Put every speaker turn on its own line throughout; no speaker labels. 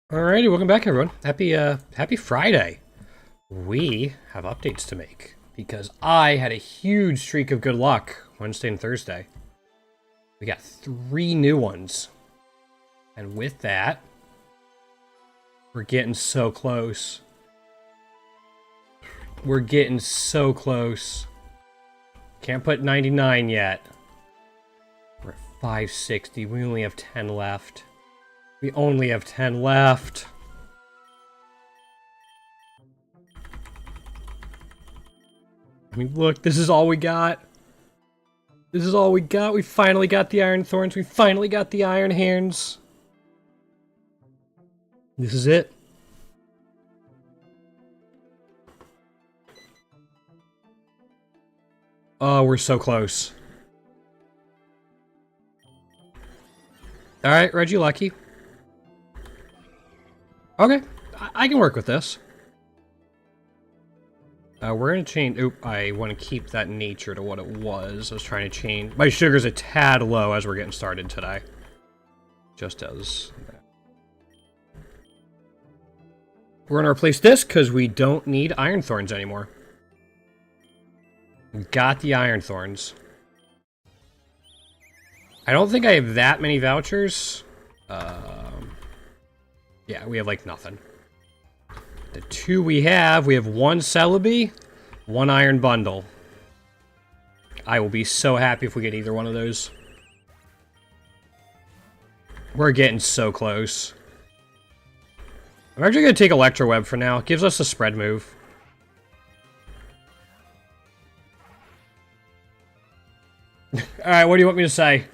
Alrighty, welcome back everyone. Happy Friday. We have updates to make because I had a huge streak of good luck Wednesday and Thursday. We got 3 new ones. And with that, we're getting so close. We're getting so close. Can't put 99 yet. We're at 560. We only have 10 left. We only have 10 left. I mean, look, this is all we got. This is all we got. We finally got the Iron Thorns. We finally got the Iron Hands. This is it. Oh, we're so close. Alright, Reggie Lucky. Okay, I can work with this. We're gonna change. Oop, I want to keep that nature to what it was. I was trying to change. My sugar's a tad low as we're getting started today. Just as. We're gonna replace this because we don't need Iron Thorns anymore. We got the Iron Thorns. I don't think I have that many vouchers. Yeah, we have like nothing. The 2 we have 1 Celebi, 1 Iron Bundle. I will be so happy if we get either one of those. We're getting so close. I'm actually going to take Electro Web for now. It gives us a spread move. Alright, what do you want me to say?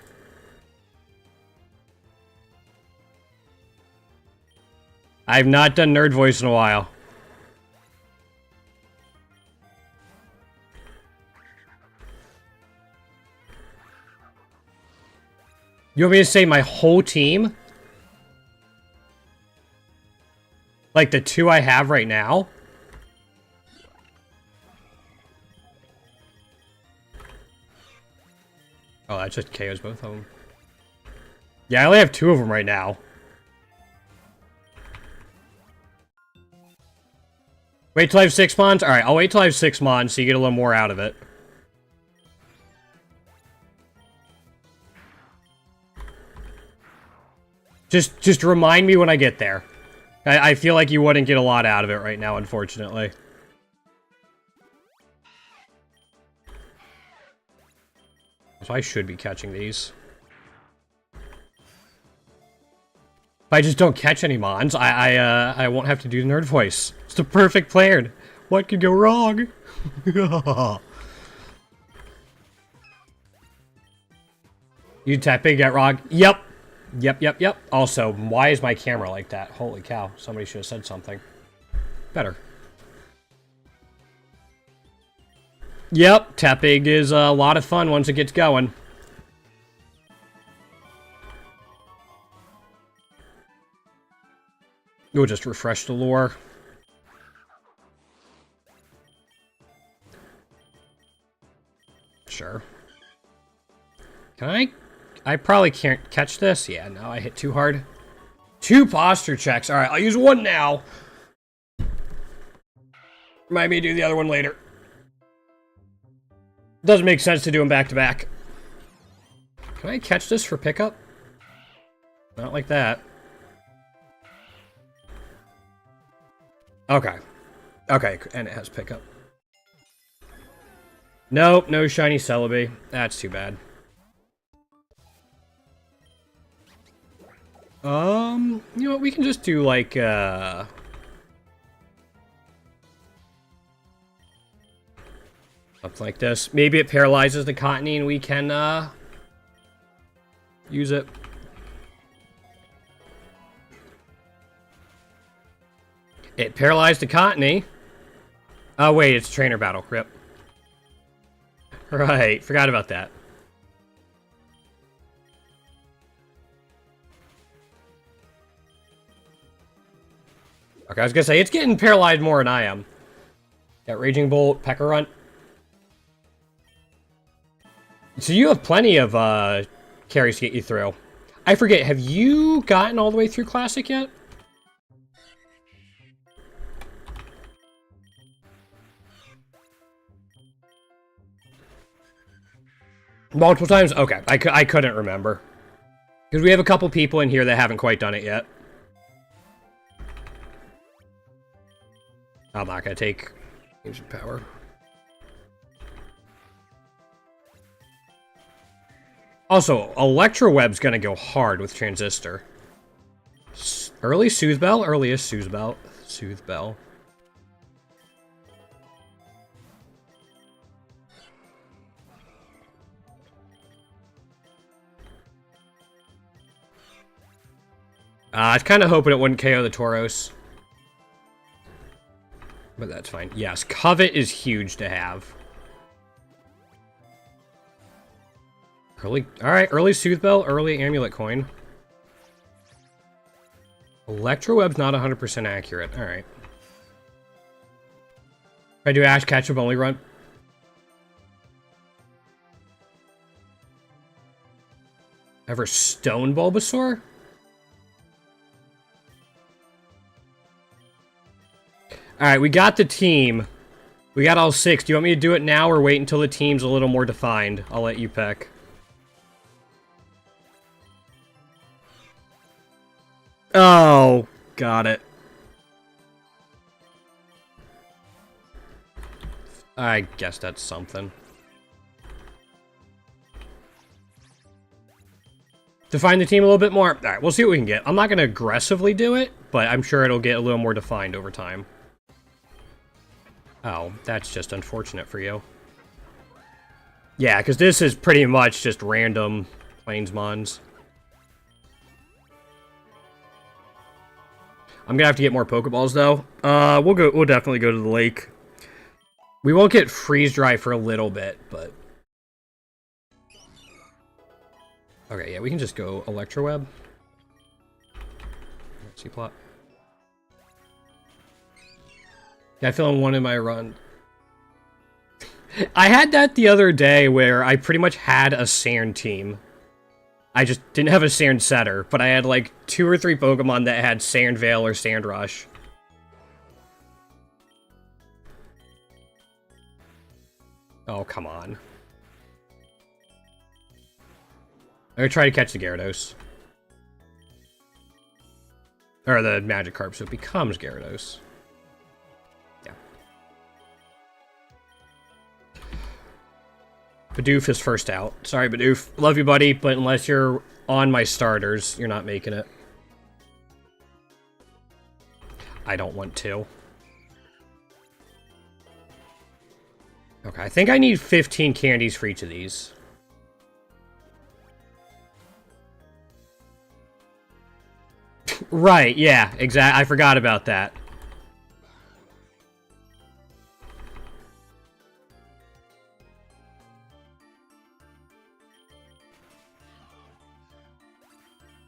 I've not done nerd voice in a while. You want me to say my whole team? Like the 2 I have right now? Oh, that just KOs both of them. Yeah, I only have 2 of them right now. Wait till I have 6 mons? Alright, I'll wait till I have 6 mons so you get a little more out of it. Just remind me when I get there. I feel like you wouldn't get a lot out of it right now, unfortunately. So I should be catching these. If I just don't catch any mons, I won't have to do nerd voice. It's the perfect plan. What could go wrong? You tap big, get wrong. Yep. Yep. Also, why is my camera like that? Holy cow. Somebody should have said something. Better. Yep, tapping is a lot of fun once it gets going. We'll just refresh the lore. Sure. Can I probably can't catch this. Yeah, no, I hit too hard. 2 posture checks. Alright, I'll use 1 now. Remind me to do the other one later. Doesn't make sense to do them back to back. Can I catch this for pickup? Not like that. Okay. Okay, and it has pickup. Nope, no shiny Celebi. That's too bad. You know what, we can just do like, something like this. Maybe it paralyzes the Cottony and we can, use it. It paralyzed the Cottony. Oh, wait, it's trainer battle. Rip. Right, forgot about that. Okay, I was gonna say, it's getting paralyzed more than I am. Got Raging Bolt, Pecker Runt. So you have plenty of, carries to get you through. I forget, have you gotten all the way through Classic yet? Multiple times? Okay, I couldn't remember. Because we have a couple people in here that haven't quite done it yet. I'm not going to take ancient power. Also, Electroweb's going to go hard with Transistor. Early Soothe Bell? Earliest Soothe Bell. Soothe Bell. I was kind of hoping it wouldn't KO the Tauros. But that's fine. Yes, Covet is huge to have. Alright, early Soothe Bell, early Amulet Coin. Electroweb's not 100% accurate. Alright. If I do Ash Ketchup only run. Ever Stone Bulbasaur? Alright, we got the team. We got all 6. Do you want me to do it now or wait until the team's a little more defined? I'll let you pick. Oh, got it. I guess that's something. Define the team a little bit more. Alright, we'll see what we can get. I'm not going to aggressively do it, but I'm sure it'll get a little more defined over time. Oh, that's just unfortunate for you. Yeah, because this is pretty much just random Plainsmons. I'm gonna have to get more Pokeballs though. We'll definitely go to the lake. We won't get freeze dry for a little bit, but okay, yeah, we can just go Electroweb. Let's see plot. Yeah, I feel in one in my run. I had that the other day where I pretty much had a sand team. I just didn't have a Sand Setter, but I had like 2 or 3 Pokemon that had Sand Veil or Sand Rush. Oh, come on. I'm gonna try to catch the Gyarados. Or the Magikarp, so it becomes Gyarados. Yeah. Bidoof is first out. Sorry, Bidoof. Love you, buddy, but unless you're on my starters, you're not making it. I don't want to. Okay, I think I need 15 candies for each of these. Right, yeah, exactly. I forgot about that.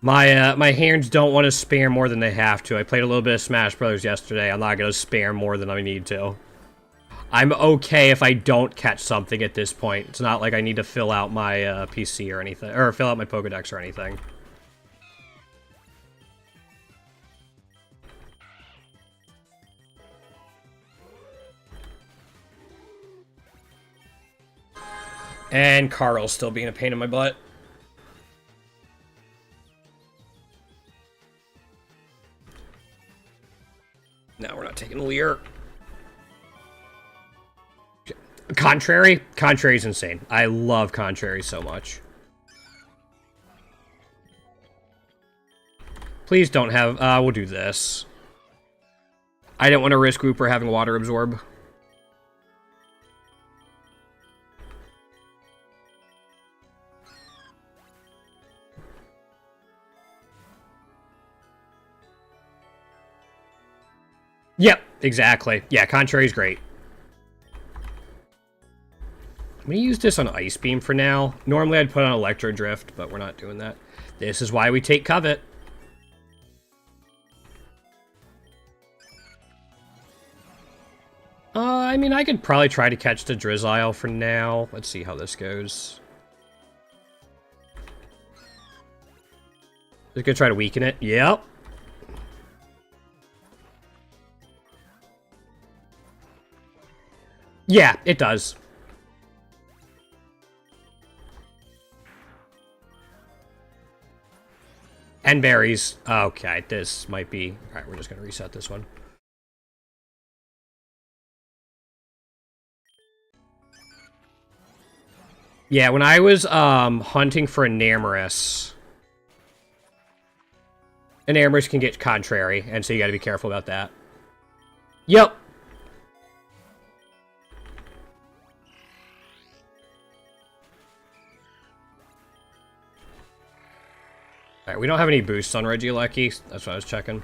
My hands don't want to spare more than they have to. I played a little bit of Smash Brothers yesterday. I'm not going to spare more than I need to. I'm okay if I don't catch something at this point. It's not like I need to fill out my PC or anything, or fill out my Pokedex or anything. And Carl's still being a pain in my butt. No, we're not taking Leer. Contrary? Contrary's insane. I love Contrary so much. Please don't have... we'll do this. I didn't want to risk Wooper having Water Absorb. Yep, exactly. Yeah, Contrary's great. I'm going to use this on Ice Beam for now. Normally I'd put on Electro Drift, but we're not doing that. This is why we take Covet. I mean, I could probably try to catch the Drizzile for now. Let's see how this goes. Just gonna try to weaken it. Yep. Yeah, it does. And berries. Okay, this might be... Alright, we're just going to reset this one. Yeah, when I was hunting for an Amorous can get contrary, and so you gotta be careful about that. Yep. Alright, we don't have any boosts on Regieleki. That's what I was checking.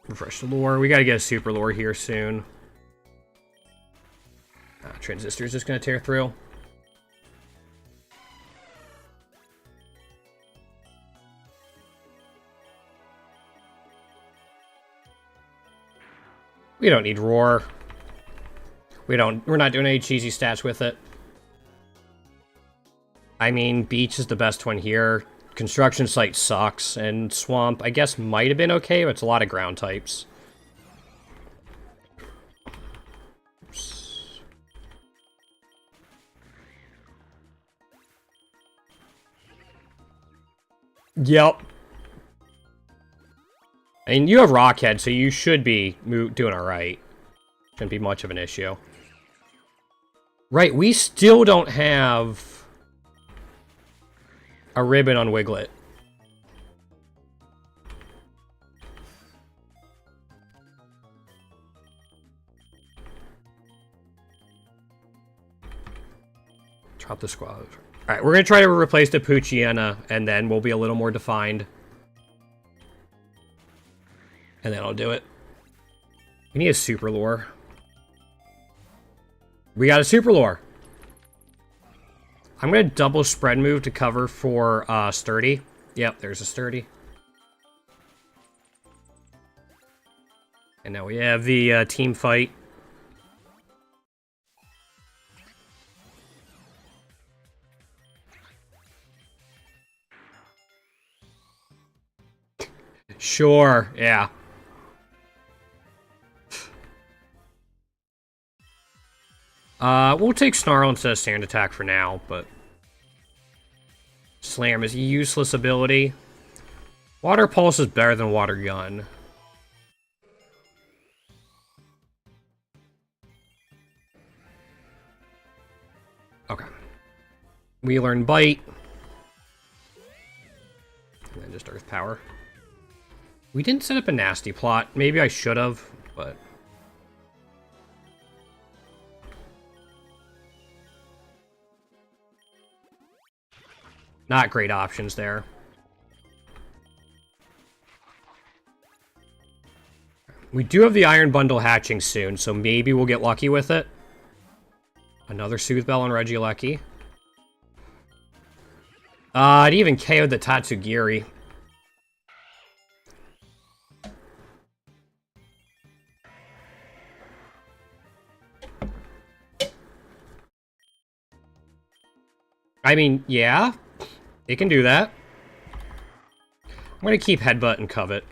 Refresh the lore. We gotta get a super lore here soon. Transistor's just gonna tear through. We don't need roar. We're not doing any cheesy stats with it. I mean, beach is the best one here. Construction site sucks, and swamp, I guess, might have been okay, but it's a lot of ground types. Yep. I mean, you have Rockhead, so you should be doing alright. Shouldn't be much of an issue. Right, we still don't have a ribbon on Wiglet. Drop the squad. Alright, we're going to try to replace the Poochyena, and then we'll be a little more defined. And then I'll do it. We need a super lore. We got a super lore. I'm going to double spread move to cover for sturdy. Yep, there's a sturdy. And now we have the team fight. Sure, yeah. We'll take Snarl instead of Sand Attack for now, but... Slam is a useless ability. Water Pulse is better than Water Gun. Okay. We learn Bite. And then just Earth Power. We didn't set up a nasty plot. Maybe I should have, but... Not great options there. We do have the Iron Bundle hatching soon, so maybe we'll get lucky with it. Another Soothe Bell on Regieleki. It even KO'd the Tatsugiri. I mean, yeah. It can do that. I'm going to keep Headbutt and Covet.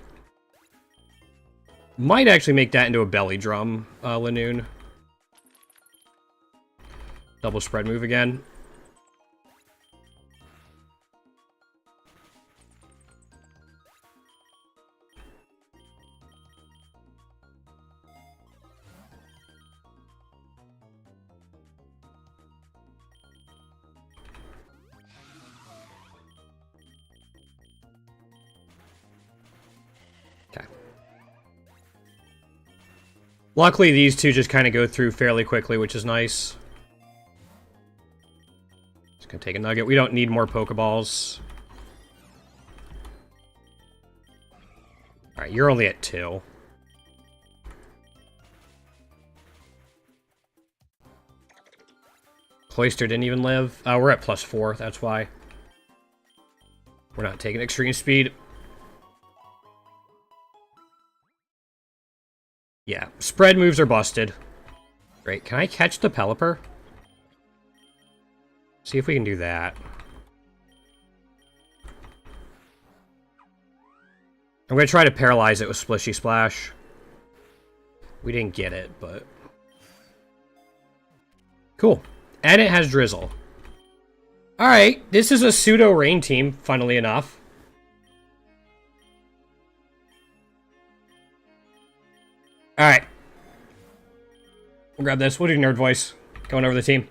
Might actually make that into a Belly Drum, Lanoon. Double spread move again. Luckily, these two just kind of go through fairly quickly, which is nice. Just gonna take a nugget. We don't need more Pokeballs. Alright, you're only at 2. Cloyster didn't even live. We're at +4, that's why. We're not taking extreme speed. Yeah, spread moves are busted. Great, can I catch the Pelipper? See if we can do that. I'm gonna try to paralyze it with Splishy Splash. We didn't get it, but... Cool. And it has Drizzle. Alright, this is a pseudo-rain team, funnily enough. Alright. We'll grab this. We'll do nerd voice. Going over the team.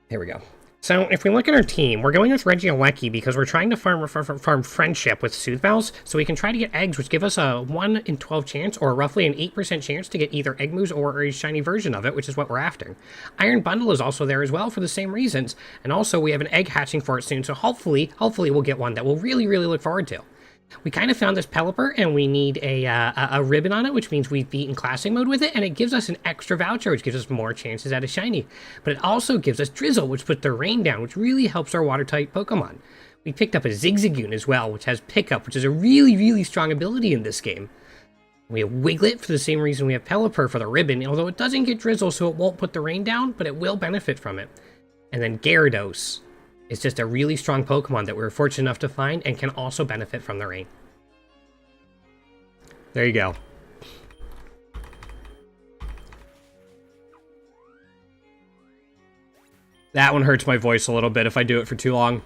Here we go. So, if we look at our team, we're going with Regieleki because we're trying to farm friendship with Soothvals, so we can try to get eggs, which give us a 1 in 12 chance, or roughly an 8% chance to get either egg moves or a shiny version of it, which is what we're after. Iron Bundle is also there as well for the same reasons, and also we have an egg hatching for it soon, so hopefully we'll get one that we'll really look forward to. We kind of found this Pelipper, and we need a ribbon on it, which means we've beaten Classic Mode with it, and it gives us an extra voucher, which gives us more chances at a shiny. But it also gives us Drizzle, which puts the rain down, which really helps our water-type Pokemon. We picked up a Zigzagoon as well, which has Pickup, which is a really strong ability in this game. We have Wiglet for the same reason we have Pelipper for the ribbon, although it doesn't get Drizzle, so it won't put the rain down, but it will benefit from it. And then Gyarados. It's just a really strong Pokemon that we were fortunate enough to find and can also benefit from the rain. There you go. That one hurts my voice a little bit if I do it for too long.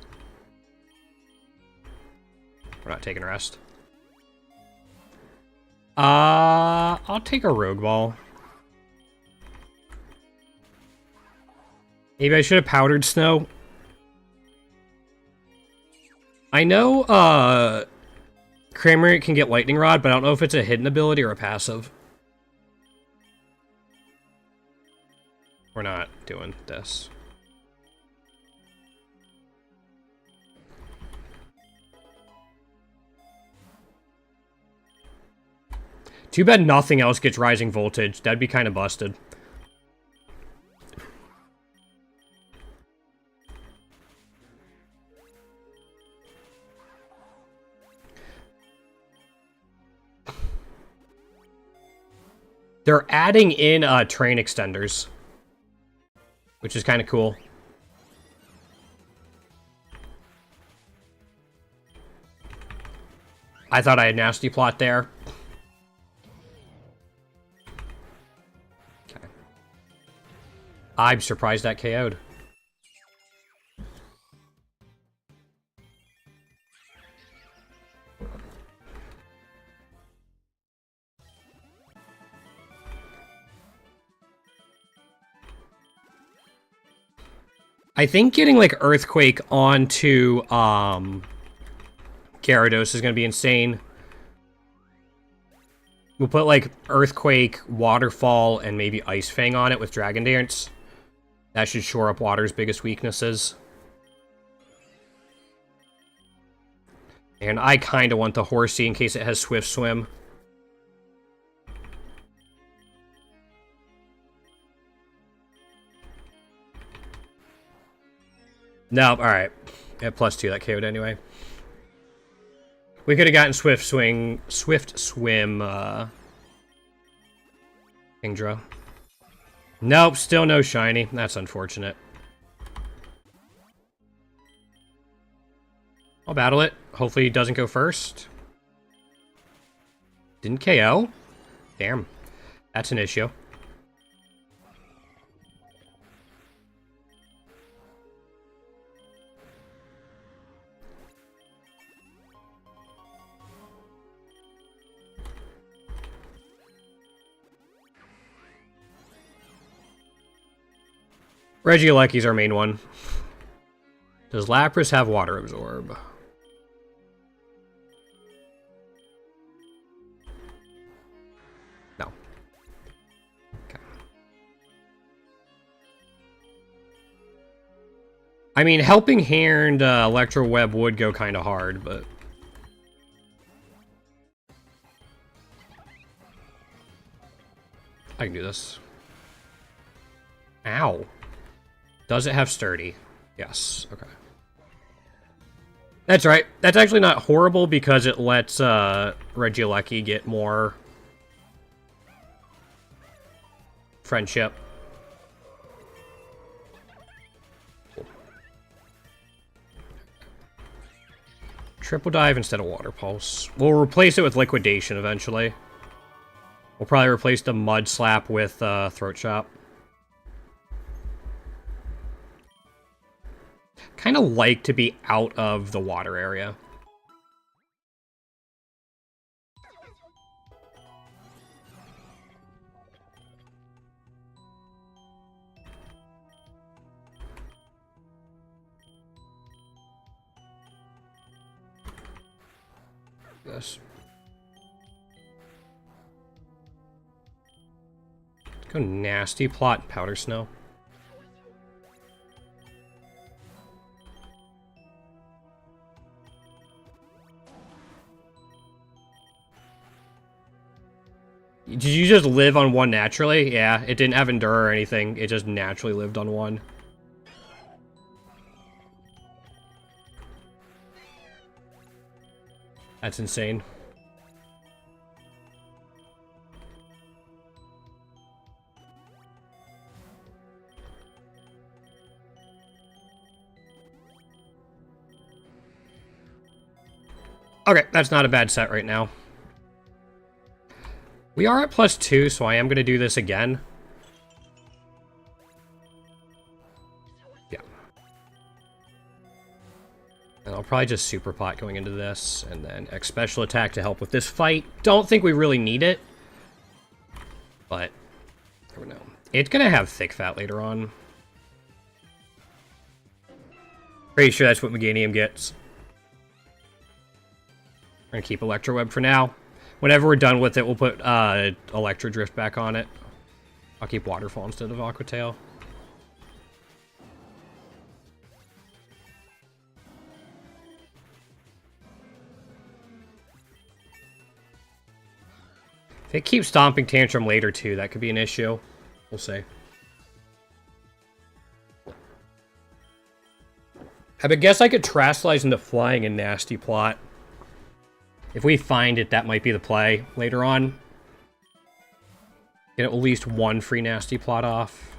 We're not taking a rest. I'll take a Rogue Ball. Maybe I should have Powdered Snow. I know, Cramorant can get Lightning Rod, but I don't know if it's a hidden ability or a passive. We're not doing this. Too bad nothing else gets Rising Voltage. That'd be kind of busted. They're adding in train extenders, which is kind of cool. I thought I had Nasty Plot there. Okay. I'm surprised that KO'd. I think getting, like, Earthquake onto, Gyarados is going to be insane. We'll put, like, Earthquake, Waterfall, and maybe Ice Fang on it with Dragon Dance. That should shore up Water's biggest weaknesses. And I kind of want the Horsey in case it has Swift Swim. No, alright. At +2, that KO'd anyway. We could have gotten Swift Swim, Kingdra. Nope, still no shiny. That's unfortunate. I'll battle it. Hopefully he doesn't go first. Didn't KO? Damn. That's an issue. Regieleki's our main one. Does Lapras have Water Absorb? No. Okay. I mean, Helping Hand Electro Web would go kind of hard, but... I can do this. Ow. Does it have Sturdy? Yes. Okay. That's right. That's actually not horrible because it lets Regieleki get more friendship. Triple Dive instead of Water Pulse. We'll replace it with Liquidation eventually. We'll probably replace the Mud Slap with Throat Chop. Kind of like to be out of the water area. This. Let's go nasty plot powder snow. Did you just live on one naturally? Yeah, it didn't have endure or anything. It just naturally lived on one. That's insane. Okay, that's not a bad set right now. We are at +2, so I am going to do this again. Yeah. And I'll probably just super pot going into this, and then X special attack to help with this fight. Don't think we really need it. But, I don't know. It's going to have thick fat later on. Pretty sure that's what Meganium gets. We're going to keep Electro Web for now. Whenever we're done with it, we'll put Electro Drift back on it. I'll keep Waterfall instead of Aqua Tail. If it keeps Stomping Tantrum later too, that could be an issue. We'll see. I guess I could Terastallize into Flying and Nasty Plot. If we find it, that might be the play later on. Get at least one free Nasty Plot off.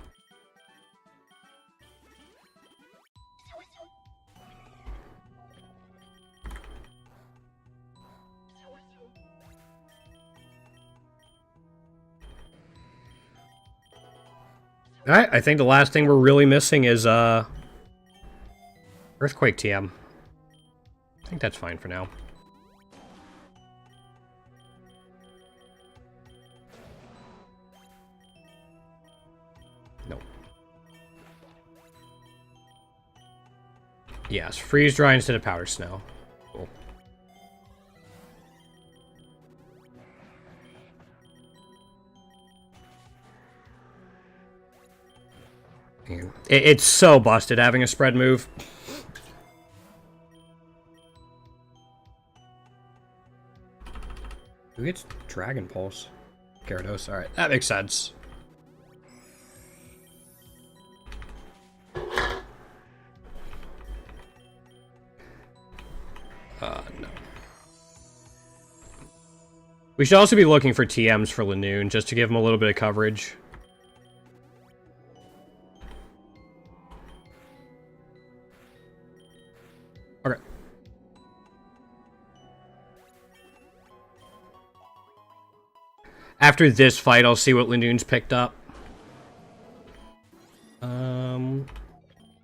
Alright, I think the last thing we're really missing is Earthquake TM. I think that's fine for now. Nope. Yes, Freeze Dry instead of Powder Snow. Cool. It's so busted having a spread move. Who gets Dragon Pulse? Gyarados, alright, that makes sense. No. We should also be looking for TMs for Lanoon, just to give him a little bit of coverage. Okay. After this fight, I'll see what Lanoon's picked up.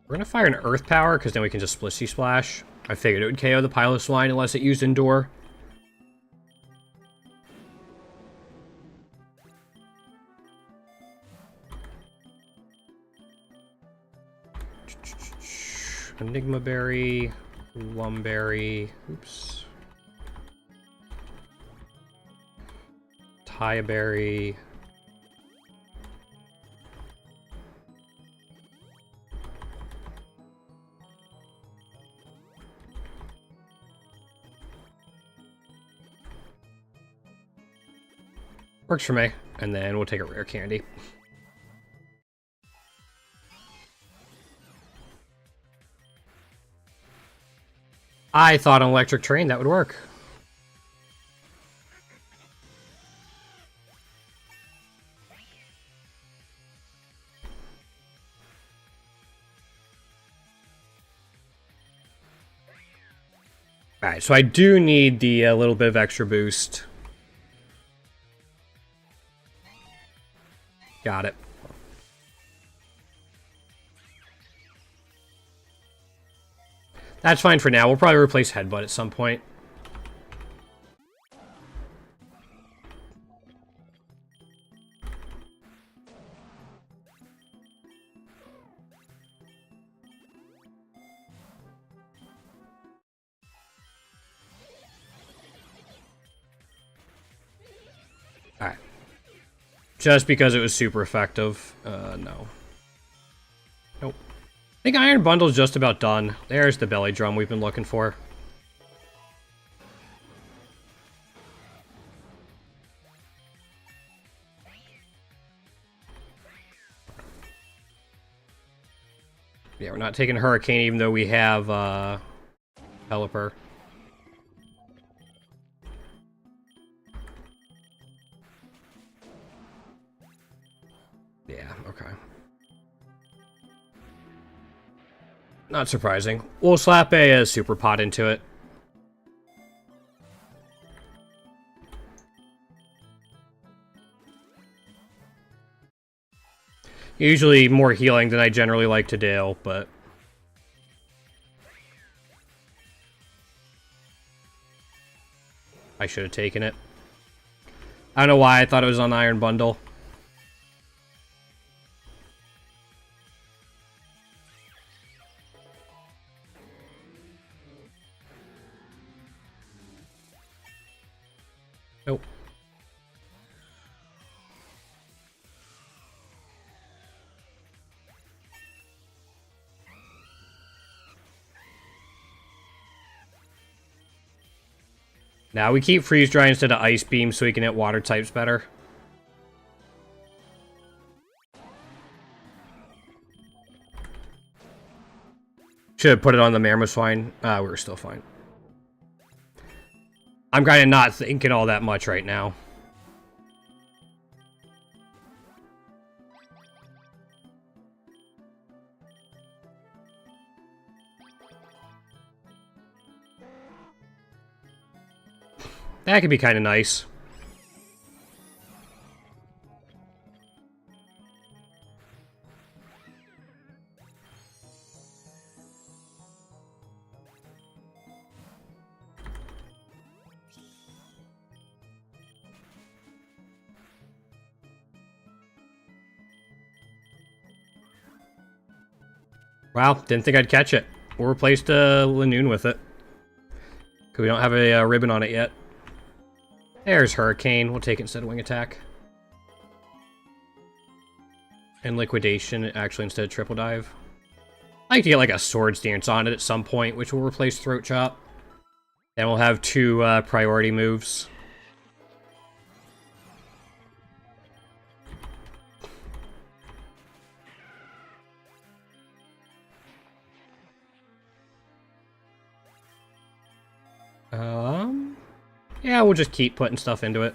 We're gonna fire an Earth Power, because then we can just Splissy Splash. I figured it would KO the Piloswine unless it used Endure. Enigma Berry, Lumberry, oops. Taya Berry. Works for me. And then we'll take a rare candy. I thought an electric train that would work. Alright, so I do need the little bit of extra boost. Got it. That's fine for now. We'll probably replace Headbutt at some point. Alright. Just because it was super effective. No. Nope. I think Iron Bundle's just about done. There's the belly drum we've been looking for. Yeah, we're not taking Hurricane even though we have, Pelipper. Yeah, okay. Not surprising. We'll slap a Super Pot into it. Usually more healing than I generally like to do, but... I should have taken it. I don't know why I thought it was on Iron Bundle. Nope. Now we keep Freeze Dry instead of Ice Beam so we can hit water types better. Should have put it on the Mamoswine. We were still fine. I'm kind of not thinking all that much right now. That could be kind of nice. Wow, didn't think I'd catch it. We'll replace Lanoon with it. Because we don't have a ribbon on it yet. There's Hurricane. We'll take it instead of Wing Attack. And Liquidation, actually, instead of Triple Dive. I like to get like a Swords Dance on it at some point, which will replace Throat Chop. Then we'll have two priority moves. Yeah, we'll just keep putting stuff into it.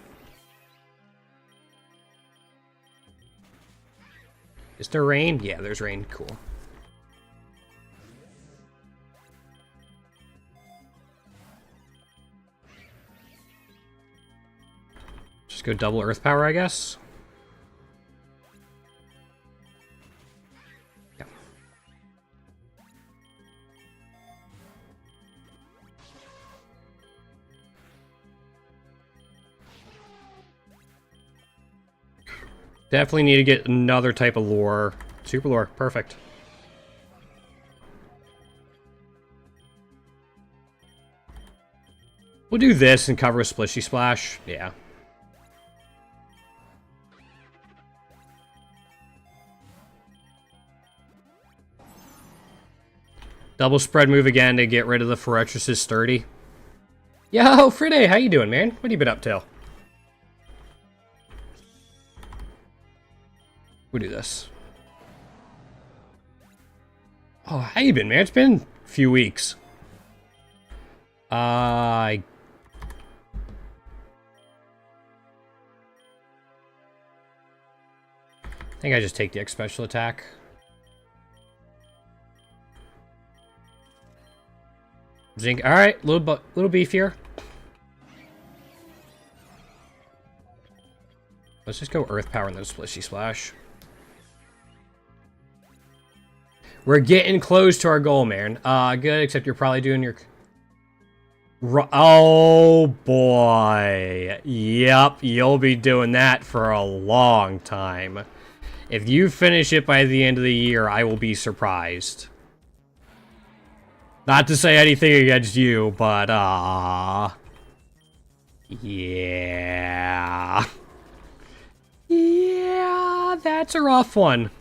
Is there rain? Yeah, there's rain. Cool. Just go double Earth Power, I guess. Yeah. Definitely need to get another type of lure. Super lure, perfect. We'll do this and cover a Splishy Splash. Yeah. Double spread move again to get rid of the Ferocious Sturdy. Yo, Friday, how you doing, man? What have you been up to? We'll do this. Oh, how you been, man? It's been a few weeks. I think I just take the X special attack. Zinc. All right, little beefier. Let's just go Earth Power and then Splishy Splash. We're getting close to our goal, man. Good, except you're probably doing your... Oh, boy. Yep, you'll be doing that for a long time. If you finish it by the end of the year, I will be surprised. Not to say anything against you, but, yeah. Yeah, that's a rough one.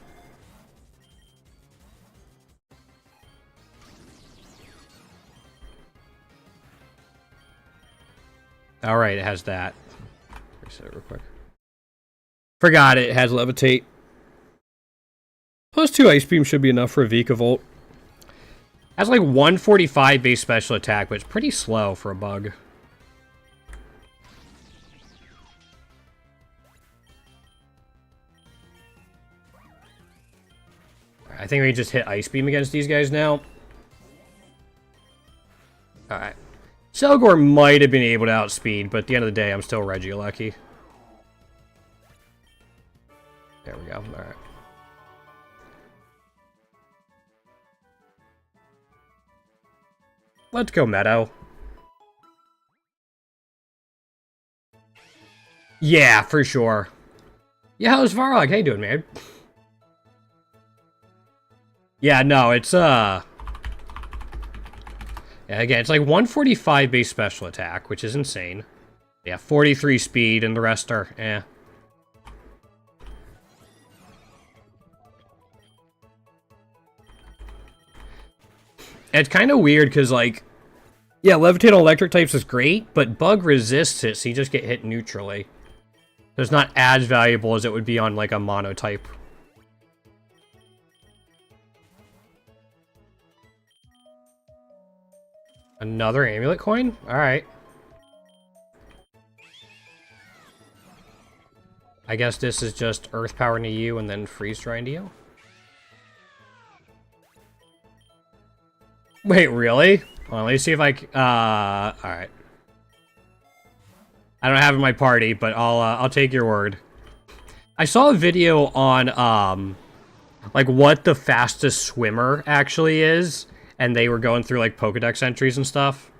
Alright, it has that. Reset it real quick. Forgot it has levitate. Plus 2 ice beam should be enough for a Vikavolt. Has like 145 base special attack, but it's pretty slow for a bug. I think we just hit ice beam against these guys now. Alright. Selgor might have been able to outspeed, but at the end of the day, I'm still Regieleki. There we go. Alright. Let's go, Meadow. Yeah, for sure. Yeah, how's Varlog? How you doing, man? Yeah, no, it's, Yeah, again, it's like 145 base special attack, which is insane. Yeah, 43 speed, and the rest are, eh. It's kind of weird, because, like, yeah, Levitate on electric types is great, but Bug resists it, so you just get hit neutrally. So it's not as valuable as it would be on, like, a mono type. Another amulet coin? Alright. I guess this is just Earth Power into you and then Freeze Dry into you? Wait, really? Hold on, let me see if I alright. I don't have it in my party, but I'll take your word. I saw a video on, like, what the fastest swimmer actually is, and they were going through, like, Pokedex entries and stuff.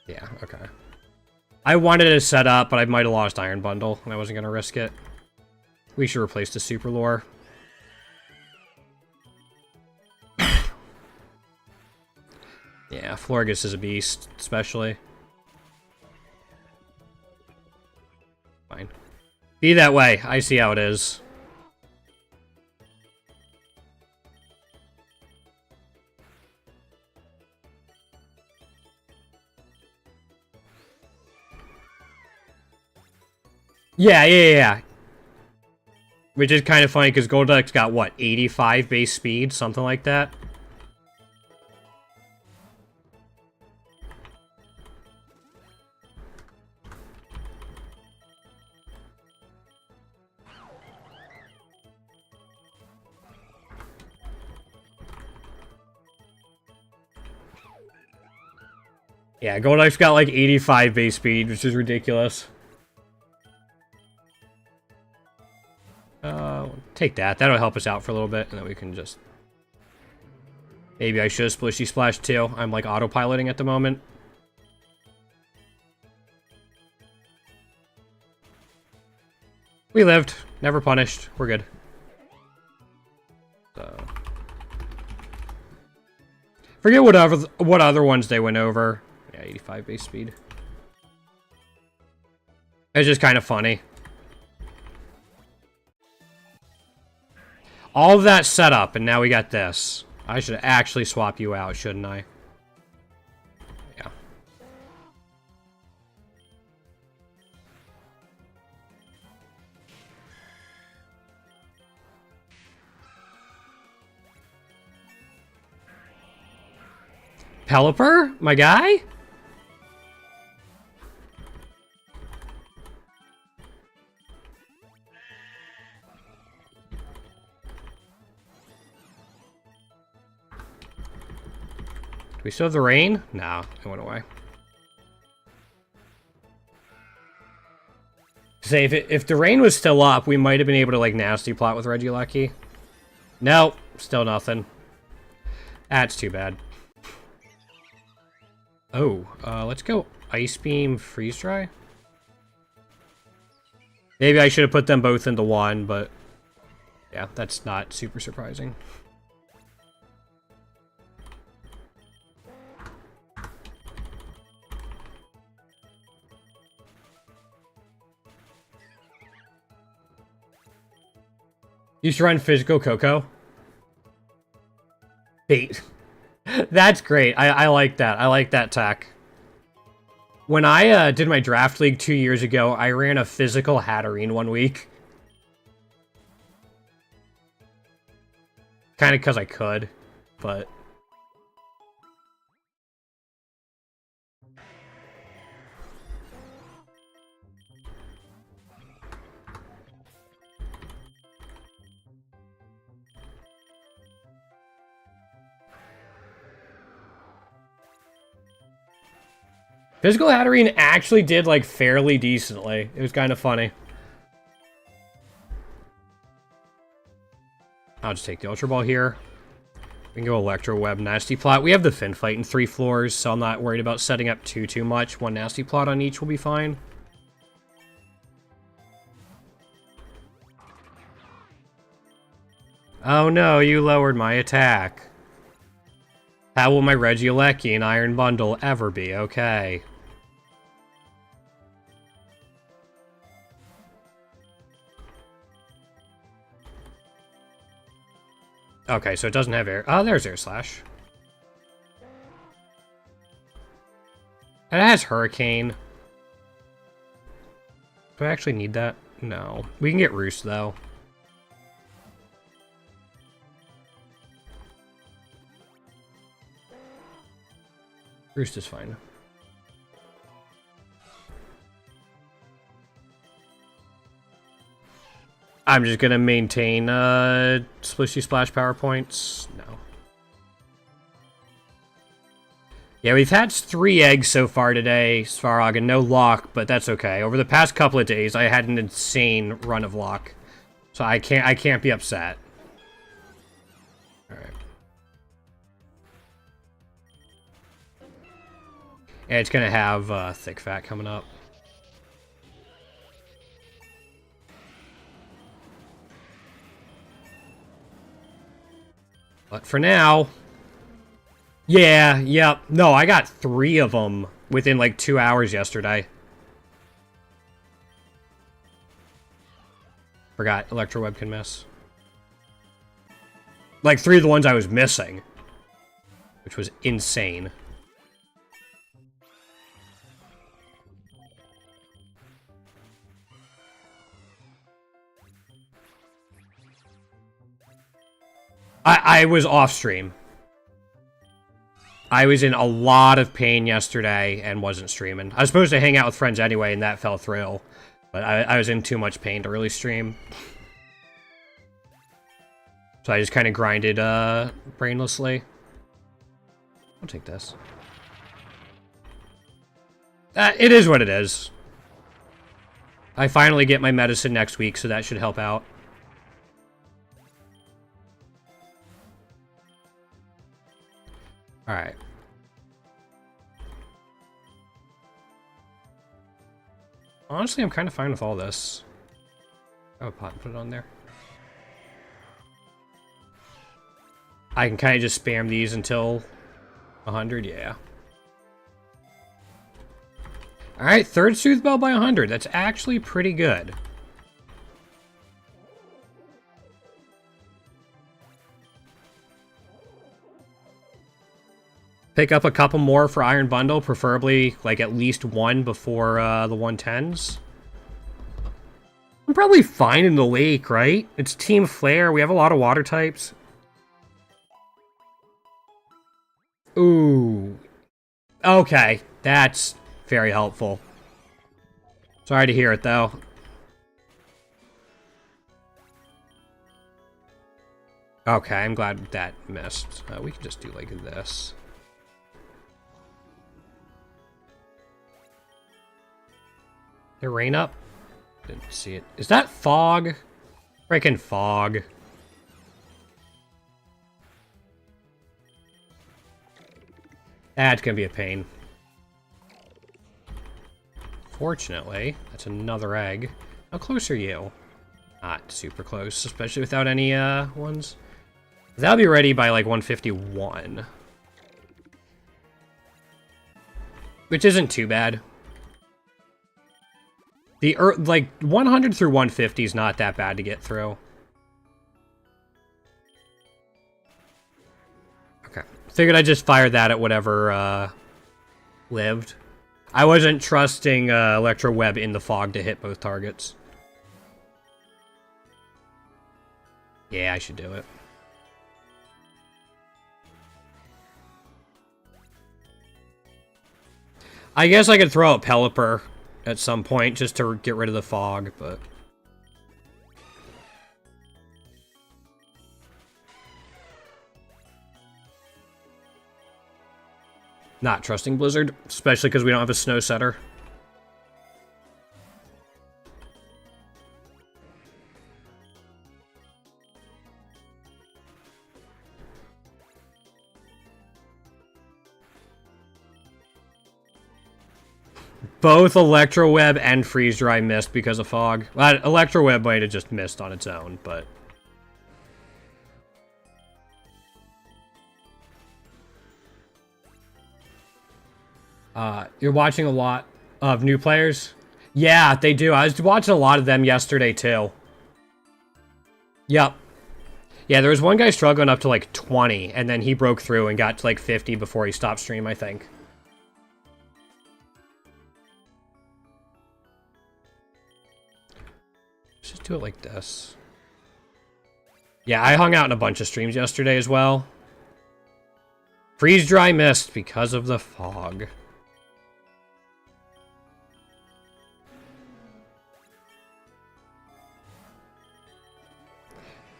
Yeah, okay. I wanted to set up, but I might have lost Iron Bundle, and I wasn't going to risk it. We should replace the Super Lore. Yeah, Florgus is a beast, especially. Fine. Be that way. I see how it is. Yeah. Which is kind of funny, because Golduck's got, what, 85 base speed? Something like that? Yeah, Golduck's got, like, 85 base speed, which is ridiculous. Take that. That'll help us out for a little bit, and then we can just... Maybe I should have Splishy Splash too. I'm, like, autopiloting at the moment. We lived. Never punished. We're good. So... Forget what other ones they went over. Yeah, 85 base speed. It's just kind of funny. All of that set up, and now we got this. I should actually swap you out, shouldn't I? Yeah. Pelipper? My guy? Do we still have the rain? No, it went away. say, if the rain was still up, we might have been able to, like, nasty plot with Regieleki. No, still nothing. That's too bad. Oh, let's go Ice Beam, Freeze Dry. Maybe I should have put them both into one, but yeah, that's not super surprising. You should run Physical Coco. Bait. That's great. I like that. I like that tack. When I did my draft league 2 years ago, I ran a Physical Hatterene 1 week. Kind of because I could, but... Physical Hatterene actually did, like, fairly decently. It was kind of funny. I'll just take the Ultra Ball here. We can go Electro Web, Nasty Plot. We have the Fin Fight in 3 floors, so I'm not worried about setting up too much. 1 Nasty Plot on each will be fine. Oh no, you lowered my attack. How will my Regieleki and Iron Bundle ever be okay? Okay, so it doesn't have air. Oh, there's Air Slash. And it has Hurricane. Do I actually need that? No. We can get Roost, though. Roost is fine. I'm just gonna maintain Splishy Splash power points. No. Yeah, we've hatched 3 eggs so far today, Svarog, and no luck, but that's okay. Over the past couple of days, I had an insane run of luck, so I can't be upset. All right. Yeah, it's gonna have Thick Fat coming up. But for now... Yeah, yep. No, I got 3 of them within like 2 hours yesterday. Forgot Electro Web can miss. Like 3 of the ones I was missing. Which was insane. I was off stream. I was in a lot of pain yesterday and wasn't streaming. I was supposed to hang out with friends anyway, and that fell through. But I was in too much pain to really stream. So I just kind of grinded brainlessly. I'll take this. It is what it is. I finally get my medicine next week, so that should help out. Alright. Honestly, I'm kind of fine with all this. Oh, pot and put it on there. I can kind of just spam these until 100, yeah. Alright, 3rd Soothe Bell by 100. That's actually pretty good. Pick up a couple more for Iron Bundle, preferably like at least 1 before the 110s. I'm probably fine in the lake, right? It's Team Flare. We have a lot of water types. Ooh. Okay, that's very helpful. Sorry to hear it, though. Okay, I'm glad that missed. We can just do like this. Rain up. Didn't see it. Is that fog? Freaking fog. That's gonna be a pain. Fortunately, that's another egg. How close are you? Not super close, especially without any ones. That'll be ready by like 151. Which isn't too bad. The like 100 through 150 is not that bad to get through. Okay. Figured I'd just fire that at whatever lived. I wasn't trusting Electro Web in the fog to hit both targets. Yeah, I should do it. I guess I could throw out Pelipper at some point just to get rid of the fog, but... Not trusting Blizzard, especially because we don't have a snow setter. Both Electro Web and Freeze Dry missed because of fog. Electro Web might have just missed on its own, but... You're watching a lot of new players? Yeah, they do. I was watching a lot of them yesterday, too. Yep. Yeah, there was one guy struggling up to, like, 20, and then he broke through and got to, like, 50 before he stopped stream, I think. Let's just do it like this. Yeah, I hung out in a bunch of streams yesterday as well. Freeze Dry missed because of the fog.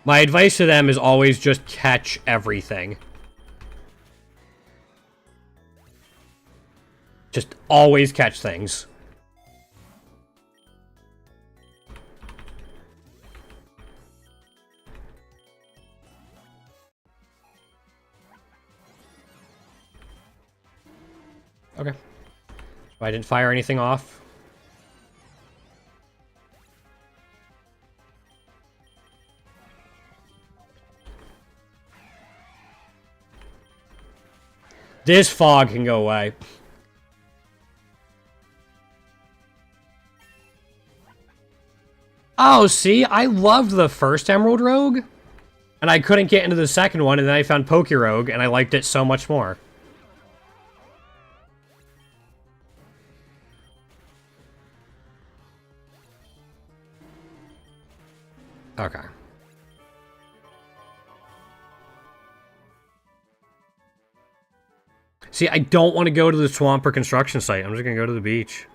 My advice to them is always just catch everything. Just always catch things. Okay. I didn't fire anything off. This fog can go away. Oh, see? I loved the first Emerald Rogue. And I couldn't get into the second one, and then I found Poke Rogue, and I liked it so much more. Okay. See, I don't want to go to the swamp or construction site. I'm just gonna go to the beach.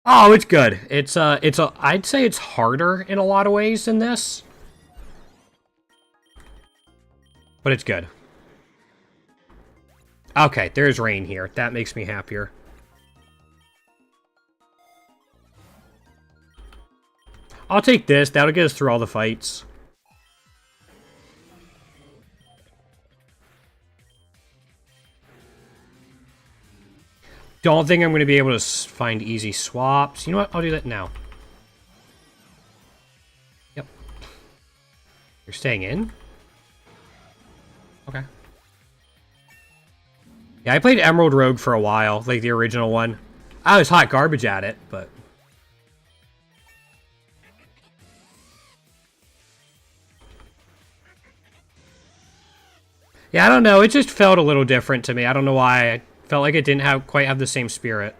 Oh, it's good. I'd say it's harder in a lot of ways than this. But it's good. Okay, there's rain here. That makes me happier. I'll take this. That'll get us through all the fights. Don't think I'm going to be able to find easy swaps. You know what? I'll do that now. Yep. You're staying in? Okay. Yeah, I played Emerald Rogue for a while, like the original one. I was hot garbage at it, but... Yeah, I don't know. It just felt a little different to me. I don't know why. I felt like it didn't quite have the same spirit.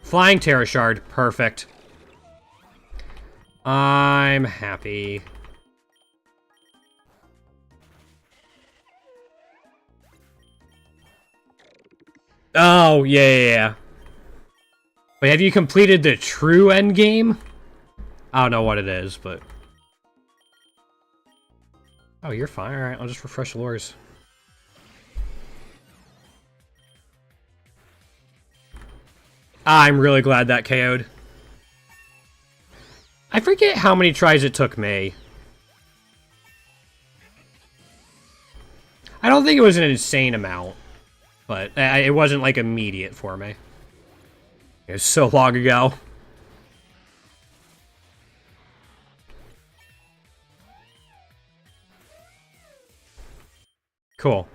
Flying Terra Shard. Perfect. I'm happy. Oh, yeah. Wait, have you completed the true end game? I don't know what it is, but... Oh, you're fine. Alright, I'll just refresh lures. I'm really glad that KO'd. I forget how many tries it took me. I don't think it was an insane amount, but it wasn't, like, immediate for me. It was so long ago. Cool.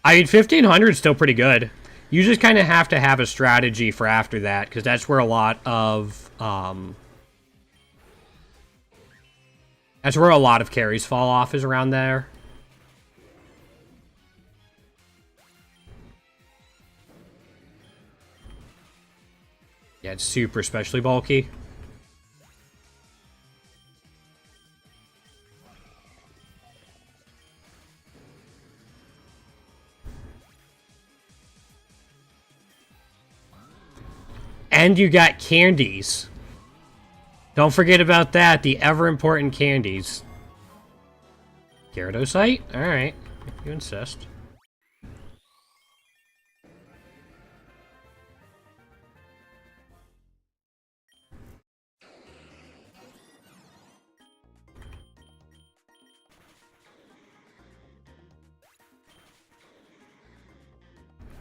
I mean, 1500 is still pretty good. You just kind of have to have a strategy for after that, because that's where a lot of, that's where a lot of carries fall off, is around there. Yeah, it's super especially bulky. And you got candies. Don't forget about that, the ever-important candies. Gyarados? Alright, if you insist.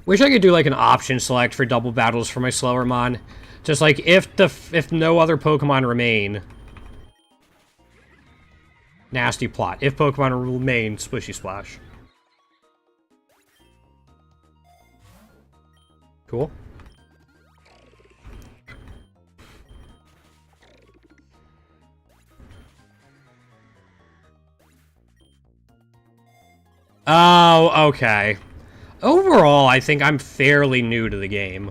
Wish I could do like an option select for double battles for my slower mon. Just like if no other Pokemon remain. Nasty plot. If Pokemon remain, Splishy Splash. Cool. Oh, okay. Overall, I think I'm fairly new to the game.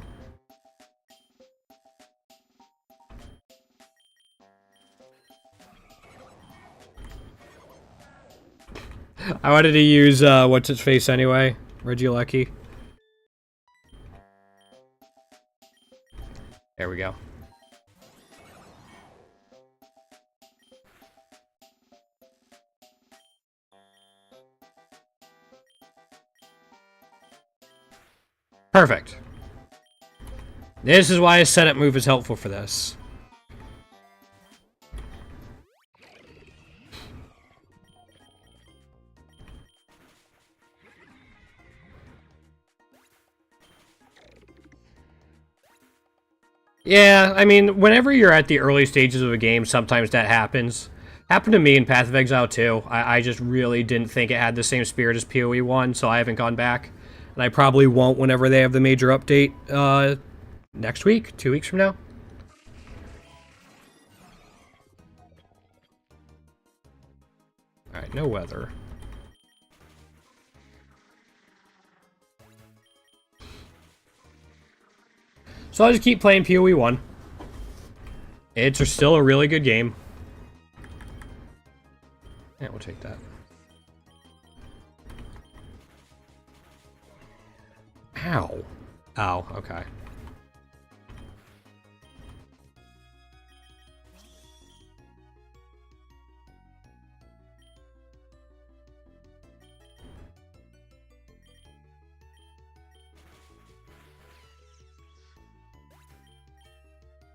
I wanted to use, what's-its-face anyway? Regieleki. There we go. Perfect. This is why a setup move is helpful for this. Yeah, I mean, whenever you're at the early stages of a game, sometimes that happens. Happened to me in Path of Exile 2. I just really didn't think it had the same spirit as PoE 1, so I haven't gone back. And I probably won't whenever they have the major update next week, 2 weeks from now. Alright, no weather. So I'll just keep playing PoE 1. It's still a really good game. Yeah, we'll take that. Ow. Oh, okay.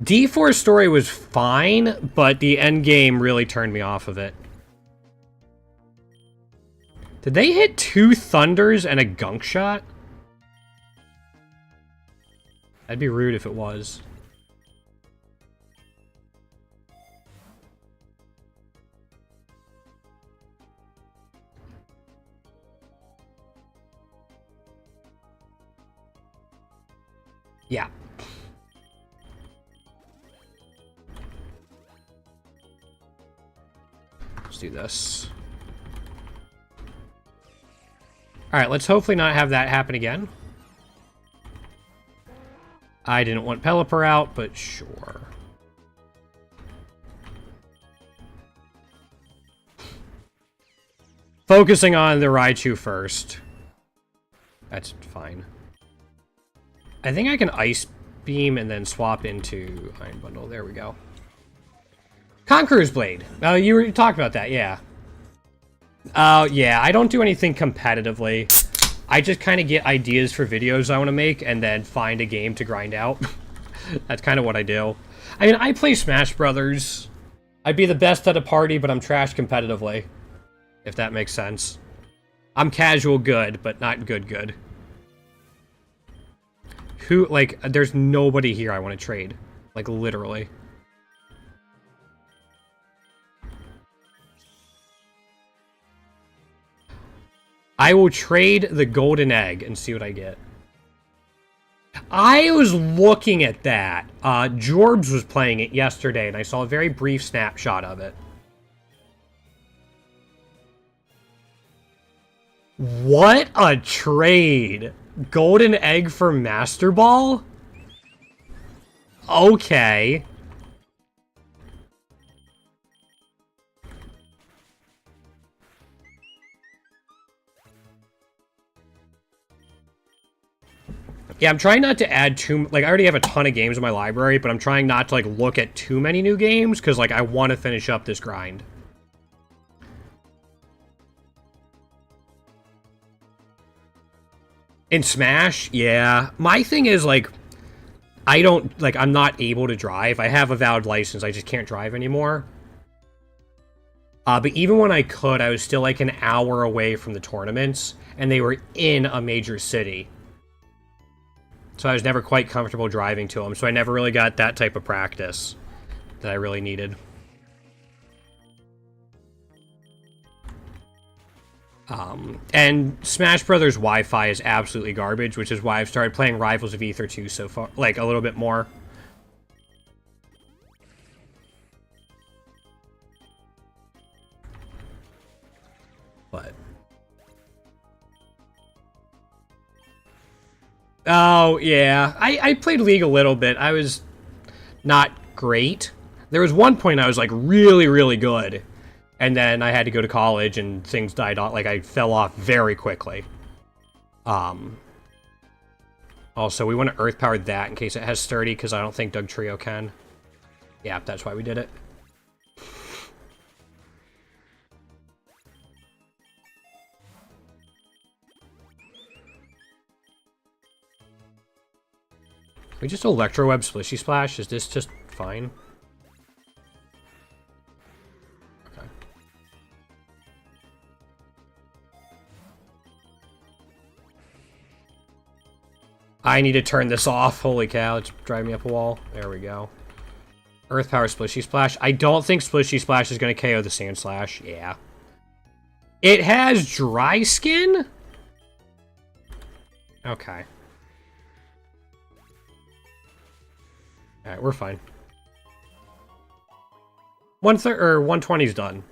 D4's story was fine, but the end game really turned me off of it. Did they hit 2 Thunders and a Gunk Shot? That'd be rude if it was. Yeah. Let's do this. Alright, let's hopefully not have that happen again. I didn't want Pelipper out, but sure. Focusing on the Raichu first. That's fine. I think I can Ice Beam and then swap into Iron Bundle. There we go. Conqueror's Blade. Oh, you talked about that, yeah. Oh, yeah, I don't do anything competitively. I just kind of get ideas for videos I want to make and then find a game to grind out. That's kind of what I do. I mean, I play Smash Brothers. I'd be the best at a party, but I'm trash competitively. If that makes sense. I'm casual good, but not good. Who, like, there's nobody here I want to trade. Like, literally. I will trade the golden egg and see what I get. I was looking at that. Jorbs was playing it yesterday, and I saw a very brief snapshot of it. What a trade! Golden egg for Master Ball? Okay. Yeah, I'm trying not to add too... Like, I already have a ton of games in my library, but I'm trying not to, like, look at too many new games, because, like, I want to finish up this grind. In Smash, yeah. My thing is, like, I don't... Like, I'm not able to drive. I have a valid license, I just can't drive anymore. But even when I could, I was still, like, an hour away from the tournaments, and they were in a major city. So I was never quite comfortable driving to them, so I never really got that type of practice that I really needed. And Smash Brothers Wi-Fi is absolutely garbage, which is why I've started playing Rivals of Aether 2 so far, like, a little bit more. But... Oh, yeah. I played League a little bit. I was not great. There was one point I was, like, really, really good. And then I had to go to college and things died off. Like, I fell off very quickly. Also, we want to Earth Power that in case it has Sturdy, because I don't think Doug Trio can. Yeah, that's why we did it. We just Electro Web Splishy Splash? Is this just fine? Okay. I need to turn this off. Holy cow, it's driving me up a wall. There we go. Earth Power Splishy Splash. I don't think Splishy Splash is going to KO the Sand Slash. Yeah. It has Dry Skin? Okay. Alright, we're fine. 120's done.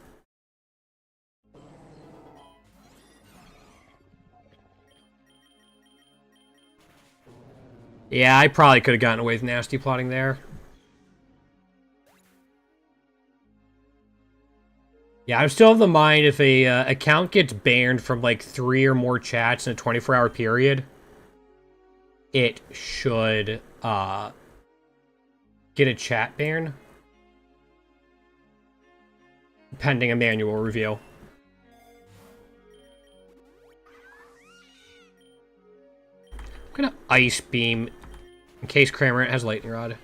Yeah, I probably could have gotten away with nasty plotting there. Yeah, I'm still of the mind if a account gets banned from like 3 or more chats in a 24-hour period, it should get a chat ban pending a manual review. I'm gonna Ice Beam in case Cramorant has Lightning Rod.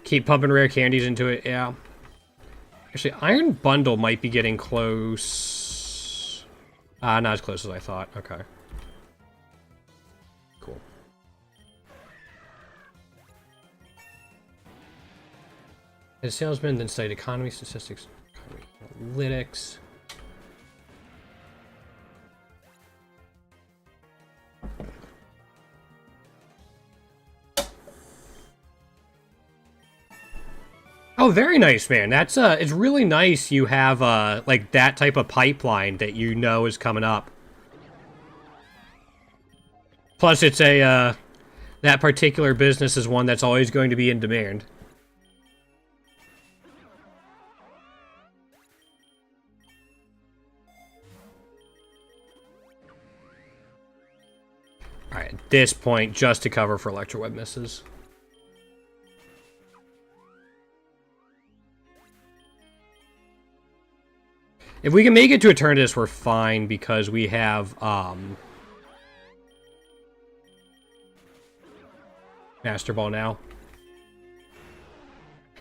Keep pumping rare candies into it, yeah. Actually, Iron Bundle might be getting close. Not as close as I thought. Okay. Cool. As salesman, then studied economy, statistics, analytics. Oh, very nice, man. That's it's really nice you have like that type of pipeline that you know is coming up. Plus, it's a that particular business is one that's always going to be in demand. Alright, at this point, just to cover for Electro Web misses. If we can make it to Eternatus, we're fine, because we have, Master Ball now.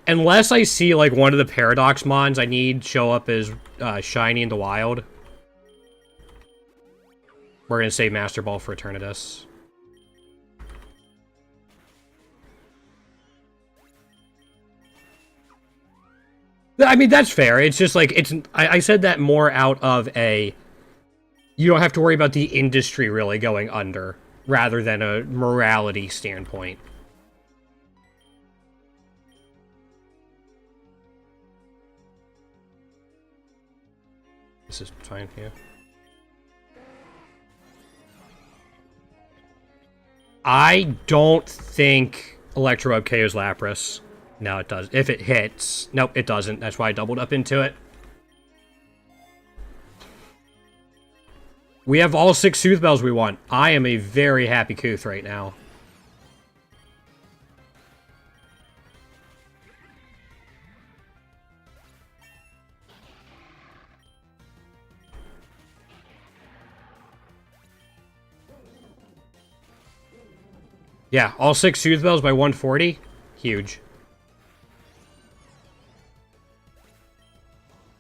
Unless I see, like, one of the Paradox Mons I need show up as Shiny in the wild, we're gonna save Master Ball for Eternatus. I mean, that's fair. It's just like, I said that more out of a, you don't have to worry about the industry really going under, rather than a morality standpoint. This is fine, yeah. I don't think Electro Web KOs Lapras. No, it does. If it hits. Nope, it doesn't. That's why I doubled up into it. We have all 6 Sooth Bells we want. I am a very happy Kuth right now. Yeah, all 6 Sooth Bells by 140. Huge.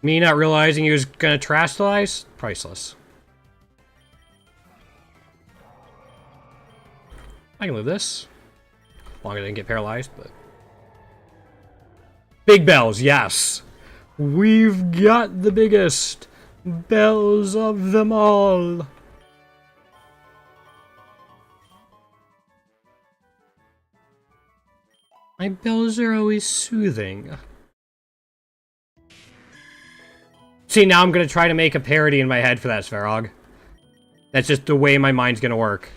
Me not realizing he was gonna Terastallize? Priceless. I can live this. Long as I didn't get paralyzed, but... Big bells, yes! We've got the biggest bells of them all! My bells are always soothing. See, now I'm gonna try to make a parody in my head for that Svarog. That's just the way my mind's gonna work.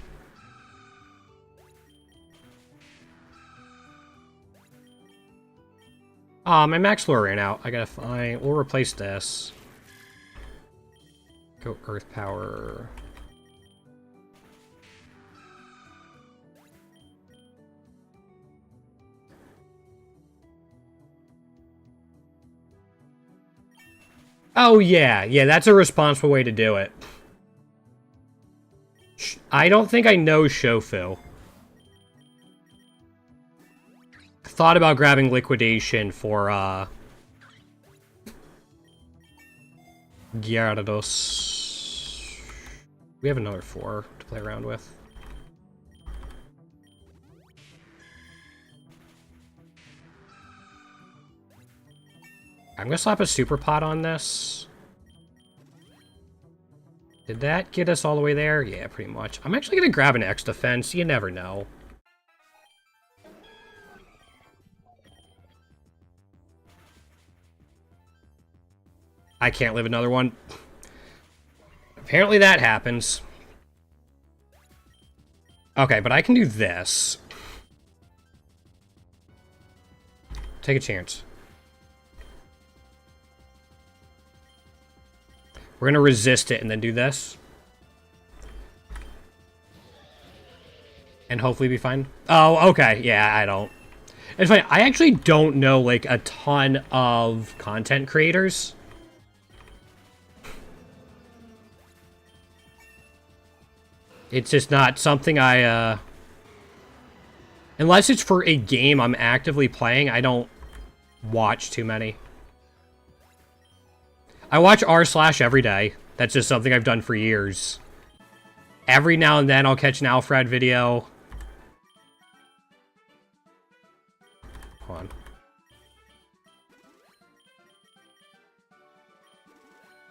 My max lure ran out. I gotta find... We'll replace this. Go Earth Power. Oh, yeah. Yeah, that's a responsible way to do it. I don't think I know Shofu. Thought about grabbing Liquidation for, Gyarados. We have another 4 to play around with. I'm gonna slap a Super Pot on this. Did that get us all the way there? Yeah, pretty much. I'm actually gonna grab an X Defense. You never know. I can't live another one. Apparently that happens. Okay, but I can do this. Take a chance. We're gonna resist it and then do this. And hopefully be fine. Oh, okay. Yeah, I don't. It's fine. I actually don't know, like, a ton of content creators. It's just not something I, unless it's for a game I'm actively playing, I don't watch too many. I watch r/ every day. That's just something I've done for years. Every now and then I'll catch an Alfred video. Hold on.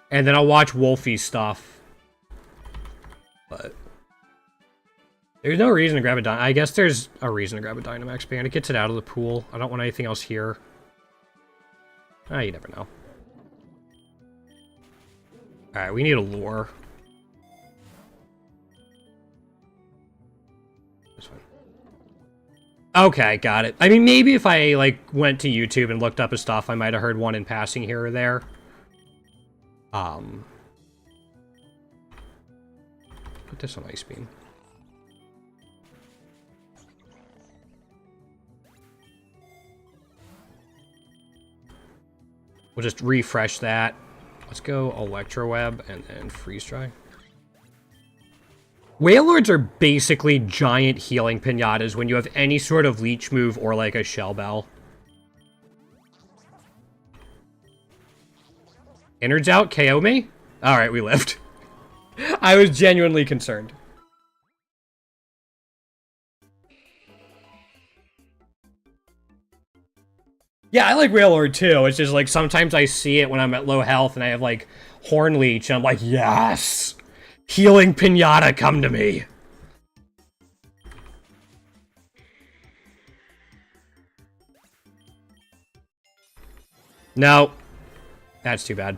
And then I'll watch Wolfie's stuff. But... there's no reason to grab a I guess there's a reason to grab a Dynamax Band. It gets it out of the pool. I don't want anything else here. Ah, you never know. Alright, we need a lure. This one. Okay, got it. I mean, maybe if I, like, went to YouTube and looked up his stuff, I might have heard one in passing here or there. Put this on Ice Beam. We'll just refresh that. Let's go Electro Web and then Freeze Dry. Wailords are basically giant healing pinatas when you have any sort of leech move or like a Shell Bell. Innards out, KO me? Alright, we lived. I was genuinely concerned. Yeah, I like Wailord too. It's just like sometimes I see it when I'm at low health and I have like Horn Leech and I'm like, yes! Healing Pinata, come to me! No. That's too bad.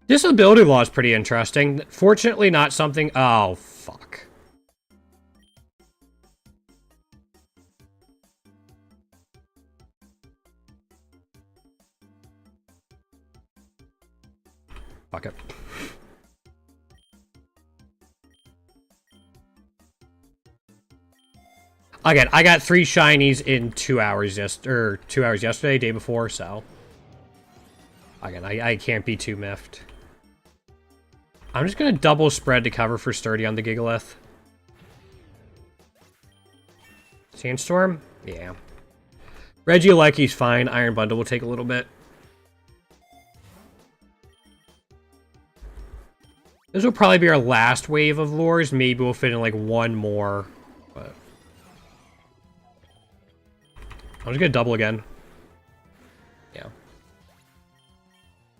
This ability law is pretty interesting. Fortunately, not something... Oh, fuck. Fuck it. Again, I got 3 shinies in 2 hours 2 hours yesterday, day before, so... Again, I can't be too miffed. I'm just gonna double spread to cover for Sturdy on the Gigalith. Sandstorm? Yeah. Regieleki's fine. Iron Bundle will take a little bit. This will probably be our last wave of lures. Maybe we'll fit in like one more. But I'm just gonna double again. Yeah.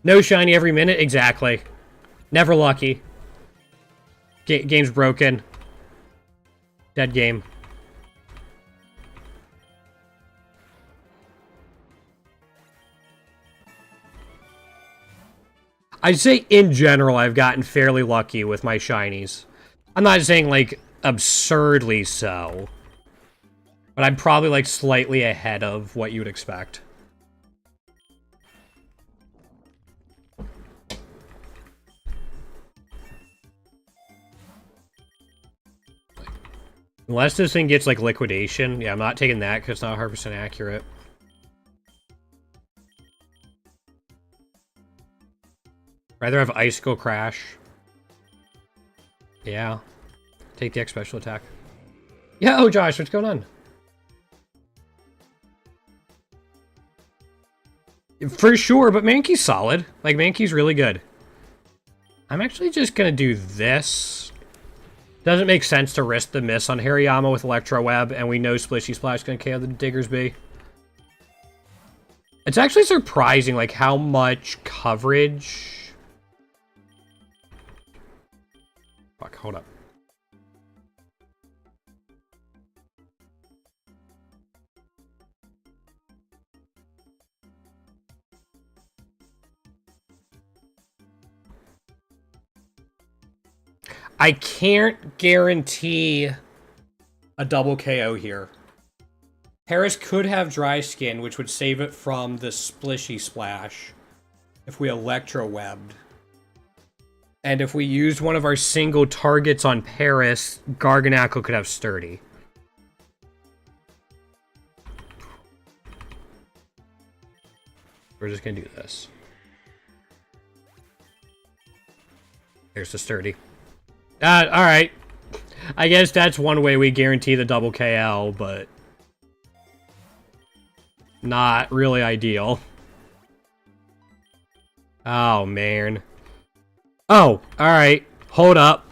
No shiny every minute? Exactly. Never lucky. Game's broken. Dead game. I'd say in general I've gotten fairly lucky with my shinies. I'm not saying like absurdly so. But I'm probably like slightly ahead of what you would expect. Unless this thing gets, like, liquidation. Yeah, I'm not taking that because it's not 100% accurate. Rather have Icicle Crash. Yeah. Take the X special attack. Yeah, oh, Josh, what's going on? For sure, but Mankey's solid. Like, Mankey's really good. I'm actually just gonna do this. Doesn't make sense to risk the miss on Hariyama with Electro Web, and we know Splishy Splash is going to KO the Diggersby. It's actually surprising, like, how much coverage... Fuck, hold up. I can't guarantee a double KO here. Paris could have dry skin, which would save it from the Splishy Splash if we Electro Webbed. And if we used one of our single targets on Paris, Garganacl could have Sturdy. We're just gonna do this. There's the Sturdy. Alright. I guess that's one way we guarantee the double KL, but... not really ideal. Oh, man. Oh, alright. Hold up.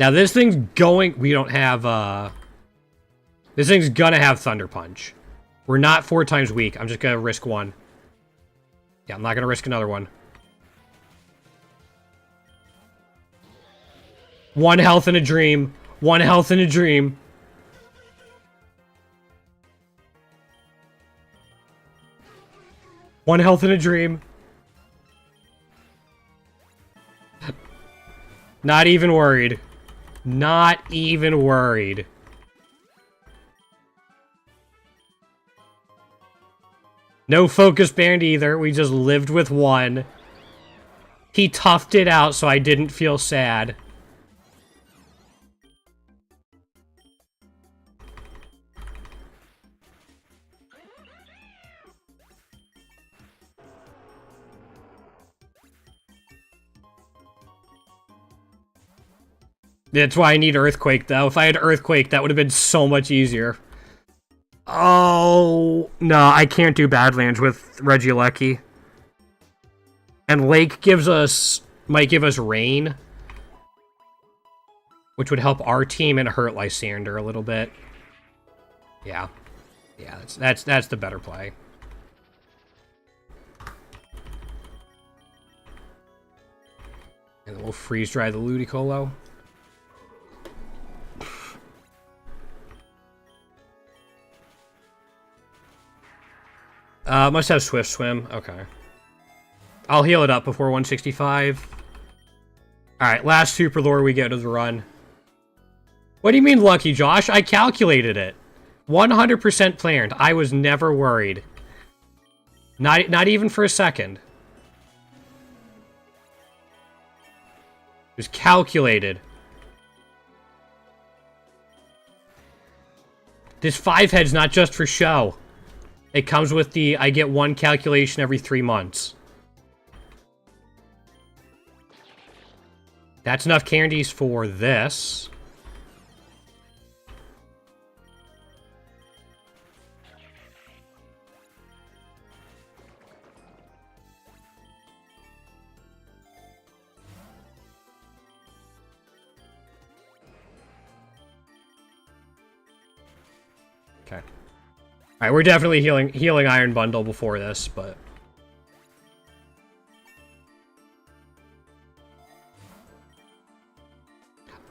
Now, this thing's going... We don't have, This thing's gonna have Thunder Punch. We're not 4 times weak. I'm just gonna risk one. Yeah, I'm not gonna risk another one. 1 health in a dream. 1 health in a dream. One health in a dream. Not even worried. Not even worried. No focus band either. We just lived with 1. He toughed it out so I didn't feel sad. That's why I need Earthquake, though. If I had Earthquake, that would have been so much easier. Oh, no, I can't do Badlands with Regieleki. And Lake might give us Rain, which would help our team and hurt Lysander a little bit. Yeah. Yeah, that's the better play. And then we'll freeze dry the Ludicolo. Must have Swift Swim. Okay. I'll heal it up before 165. Alright, last Super Lore we get of the run. What do you mean lucky, Josh? I calculated it. 100% planned. I was never worried. Not even for a second. It was calculated. This 5-head's not just for show. It comes with the, I get one calculation every 3 months. That's enough candies for this. Okay. Alright, we're definitely healing Iron Bundle before this, but...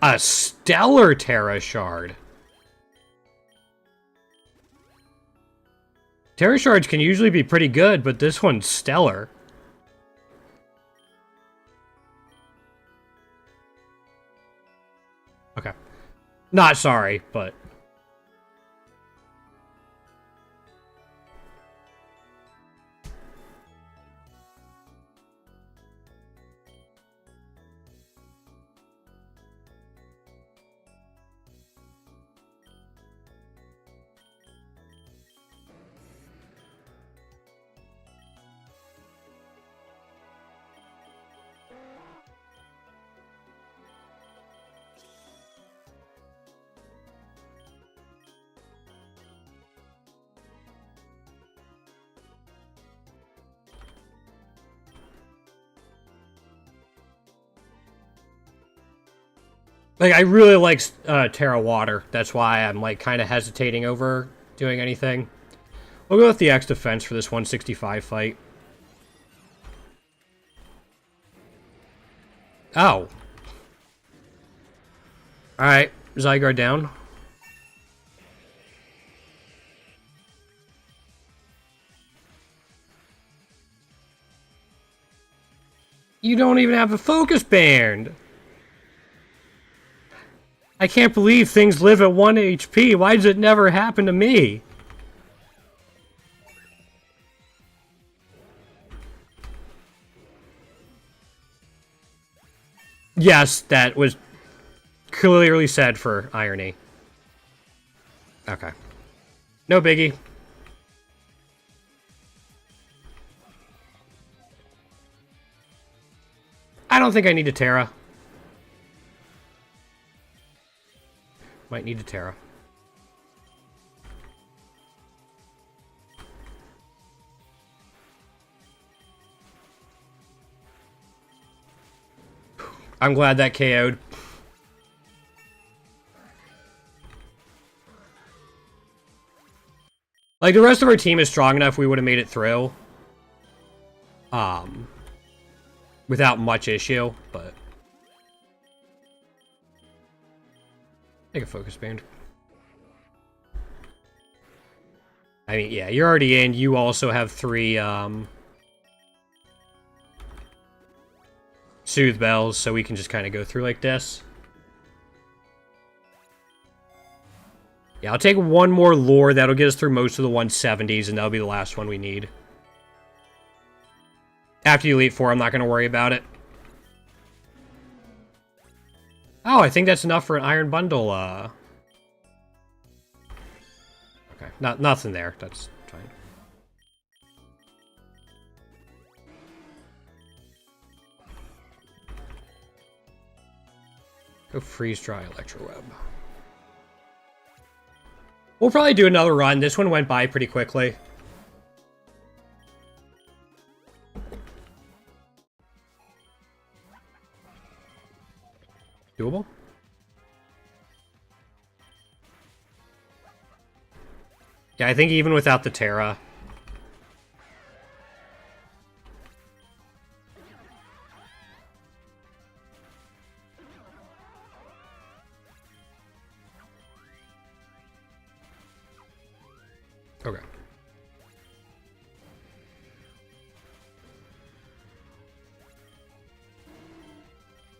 A Stellar Terra Shard. Terra Shards can usually be pretty good, but this one's stellar. Okay. Not sorry, but... Like, I really like Terra Water. That's why I'm, like, kind of hesitating over doing anything. We'll go with the X defense for this 165 fight. Oh. Alright, Zygarde down. You don't even have a focus band! I can't believe things live at 1 HP. Why does it never happen to me? Yes, that was clearly said for irony. Okay. No biggie. I don't think I need a Terra. Might need a Terra. I'm glad that KO'd. Like, the rest of our team is strong enough we would have made it through. Without much issue, but... Take a focus band. I mean, yeah, you're already in. You also have 3, Soothe Bells, so we can just kind of go through like this. Yeah, I'll take one more lore. That'll get us through most of the 170s, and that'll be the last one we need. After you Elite Four, I'm not going to worry about it. Oh, I think that's enough for an Iron Bundle, Okay, nothing there. That's fine. Go freeze dry electro web. We'll probably do another run. This one went by pretty quickly. Doable? Yeah, I think even without the Terra. Okay.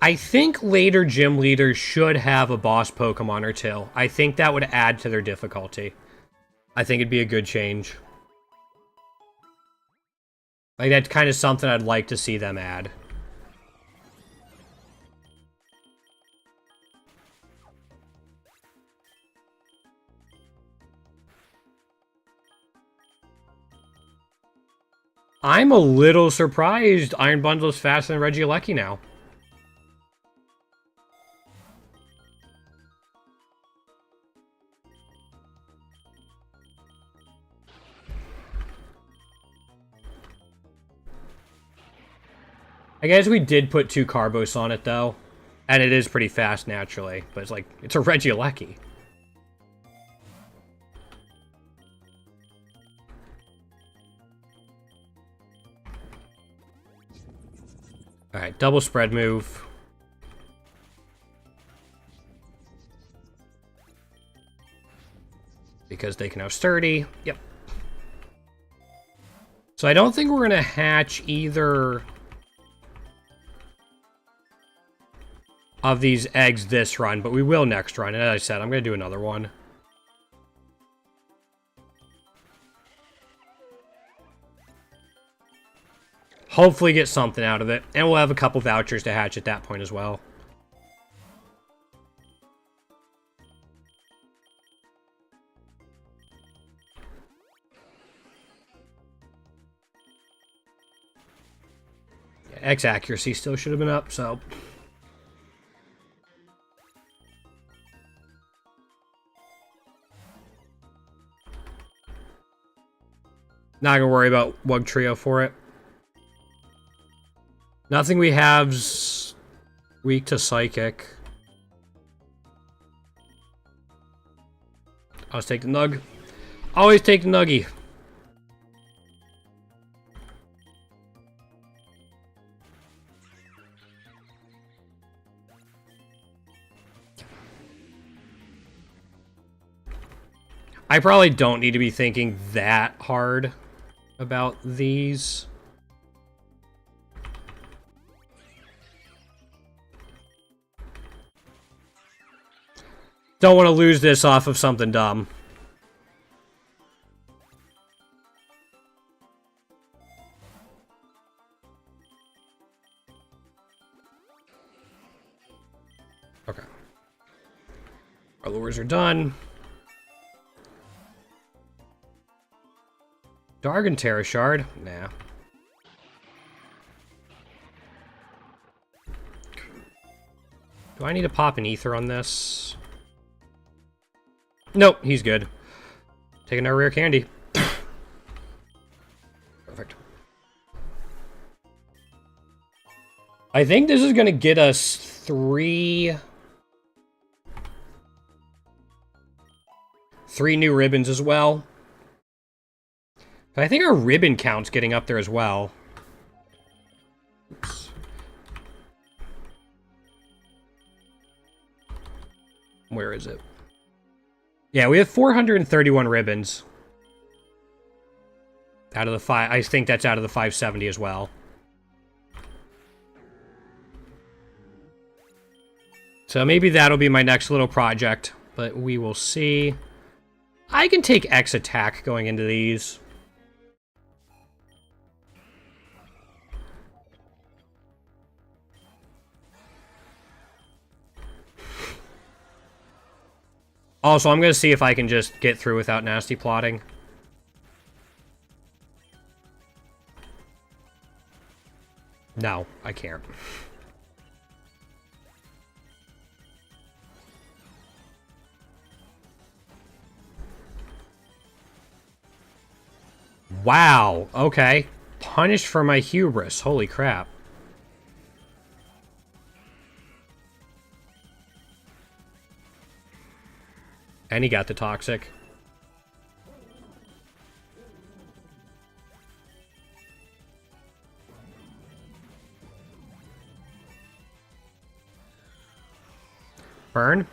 I think later gym leaders should have a boss Pokemon or two. I think that would add to their difficulty. I think it'd be a good change. Like, that's kind of something I'd like to see them add. I'm a little surprised Iron Bundle is faster than Regieleki now. I guess we did put 2 Carbos on it, though. And it is pretty fast, naturally. But it's like, it's a Regieleki. Alright, double spread move. Because they can have sturdy. Yep. So I don't think we're going to hatch either of these eggs this run, but we will next run. And as I said, I'm going to do another one. Hopefully get something out of it. And we'll have a couple vouchers to hatch at that point as well. Yeah, X accuracy still should have been up, so... Not gonna worry about Wug Trio for it. Nothing we have's weak to Psychic. Always take the Nug. Always take the Nuggy. I probably don't need to be thinking that hard about these. Don't want to lose this off of something dumb. Okay. Our lures are done. Dargon Terra Shard? Nah. Do I need to pop an ether on this? Nope, he's good. Taking our rare candy. Perfect. I think this is going to get us 3 new ribbons as well. But I think our ribbon count's getting up there as well. Oops. Where is it? Yeah, we have 431 ribbons. Out of the 5... I think that's out of the 570 as well. So maybe that'll be my next little project. But we will see. I can take X attack going into these. Also, I'm going to see if I can just get through without nasty plotting. No, I can't. Wow, okay. Punished for my hubris. Holy crap. And he got the toxic. Burn?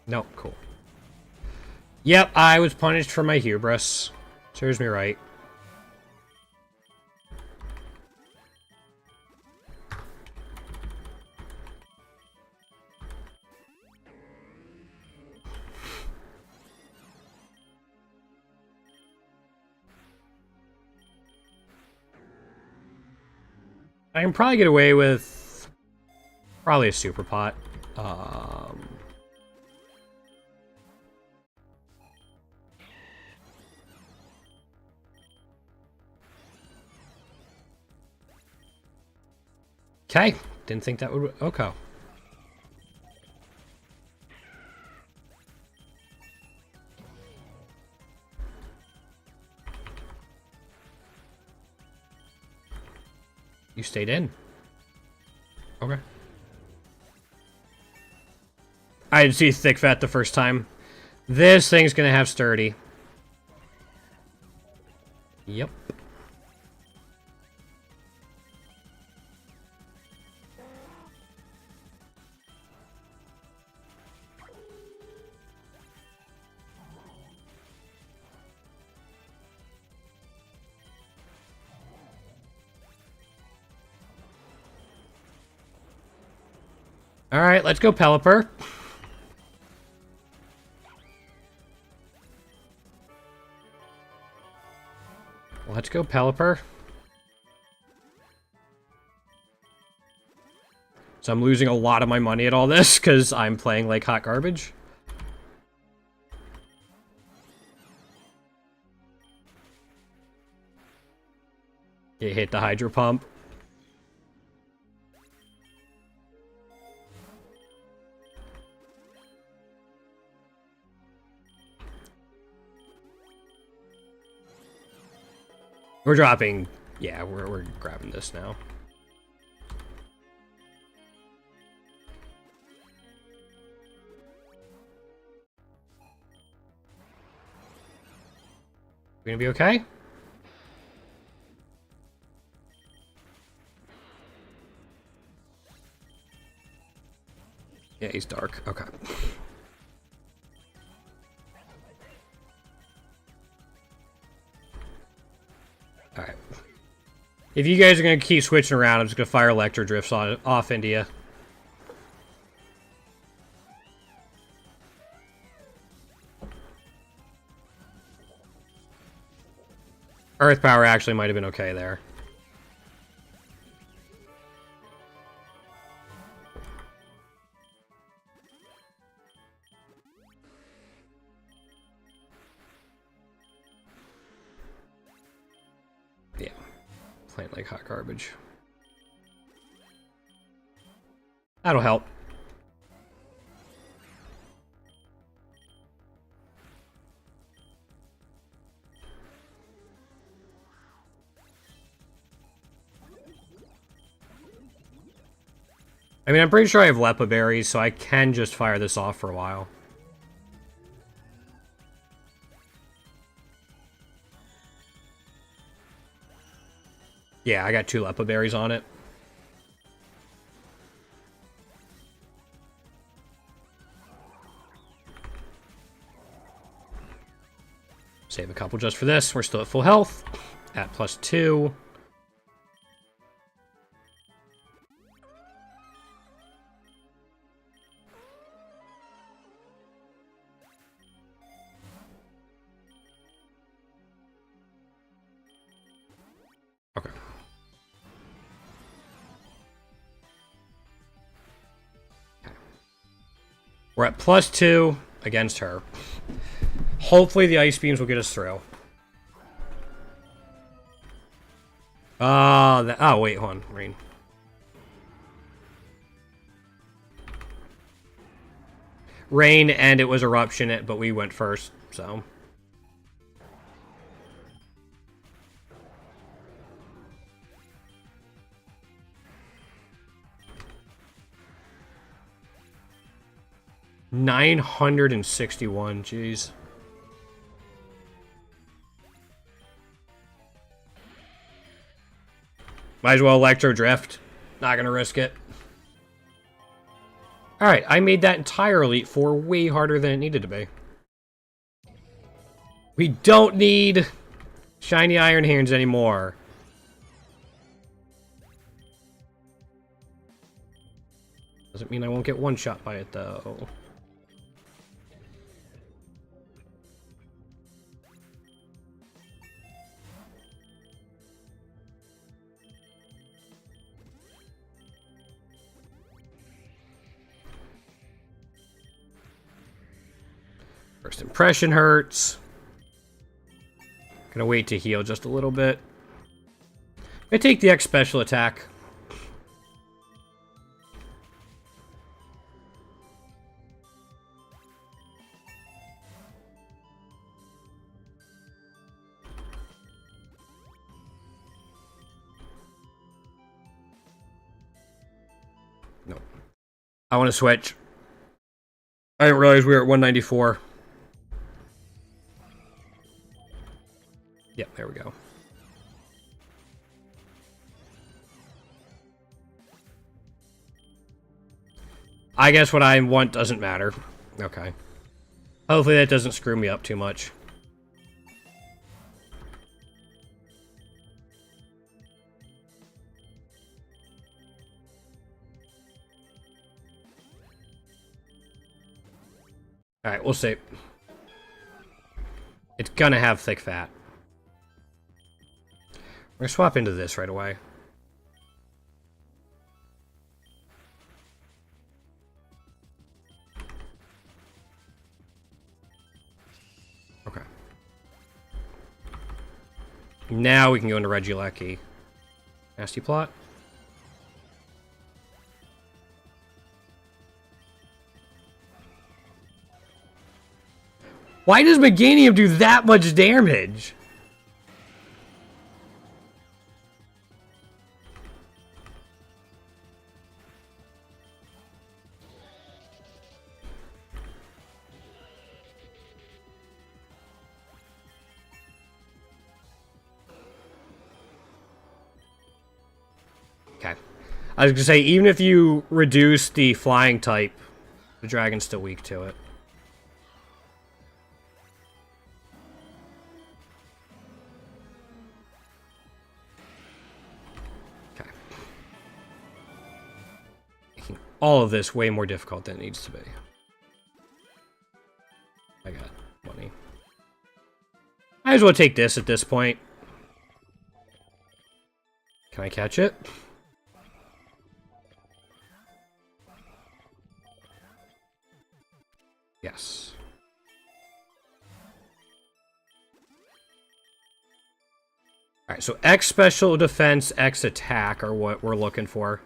Nope, cool. Yep, I was punished for my hubris. Serves me right. I can probably get away with probably a super pot. Okay, didn't think that would. Okay. You stayed in. Okay. I didn't see thick fat the first time. This thing's gonna have sturdy. Yep. Alright, let's go Pelipper. Let's go Pelipper. So I'm losing a lot of my money at all this, because I'm playing like hot garbage. You hit the Hydro Pump. We're dropping... Yeah, we're grabbing this now. We gonna be okay? Yeah, he's dark. Okay. Alright. If you guys are going to keep switching around, I'm just going to fire Electro Drifts off into you. Earth Power actually might have been okay there. Yeah. Playing like hot garbage. That'll help. I mean, I'm pretty sure I have Lepa Berries, so I can just fire this off for a while. Yeah, I got 2 Lepa Berries on it. Save a couple just for this. We're still at full health. At +2. Okay. We're at +2 against her. Hopefully the Ice Beams will get us through. Oh, wait, hold on. Rain. Rain, and it was Eruption, but we went first, so... 961, jeez. Might as well Electro Drift. Not gonna risk it. Alright, I made that entire Elite Four way harder than it needed to be. We don't need shiny Iron Hands anymore. Doesn't mean I won't get one shot by it, though. First impression hurts. Gonna wait to heal just a little bit. I take the X special attack. No. I want to switch. I didn't realize we were at 194. Yep, there we go. I guess what I want doesn't matter. Okay. Hopefully that doesn't screw me up too much. Alright, we'll see. It's gonna have thick fat. We're gonna swap into this right away. Okay. Now we can go into Regieleki. Nasty plot. Why does Meganium do that much damage? Okay. I was gonna say, even if you reduce the flying type, the dragon's still weak to it. Okay. Making all of this way more difficult than it needs to be. I got money. Might as well take this at this point. Can I catch it? Yes. Alright, so X special defense, X attack are what we're looking for.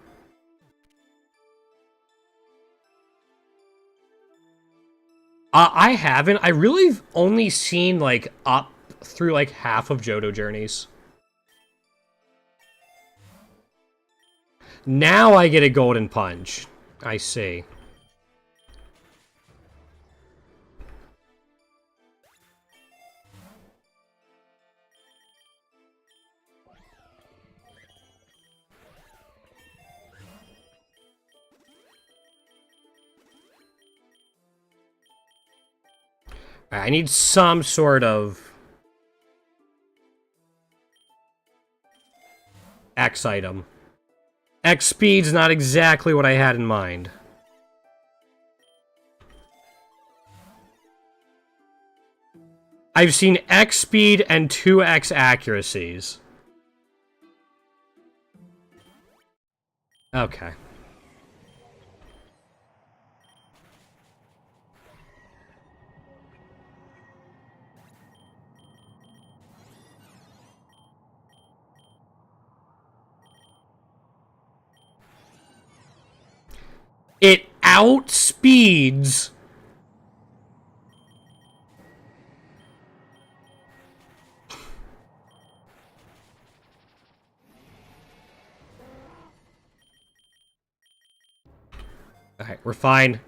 I haven't. I really only seen, like, up through, like, half of Johto Journeys. Now I get a Golden Punch. I see. I need some sort of X item. X speed's not exactly what I had in mind. I've seen X speed and 2X accuracies. Okay. It outspeeds okay, we're fine.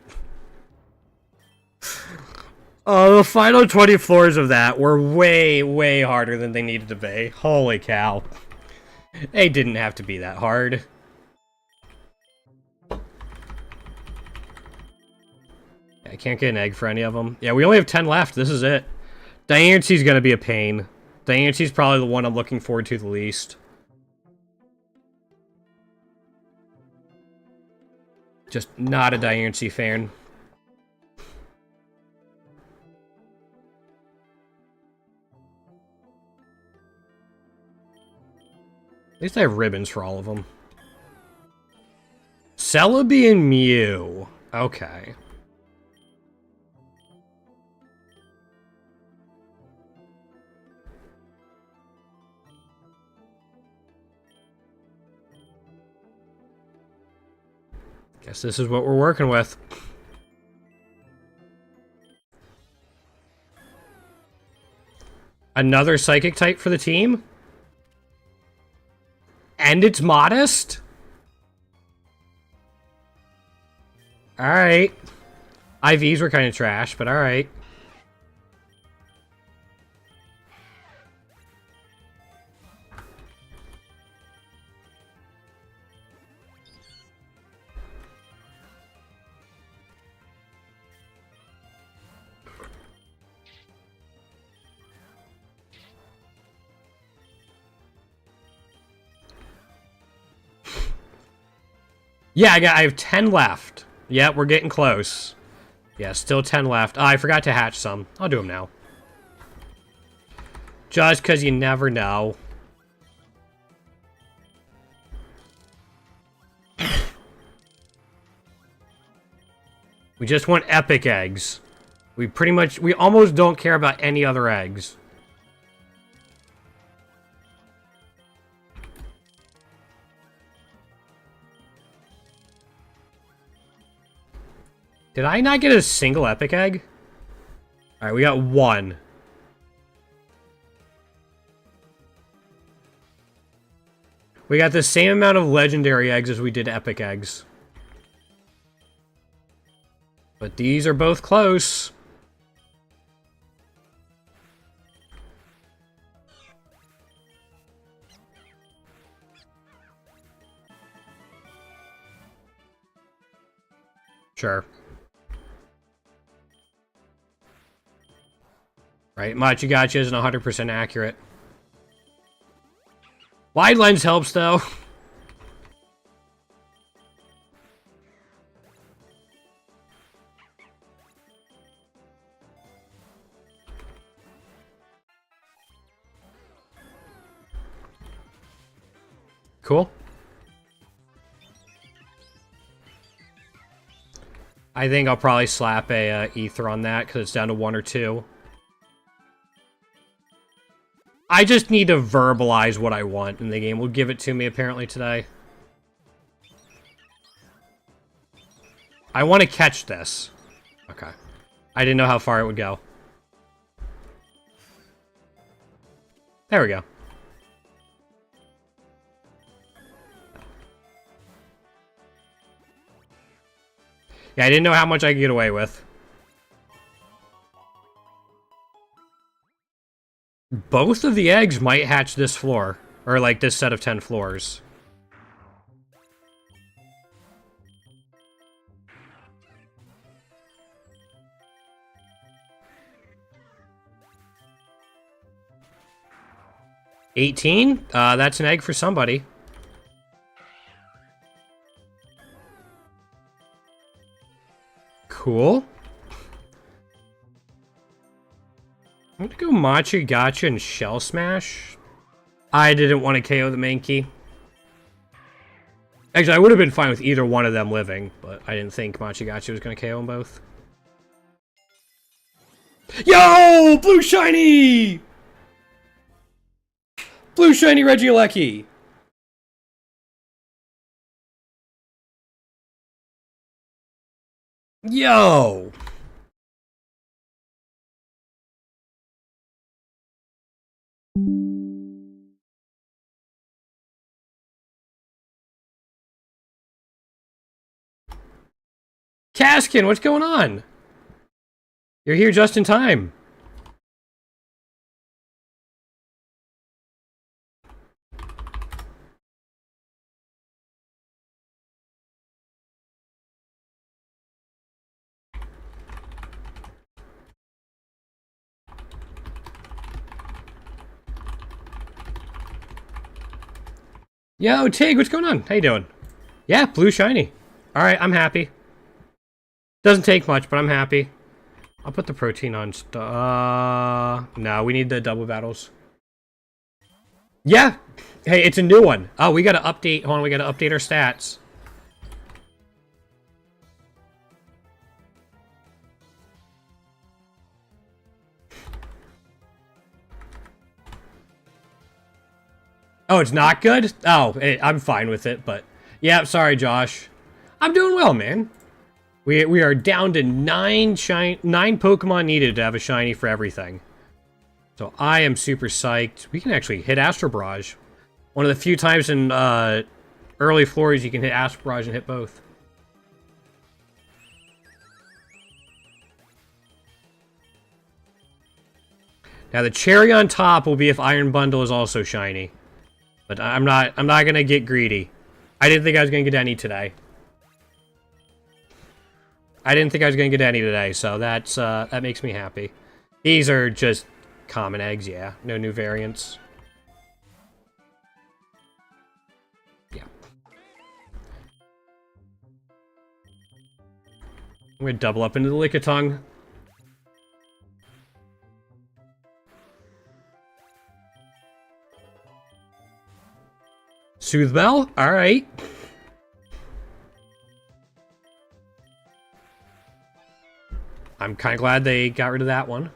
Oh, the final 20 floors of that were way, way harder than they needed to be. Holy cow. They didn't have to be that hard. I can't get an egg for any of them. Yeah, we only have 10 left. This is it. Diancy's gonna be a pain. Diancy's probably the one I'm looking forward to the least. Just not a Diancy fan. At least I have ribbons for all of them. Celebi and Mew. Okay. Guess this is what we're working with. Another psychic type for the team? And it's modest? Alright. IVs were kind of trash, but alright. Yeah, I have 10 left. Yeah, we're getting close. Yeah, still 10 left. Oh, I forgot to hatch some. I'll do them now. Just because you never know. We just want epic eggs. We almost don't care about any other eggs. Did I not get a single epic egg? Alright, we got one. We got the same amount of legendary eggs as we did epic eggs. But these are both close. Sure. Right, Machigacha isn't 100% accurate. Wide lens helps, though. Cool. I think I'll probably slap a ether on that, because it's down to 1 or 2. I just need to verbalize what I want, and the game will give it to me, apparently, today. I want to catch this. Okay. I didn't know how far it would go. There we go. Yeah, I didn't know how much I could get away with. Both of the eggs might hatch this floor. Or, like, this set of 10 floors. $18? That's an egg for somebody. Cool. I'm gonna go Machi, Gotcha, and Shell Smash. I didn't want to KO the Mankey. Actually, I would have been fine with either one of them living, but I didn't think Machi Gotcha was gonna KO them both. Yo! Blue Shiny! Blue Shiny Regieleki! Yo! Caskin, what's going on? You're here just in time. Yo, Tig, what's going on? How you doing? Yeah, blue shiny. Alright, I'm happy. Doesn't take much, but I'm happy. I'll put the protein on. No, we need the double battles. Yeah! Hey, it's a new one. Oh, we gotta update. Hold on, we gotta update our stats. Oh, it's not good? Oh, I'm fine with it, but... Yeah, sorry, Josh. I'm doing well, man. We are down to 9 Pokemon needed to have a shiny for everything. So I am super psyched. We can actually hit Astro Barrage. One of the few times in early floors you can hit Astro Barrage and hit both. Now the cherry on top will be if Iron Bundle is also shiny. But I'm not gonna get greedy. I didn't think I was gonna get any today. So that's that makes me happy. These are just common eggs, yeah. No new variants. Yeah. I'm gonna double up into the Lickitung. Soothbell? Alright. I'm kind of glad they got rid of that one.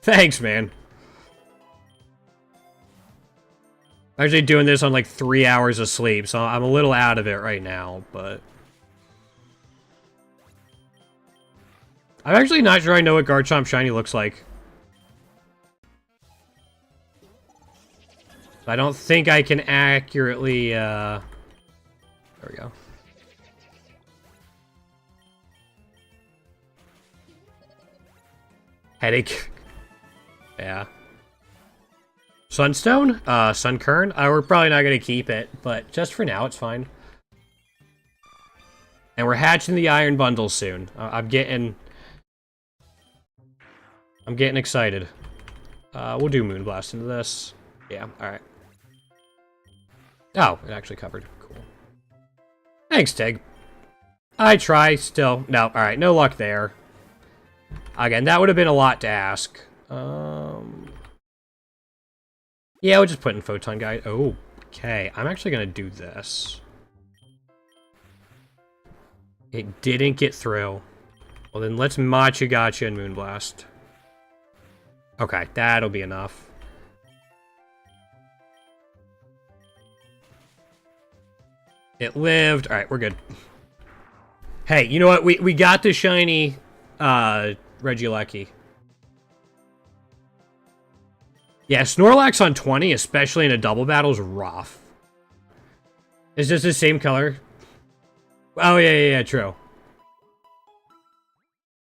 Thanks, man. I'm actually doing this on like 3 hours of sleep, so I'm a little out of it right now, but... I'm actually not sure I know what Garchomp Shiny looks like. I don't think I can accurately, There we go. Headache. Yeah. Sunstone? Sunkern? We're probably not going to keep it, but just for now, it's fine. And we're hatching the Iron Bundle soon. I'm getting excited. We'll do Moonblast into this. Yeah, alright. Oh, it actually covered. Cool. Thanks, Tig. I try still. No, alright, no luck there. Again, that would have been a lot to ask. Yeah, we'll just put in Photon Guide. Oh, okay. I'm actually going to do this. It didn't get through. Well, then let's Machu Gotcha and Moonblast. Okay, that'll be enough. It lived. Alright, we're good. Hey, you know what? We got the shiny Regieleki. Yeah, Snorlax on 20, especially in a double battle, is rough. Is this the same color? Oh, yeah, true.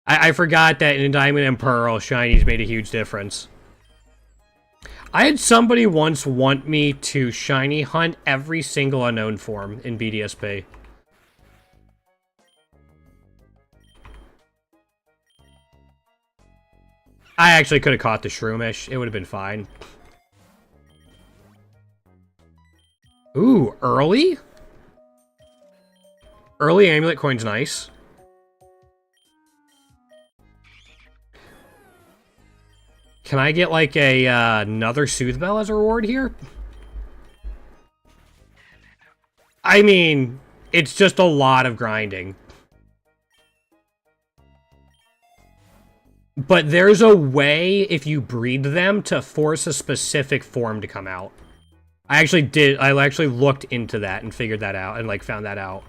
I forgot that in Diamond and Pearl, shinies made a huge difference. I had somebody once want me to shiny hunt every single unknown form in BDSP. I actually could have caught the Shroomish. It would have been fine. Ooh, early? Early Amulet Coin's nice. Can I get, like, another Soothbell as a reward here? I mean, it's just a lot of grinding. But there's a way, if you breed them, to force a specific form to come out. I actually looked into that and figured that out, and, like, found that out.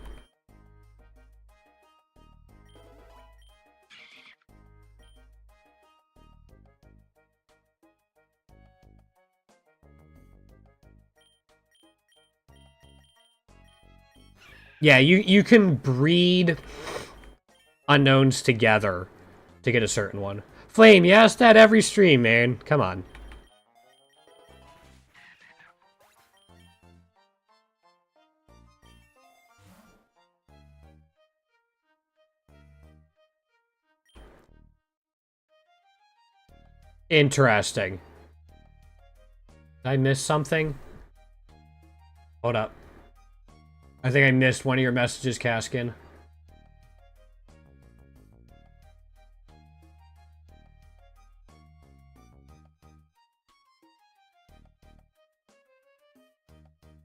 Yeah, you can breed unknowns together to get a certain one. Flame, you ask that every stream, man. Come on. Interesting. Did I miss something? Hold up. I think I missed one of your messages, Kaskin.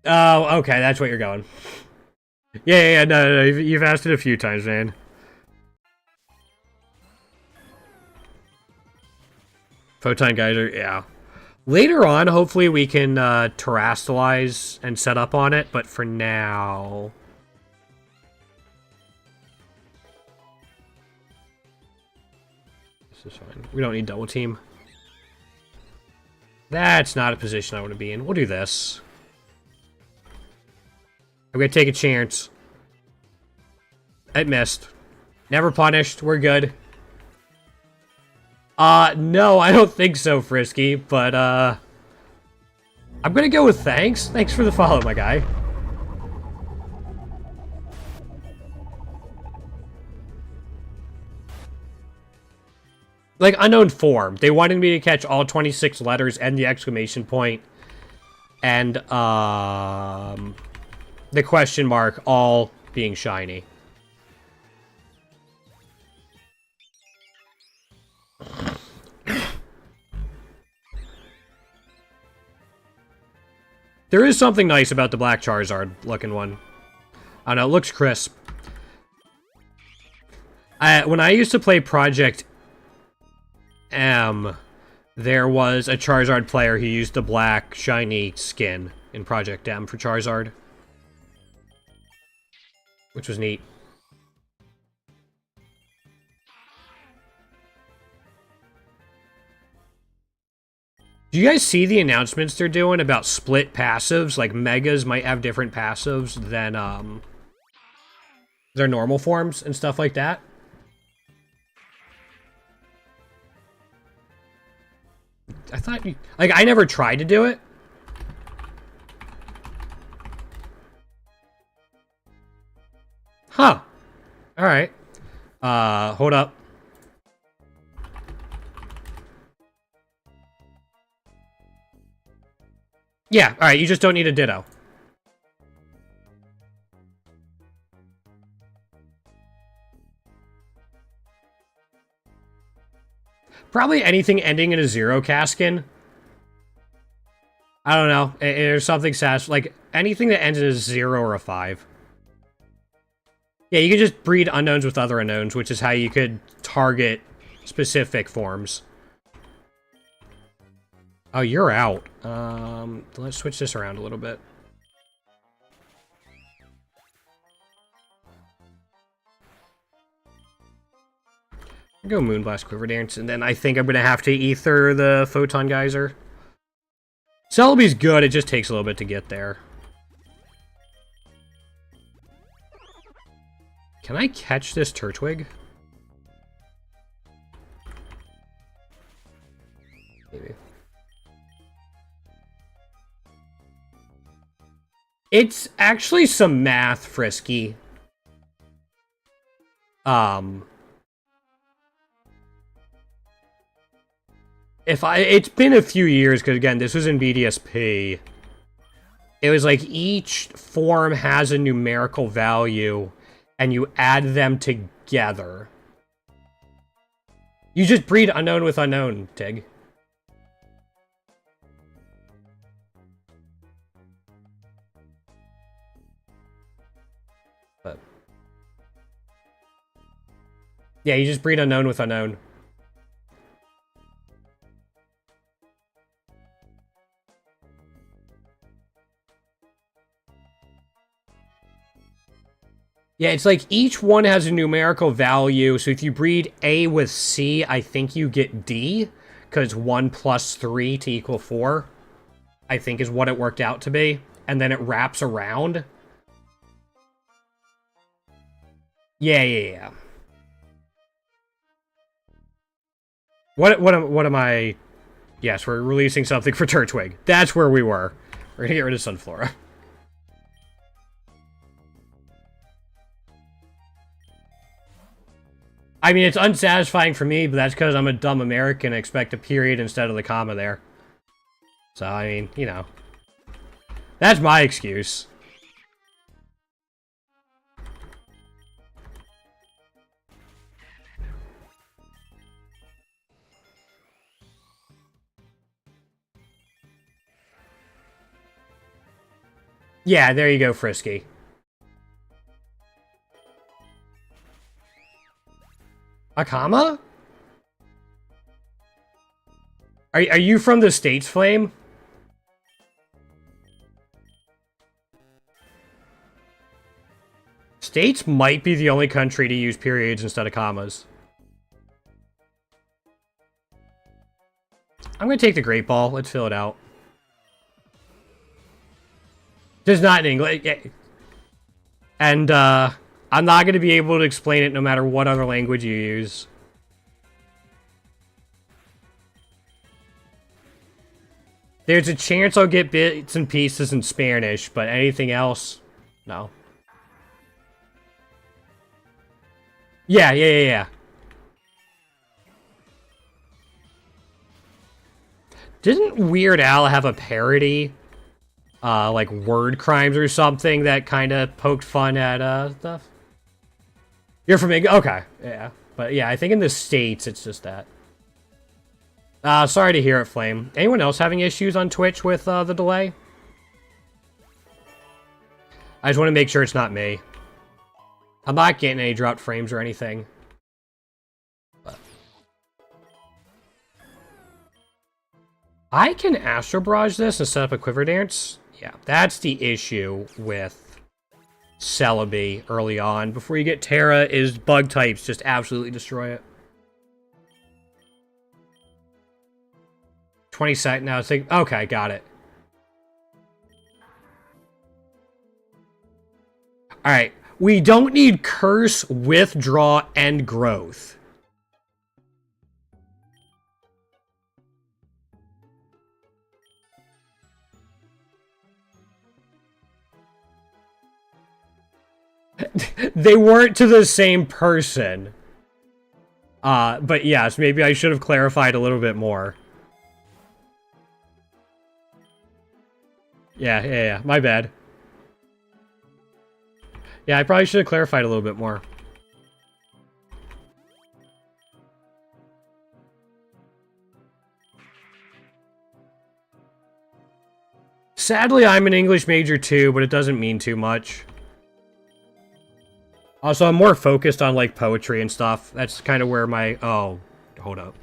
Oh, okay, that's what you're going. Yeah, no, you've asked it a few times, man. Photon Geyser, yeah. Later on, hopefully we can terrestrialize and set up on it, but for now... This is fine. We don't need double team. That's not a position I want to be in. We'll do this. I'm gonna take a chance. It missed. Never punished. We're good. No, I don't think so, Frisky, but, I'm gonna go with thanks. Thanks for the follow, my guy. Like, unknown form. They wanted me to catch all 26 letters and the exclamation point. And, the question mark all being shiny. There is something nice about the black Charizard looking one. I don't know, it looks crisp. When I used to play Project M, there was a Charizard player who used the black shiny skin in Project M for Charizard. Which was neat. Do you guys see the announcements they're doing about split passives? Like, Megas might have different passives than, their normal forms and stuff like that? I thought you... Like, I never tried to do it. Huh. Alright. Hold up. Yeah, alright, you just don't need a Ditto. Probably anything ending in a 0, Kaskin. I don't know. There's something sass, like, anything that ends in a 0 or a 5. Yeah, you can just breed unknowns with other unknowns, which is how you could target specific forms. Oh, you're out. Let's switch this around a little bit. I'll go Moonblast Quiver Dance, and then I think I'm going to have to ether the Photon Geyser. Celebi's good, it just takes a little bit to get there. Can I catch this Turtwig? Maybe. It's actually some math, Frisky. It's been a few years, because again, this was in BDSP. It was like each form has a numerical value, and you add them together. You just breed unknown with unknown, Tig. But yeah, you just breed unknown with unknown. Yeah, it's like each one has a numerical value, so if you breed A with C, I think you get D, because 1 plus 3 to equal 4, I think is what it worked out to be, and then it wraps around. Yeah. What am I... Yes, we're releasing something for Turtwig. That's where we were. We're gonna get rid of Sunflora. I mean, it's unsatisfying for me, but that's because I'm a dumb American and expect a period instead of the comma there. So, I mean, you know. That's my excuse. Yeah, there you go, Frisky. A comma? Are you from the States, Flame? States might be the only country to use periods instead of commas. I'm gonna take the Great Ball. Let's fill it out. Just not in English. And, I'm not gonna be able to explain it no matter what other language you use. There's a chance I'll get bits and pieces in Spanish, but anything else, no. Yeah. Didn't Weird Al have a parody? Like Word Crimes or something that kind of poked fun at, stuff? You're from England? Okay, yeah. But yeah, I think in the States, it's just that. Sorry to hear it, Flame. Anyone else having issues on Twitch with, the delay? I just want to make sure it's not me. I'm not getting any dropped frames or anything. But I can Astro Barrage this and set up a Quiver Dance. Yeah, that's the issue with Celebi early on. Before you get Terra, is bug types just absolutely destroy it. 20 seconds now. Okay, got it. Alright. We don't need Curse, Withdraw, and Growth. They weren't to the same person. But yes, maybe I should have clarified a little bit more. Yeah, my bad. Yeah, I probably should have clarified a little bit more. Sadly, I'm an English major too, but it doesn't mean too much. Also, I'm more focused on, like, poetry and stuff. That's kind of where my... Oh, hold up.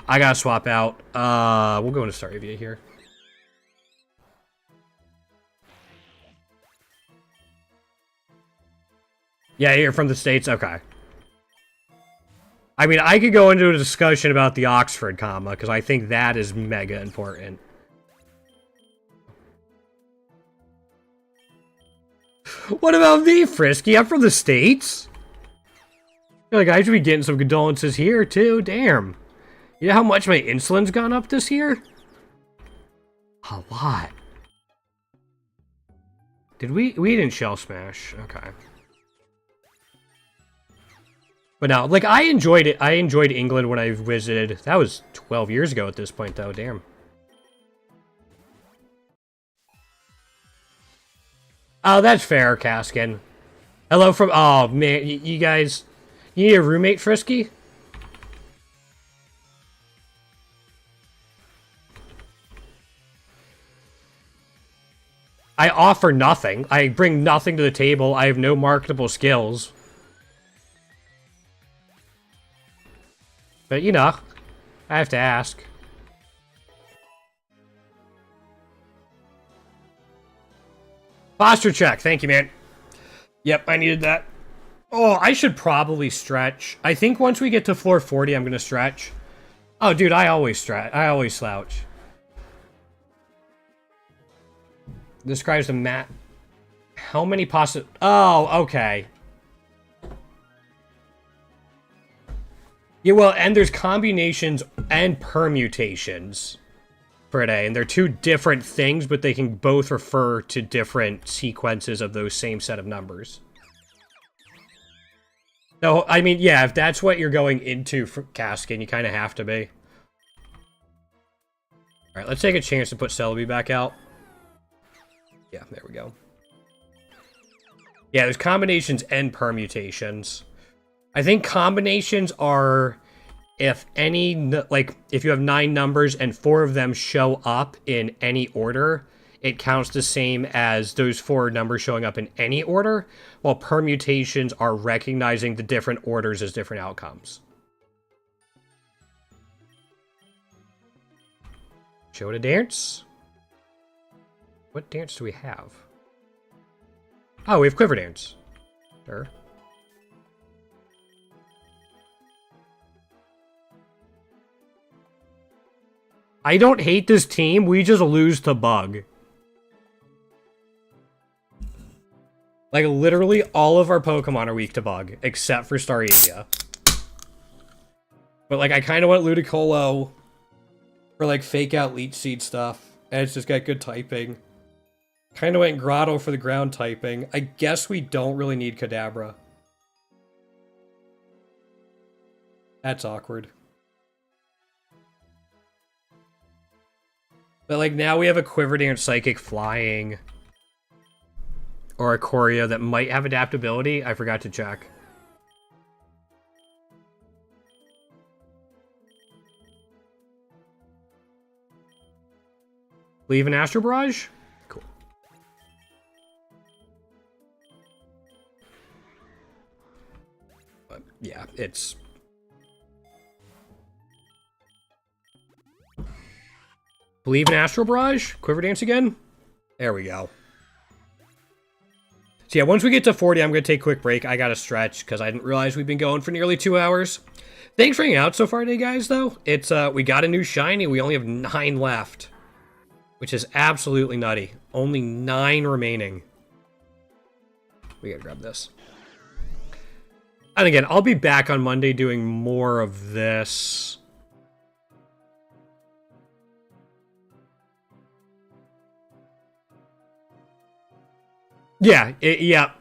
I gotta swap out. We'll go into Staravia here. Yeah, you're from the States? Okay. I mean, I could go into a discussion about the Oxford comma, because I think that is mega important. What about me, Frisky? I'm from the States. I feel like I should be getting some condolences here, too. Damn. You know how much my insulin's gone up this year? A lot. Did we didn't Shell Smash. Okay. But no, like, I enjoyed it. I enjoyed England when I visited. That was 12 years ago at this point, though. Damn. Oh, that's fair, Kaskin. Hello from... Oh, man. You guys... You need a roommate, Frisky? I offer nothing. I bring nothing to the table. I have no marketable skills. But, you know, I have to ask. Posture check. Thank you, man. Yep, I needed that. Oh, I should probably stretch. I think once we get to floor 40, I'm going to stretch. Oh, dude, I always stretch. I always slouch. Describes the map. How many Oh, okay. Yeah, well, and there's combinations and permutations for today, and they're two different things, but they can both refer to different sequences of those same set of numbers. No, I mean, yeah, if that's what you're going into for Caskin, you kind of have to be. Alright, let's take a chance to put Celebi back out. Yeah, there we go. Yeah, there's combinations and permutations. I think combinations are if any, like, if you have 9 numbers and 4 of them show up in any order, it counts the same as those 4 numbers showing up in any order, while permutations are recognizing the different orders as different outcomes. Show to dance? What dance do we have? Oh, we have Quiver Dance. Sure. I don't hate this team, we just lose to Bug. Like, literally all of our Pokemon are weak to Bug, except for Staravia. But, like, I kind of want Ludicolo for, like, fake-out Leech Seed stuff, and it's just got good typing. Kind of went Grotto for the ground typing. I guess we don't really need Kadabra. That's awkward. But, like, now we have a Quiver Dance Psychic Flying. Or a Choreo that might have adaptability. I forgot to check. Leave an Astro Barrage? Cool. But, yeah, it's... Believe in Astro Barrage? Quiver Dance again? There we go. So yeah, once we get to 40, I'm going to take a quick break. I got to stretch because I didn't realize we've been going for nearly 2 hours. Thanks for hanging out so far today, guys, though. It's, we got a new shiny. We only have 9 left, which is absolutely nutty. Only 9 remaining. We got to grab this. And again, I'll be back on Monday doing more of this. Yeah, yeah.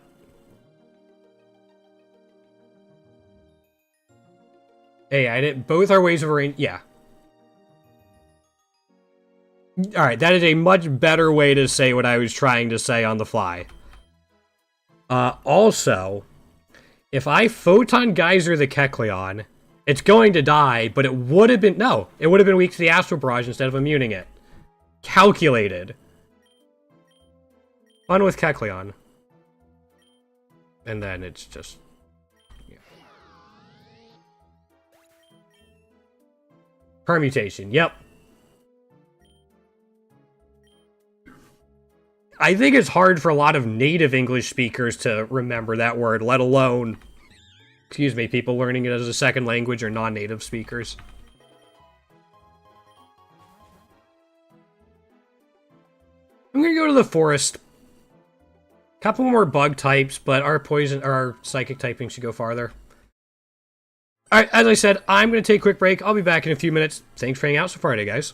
Hey, I didn't. Both our ways of arranging. Yeah. Alright, that is a much better way to say what I was trying to say on the fly. Also, if I Photon Geyser the Kecleon, it's going to die, but it would have been... No, it would have been weak to the Astro Barrage instead of immuning it. Calculated. Fun with Kecleon. And then it's just... Yeah. Permutation, yep. I think it's hard for a lot of native English speakers to remember that word, let alone, excuse me, people learning it as a second language or non-native speakers. I'm gonna go to the forest. Couple more bug types, but our poison or our psychic typing should go farther. Alright, as I said, I'm going to take a quick break. I'll be back in a few minutes. Thanks for hanging out so far today, guys.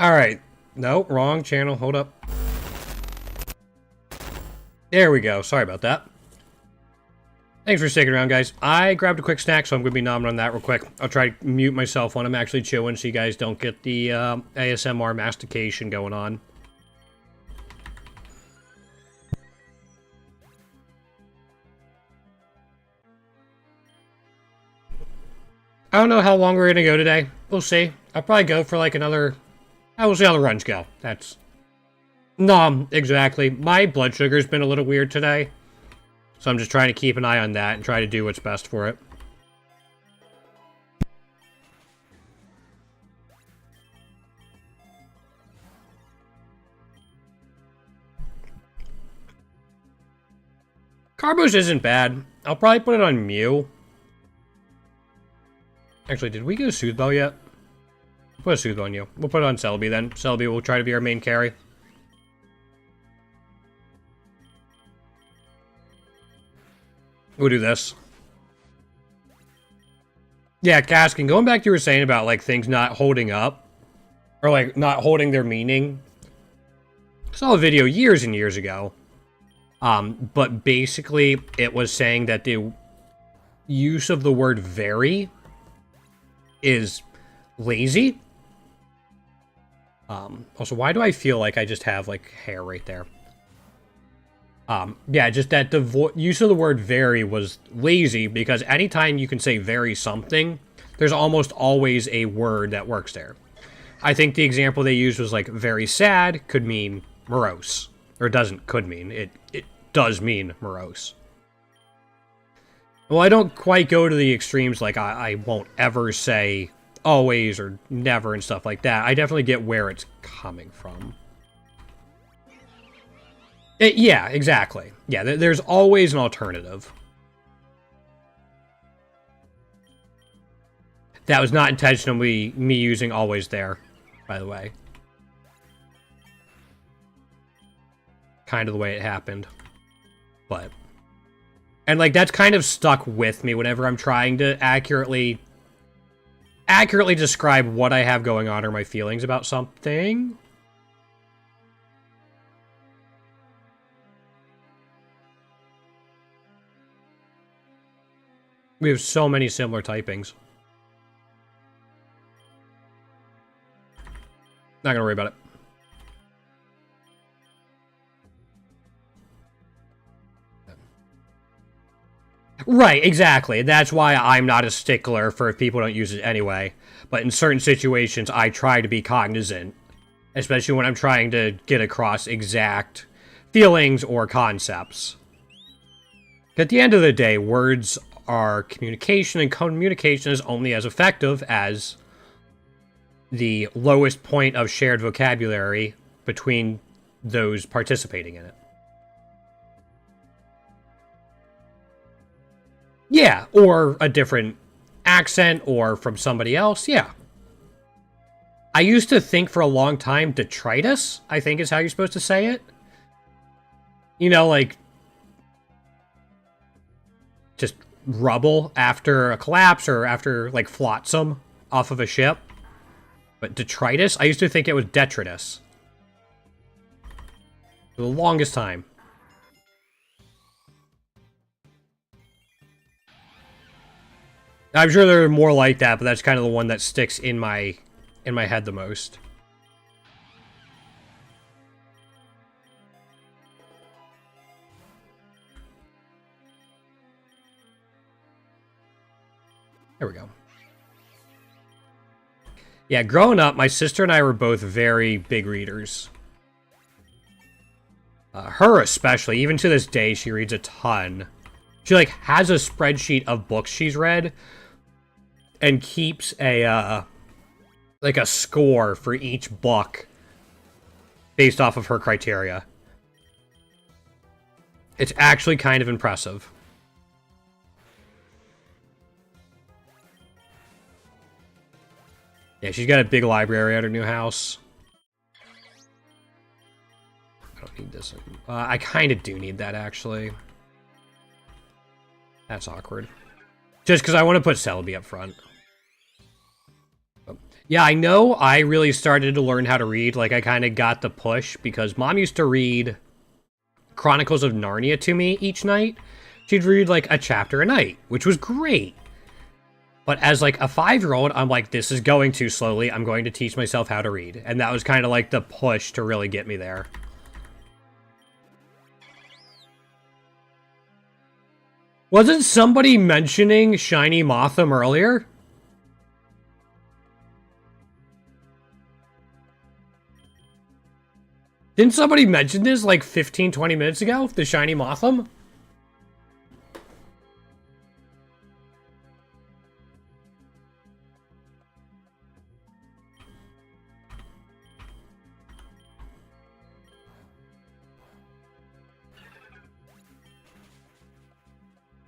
Alright. No, wrong channel. Hold up. There we go. Sorry about that. Thanks for sticking around, guys. I grabbed a quick snack, so I'm going to be nomming on that real quick. I'll try to mute myself when I'm actually chewing so you guys don't get the ASMR mastication going on. I don't know how long we're going to go today. We'll see. I'll probably go for like another... we'll see how the runs go. That's... No, exactly. My blood sugar's been a little weird today. So I'm just trying to keep an eye on that and try to do what's best for it. Carbos isn't bad. I'll probably put it on Mew. Actually, did we go Soothbell yet? We'll put a Soothbell on you. We'll put it on Celebi then. Celebi will try to be our main carry. We'll do this. Yeah, Caskin, going back to what you were saying about, like, things not holding up. Or, like, not holding their meaning. I saw a video years and years ago. But basically, it was saying that the use of the word very is lazy. Also, why do I feel like I just have, like, hair right there? Yeah, just that the use of the word very was lazy, because anytime you can say very something, there's almost always a word that works there. I think the example they used was, like, very sad could mean morose. Or could mean. It does mean morose. Well, I don't quite go to the extremes, like, I won't ever say always or never and stuff like that. I definitely get where it's coming from. Yeah, exactly. Yeah, there's always an alternative. That was not intentionally me using always there, by the way. Kind of the way it happened. But... and, like, that's kind of stuck with me whenever I'm trying to accurately describe what I have going on or my feelings about something. We have so many similar typings. Not gonna worry about it. Right, exactly. That's why I'm not a stickler for if people don't use it anyway. But in certain situations, I try to be cognizant. Especially when I'm trying to get across exact feelings or concepts. At the end of the day, words are communication, and communication is only as effective as the lowest point of shared vocabulary between those participating in it. Yeah, or a different accent, or from somebody else, yeah. I used to think for a long time detritus, I think is how you're supposed to say it. You know, like, just rubble after a collapse or after, like, flotsam off of a ship. But detritus? I used to think it was detritus. For the longest time. I'm sure there are more like that, but that's kind of the one that sticks in my head the most. There we go. Yeah, growing up, my sister and I were both very big readers. Her especially, even to this day, she reads a ton. She, like, has a spreadsheet of books she's read and keeps a, like, a score for each book based off of her criteria. It's actually kind of impressive. Yeah, she's got a big library at her new house. I don't need this. I kind of do need that, actually. That's awkward. Just because I want to put Celebi up front. Yeah, I know I really started to learn how to read. Like, I kind of got the push because Mom used to read Chronicles of Narnia to me each night. She'd read, like, a chapter a night, which was great. But as, like, a 5-year-old, I'm like, this is going too slowly. I'm going to teach myself how to read. And that was kind of like the push to really get me there. Wasn't somebody mentioning Shiny Motham earlier? Didn't somebody mention this like 15, 20 minutes ago? The Shiny Motham?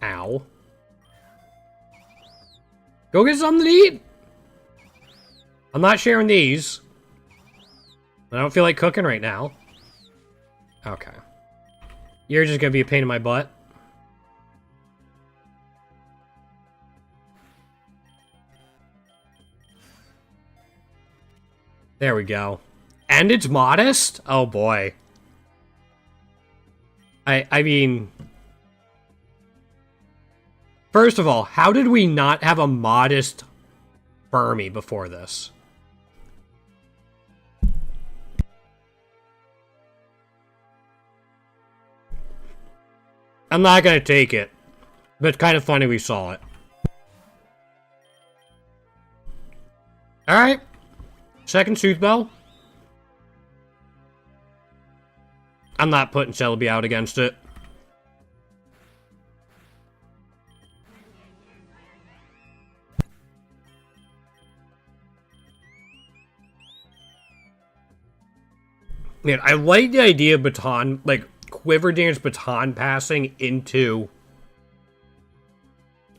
Ow. Go get something to eat! I'm not sharing these. I don't feel like cooking right now. Okay. You're just gonna be a pain in my butt. There we go. And it's modest? Oh boy. I mean... First of all, how did we not have a modest Burmy before this? I'm not gonna take it. But it's kind of funny we saw it. Alright. Second Sooth Bell. I'm not putting Celebi out against it. Man, I like the idea of baton, like, Quiver Dance baton passing into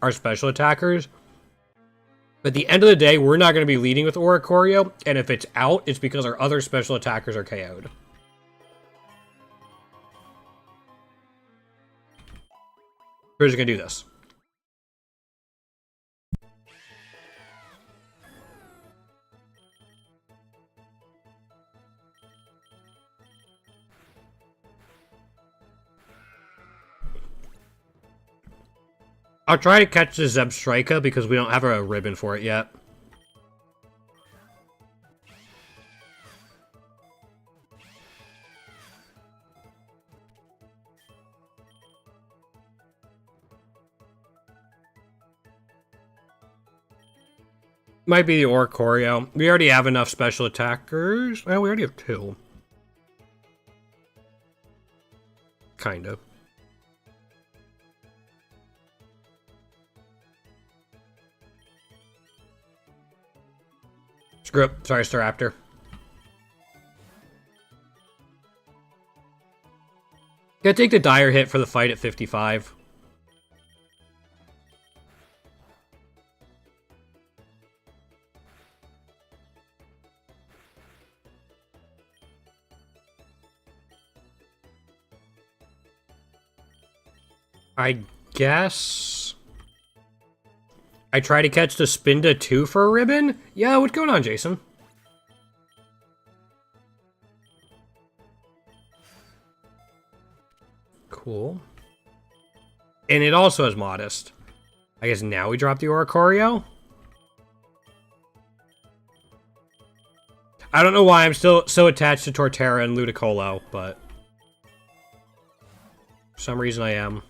our special attackers. But at the end of the day, we're not going to be leading with Oricorio, and if it's out, it's because our other special attackers are KO'd. We're just going to do this. I'll try to catch the Zebstrika because we don't have a ribbon for it yet. Might be the Oricorio. We already have enough special attackers. Well, we already have 2. Kind of. Screw up. Sorry, Staraptor. Gonna take the dire hit for the fight at 55. I guess... I try to catch the Spinda 2 for a ribbon? Yeah, what's going on, Jason? Cool. And it also has Modest. I guess now we drop the Oricorio? I don't know why I'm still so attached to Torterra and Ludicolo, but... for some reason I am.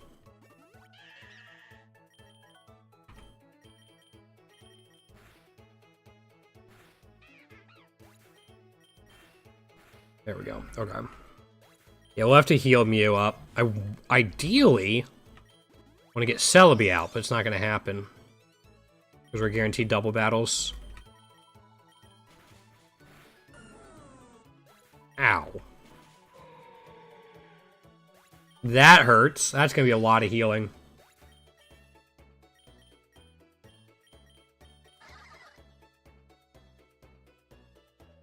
There we go. Okay. Yeah, we'll have to heal Mew up. I ideally want to get Celebi out, but it's not going to happen. Because we're guaranteed double battles. Ow. That hurts. That's going to be a lot of healing.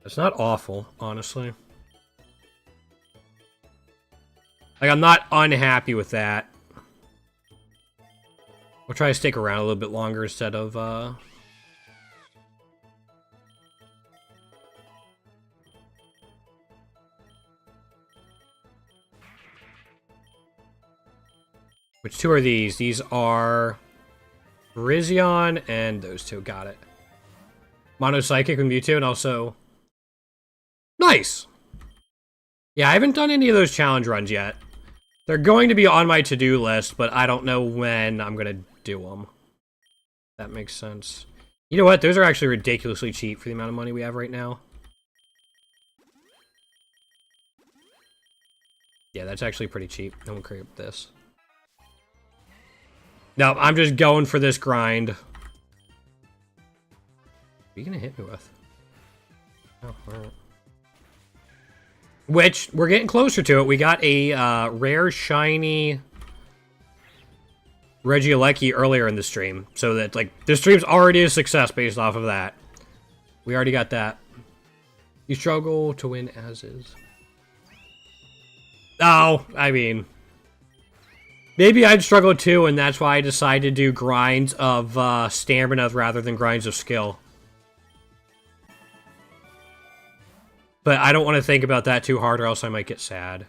It's not awful, honestly. Like, I'm not unhappy with that. We'll try to stick around a little bit longer instead of, Which two are these? These are Virizion and those two. Got it. Mono Psychic with Mewtwo and also... Nice! Yeah, I haven't done any of those challenge runs yet. They're going to be on my to-do list, but I don't know when I'm going to do them. That makes sense. You know what? Those are actually ridiculously cheap for the amount of money we have right now. Yeah, that's actually pretty cheap. I'm going to create this. No, I'm just going for this grind. What are you going to hit me with? Oh, alright. Which, we're getting closer to it. We got a rare, shiny Regieleki earlier in the stream. So that, like, the stream's already a success based off of that. We already got that. You struggle to win as is. Oh, I mean... Maybe I'd struggle too, and that's why I decided to do grinds of stamina rather than grinds of skill. But I don't want to think about that too hard or else I might get sad.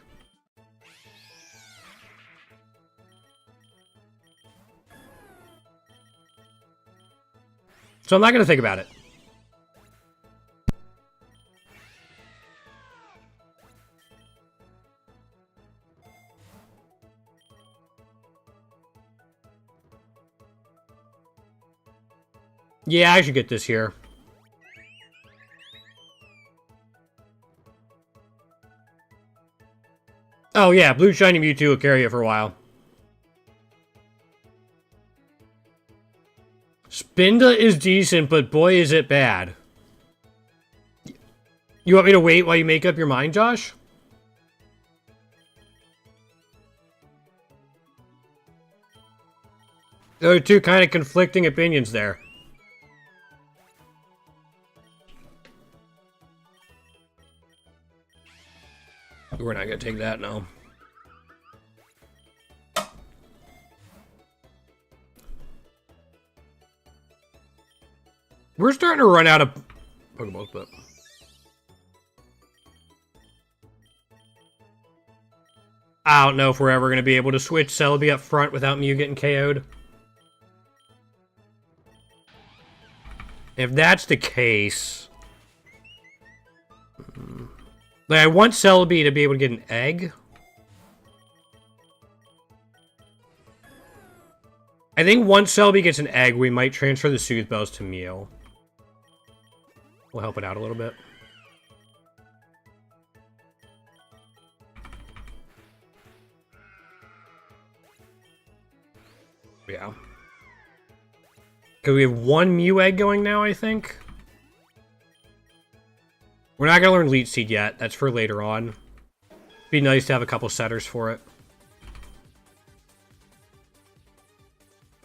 So I'm not going to think about it. Yeah, I should get this here. Oh yeah, blue shiny Mewtwo will carry it for a while. Spinda is decent, but boy is it bad. You want me to wait while you make up your mind, Josh? There are two kind of conflicting opinions there. We're not going to take that, no. We're starting to run out of Pokeballs, but... I don't know if we're ever going to be able to switch Celebi up front without Mew getting KO'd. If that's the case... Like, I want Celebi to be able to get an egg. I think once Celebi gets an egg, we might transfer the Soothe Bells to Mew. We'll help it out a little bit. Yeah. Because we have one Mew egg going now, I think. We're not going to learn Leech Seed yet. That's for later on. Be nice to have a couple setters for it.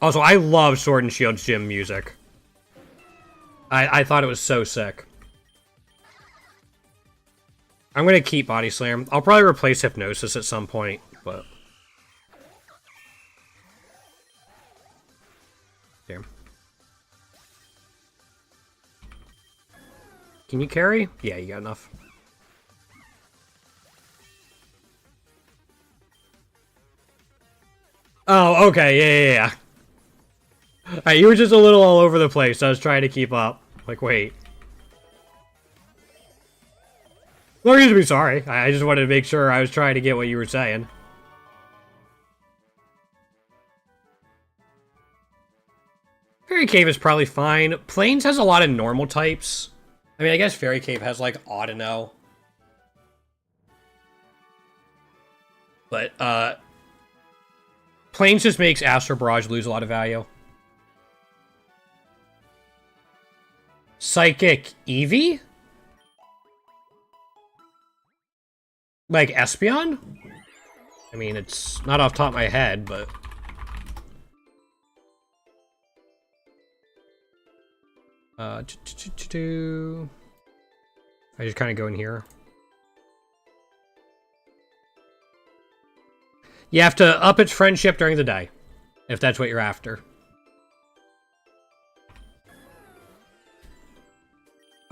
Also, I love Sword and Shield's gym music. I thought it was so sick. I'm going to keep Body Slam. I'll probably replace Hypnosis at some point, but... Damn. Can you carry? Yeah, you got enough. Oh, okay, yeah. Alright, you were just a little all over the place. I was trying to keep up. Like, wait. No reason to be sorry. I just wanted to make sure I was trying to get what you were saying. Fairy Cave is probably fine. Plains has a lot of normal types. I mean, I guess Fairy Cave has, like, Audino. But, Plains just makes Astro Barrage lose a lot of value. Psychic Eevee? Like Espeon? I mean, it's not off the top of my head, but... I just kind of go in here. You have to up its friendship during the day, if that's what you're after.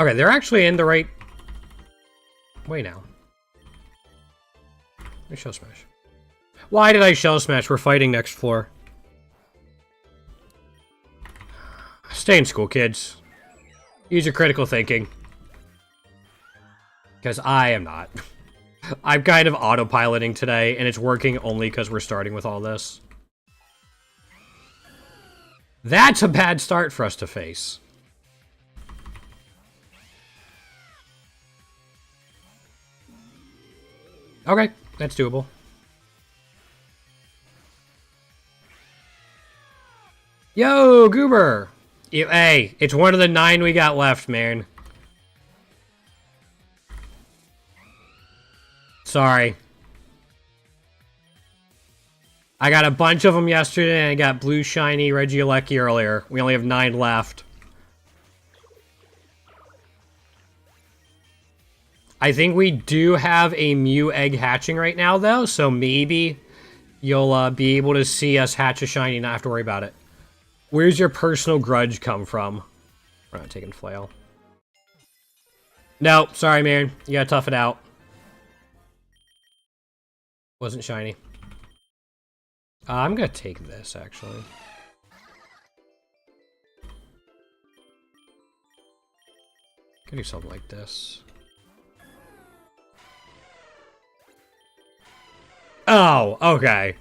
Okay, they're actually in the right way now. Let me show Smash. Why did I shell smash? We're fighting next floor. Stay in school, kids. Use your critical thinking. Because I am not. I'm kind of autopiloting today, and it's working only because we're starting with all this. That's a bad start for us to face. Okay, that's doable. Yo, Goober! Hey, it's one of the 9 we got left, man. Sorry. I got a bunch of them yesterday, and I got blue shiny Regieleki earlier. We only have 9 left. I think we do have a Mew egg hatching right now, though, so maybe you'll be able to see us hatch a shiny, not have to worry about it. Where's your personal grudge come from? We're not taking flail. No, sorry, man. You gotta tough it out. Wasn't shiny. I'm gonna take this, actually. Could do something like this. Oh, okay.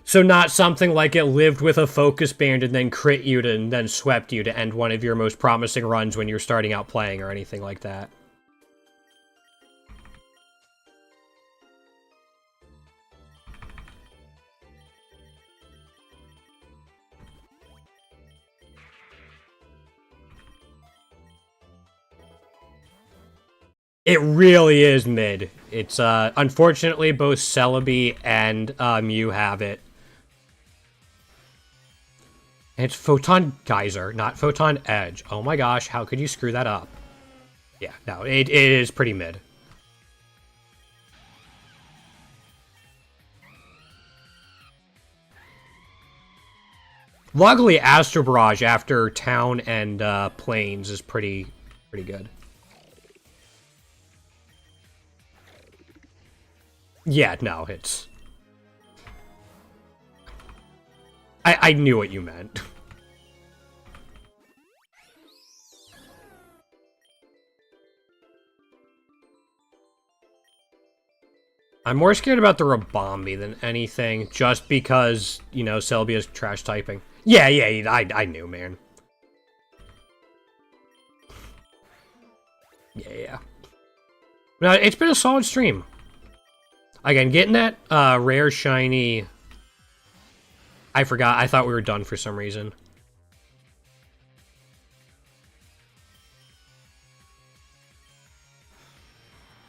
So not something like it lived with a focus band and then crit you to, and then swept you to end one of your most promising runs when you're starting out playing or anything like that. It really is mid. It's, unfortunately, both Celebi and Mew have it. And it's Photon Geyser, not Photon Edge. Oh my gosh, how could you screw that up? Yeah, no, it is pretty mid. Luckily, Astro Barrage after Town and Plains is pretty good. Yeah, no, it's... I knew what you meant. I'm more scared about the Rabombi than anything, just because, you know, Celebi is trash typing. Yeah, I knew, man. Yeah. No, it's been a solid stream. Again, getting that rare shiny... I forgot. I thought we were done for some reason.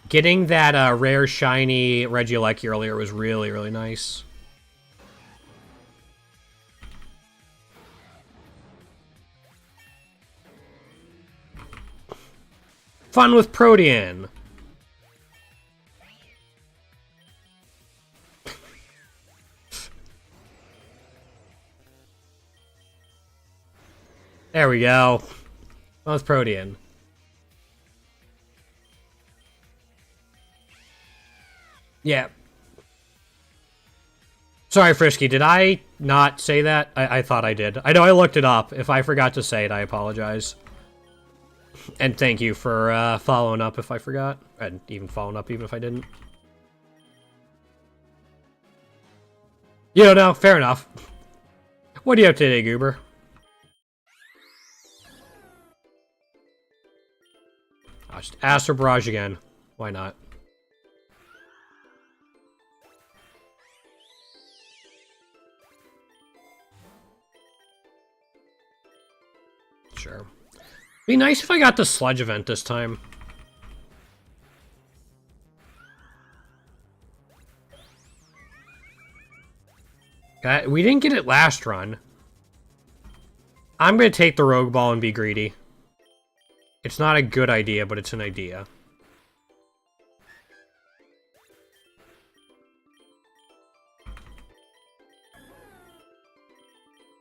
Getting that rare shiny Regieleki earlier was really, really nice. Fun with Protean. There we go. Fun with Protean. Yeah. Sorry, Frisky, did I not say that? I thought I did. I know I looked it up. If I forgot to say it, I apologize. And thank you for following up if I forgot. And even following up even if I didn't. You don't know, fair enough. What do you have today, Goober? I'll just Astro Barrage again. Why not? Sure. Be nice if I got the Sludge event this time. We didn't get it last run. I'm gonna take the Rogue Ball and be greedy. It's not a good idea, but it's an idea.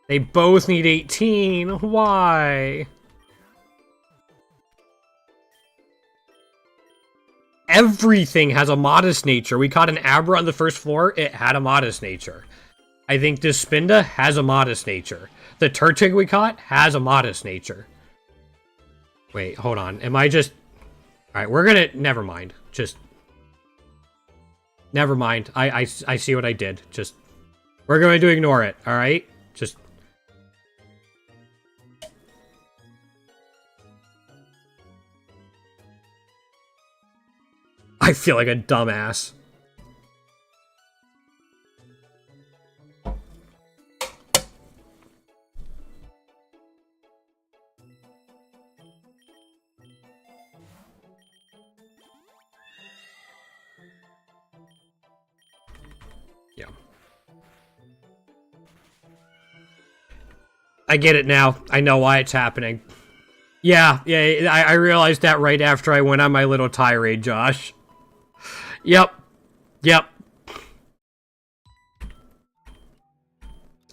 They both need 18. Why? everything has a modest nature. We caught an Abra on the first floor. It had a modest nature. I think this Spinda has a modest nature. The Turtig we caught has a modest nature. Wait, hold on. Am I just... Alright, we're gonna... Never mind. Just... Never mind. I see what I did. Just... We're going to ignore it, alright? Just... I feel like a dumbass. Yeah. I get it now. I know why it's happening. Yeah, I realized that right after I went on my little tirade, Josh. Yep.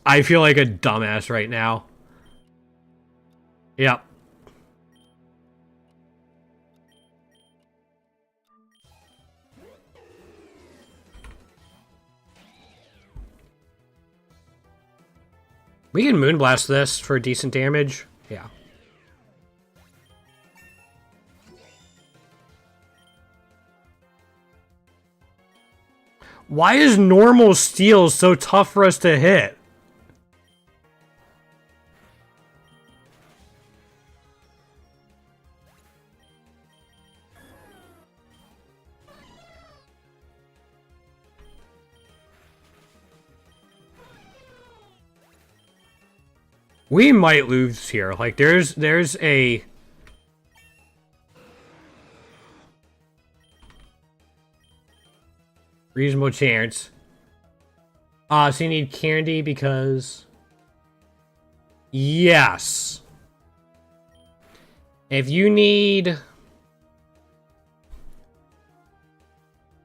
I feel like a dumbass right now. Yep. We can Moonblast this for decent damage. Yeah. Why is normal steel so tough for us to hit? We might lose here. Like, there's a... reasonable chance. So you need candy because... Yes. If you need...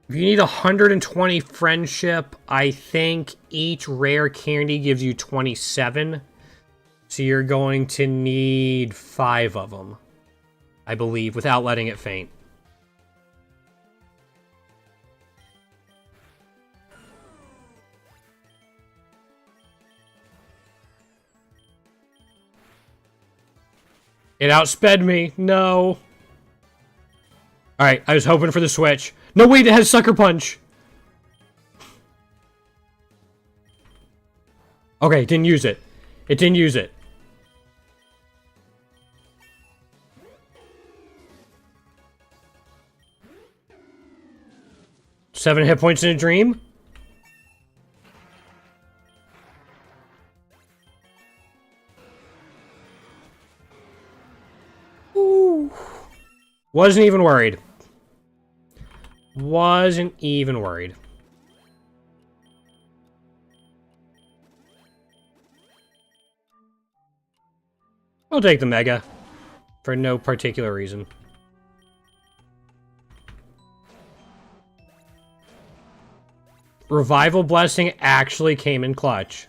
If you need 120 friendship, I think each rare candy gives you 27. So you're going to need 5 of them, I believe, without letting it faint. It outsped me. No. Alright, I was hoping for the switch. No, wait, it has Sucker Punch. Okay, it didn't use it. It didn't use it. Seven hit points in a dream? Ooh. Wasn't even worried. Wasn't even worried. I'll take the Mega. For no particular reason. Revival Blessing actually came in clutch.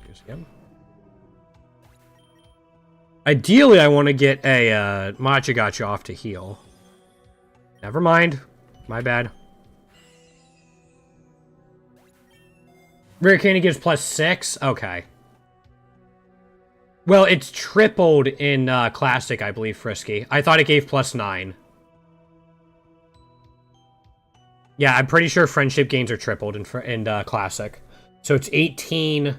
Use again. Ideally, I want to get a Machagacha off to heal. Never mind. My bad. Rare Candy gives +6? Okay. Well, it's tripled in Classic, I believe, Frisky. I thought it gave +9. Yeah, I'm pretty sure friendship gains are tripled in Classic. So it's 18...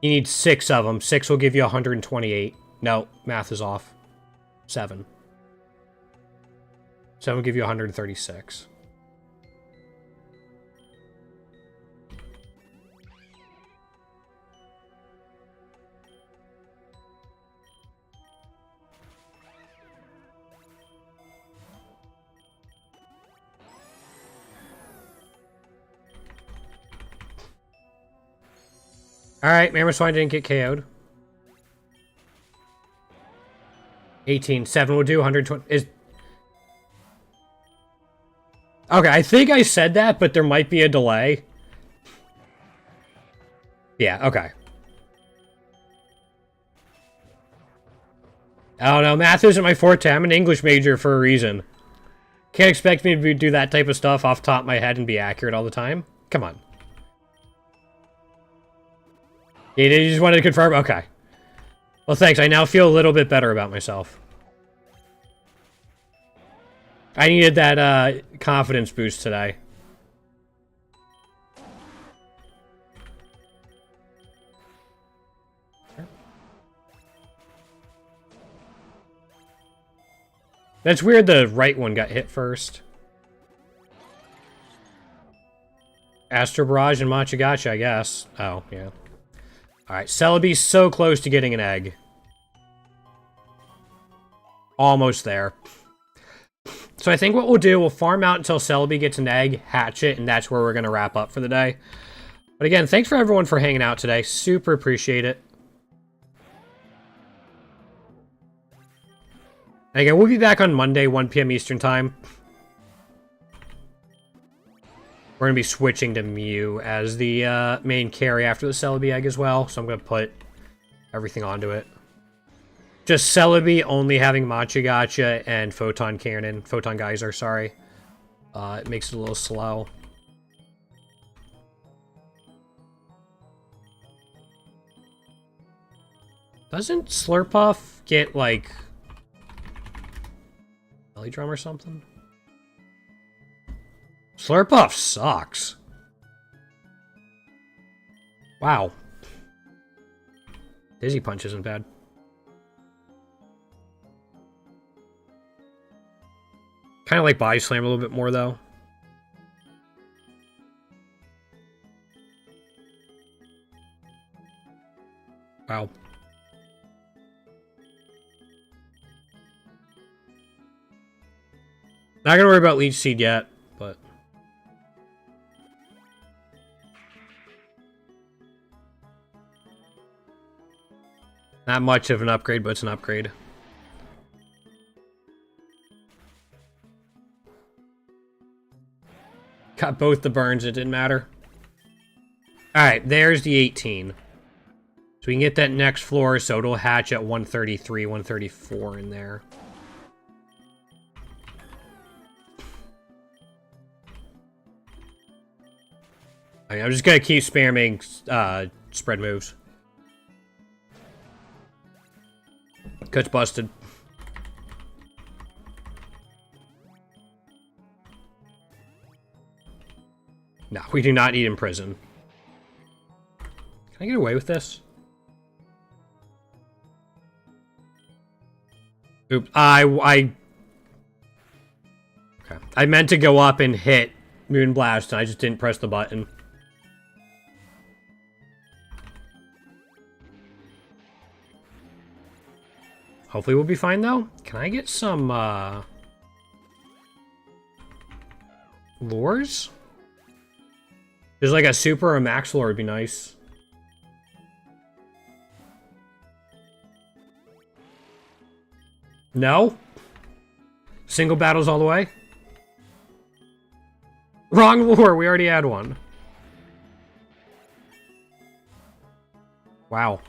You need 6 of them. 6 will give you 128. No, math is off. 7. 7 will give you 136. Alright, Mamoswine didn't get KO'd. 18. 7 will do. 120 is... Okay, I think I said that, but there might be a delay. Yeah, okay. I don't know, math isn't my forte. I'm an English major for a reason. Can't expect me to do that type of stuff off the top of my head and be accurate all the time. Come on. You just wanted to confirm? Okay. Well, thanks. I now feel a little bit better about myself. I needed that confidence boost today. That's weird the right one got hit first. Astro Barrage and Machagacha, I guess. Oh, yeah. Alright, Celebi's so close to getting an egg. Almost there. So I think what we'll do, we'll farm out until Celebi gets an egg, hatch it, and that's where we're going to wrap up for the day. But again, thanks for everyone for hanging out today. Super appreciate it. And again, we'll be back on Monday, 1 PM Eastern Time. We're going to be switching to Mew as the main carry after the Celebi egg as well. So I'm going to put everything onto it. Just Celebi only having Machagacha and Photon Cannon. Photon Geyser, sorry. It makes it a little slow. Doesn't Slurpuff get, like, belly drum or something? Slurpuff sucks. Wow. Dizzy Punch isn't bad. Kind of like Body Slam a little bit more, though. Wow. Not gonna worry about Leech Seed yet, but... Not much of an upgrade, but it's an upgrade. Got both the burns, it didn't matter. Alright, there's the 18. So we can get that next floor, so it'll hatch at 133, 134 in there. I'm just gonna keep spamming spread moves. Cause busted. No, we do not need Imprison. Can I get away with this? Oops, okay. I meant to go up and hit Moonblast, and I just didn't press the button. Hopefully we'll be fine, though. Can I get some, lures? There's like a super or a max lure would be nice. No? Single battles all the way? Wrong lure, we already had one. Wow.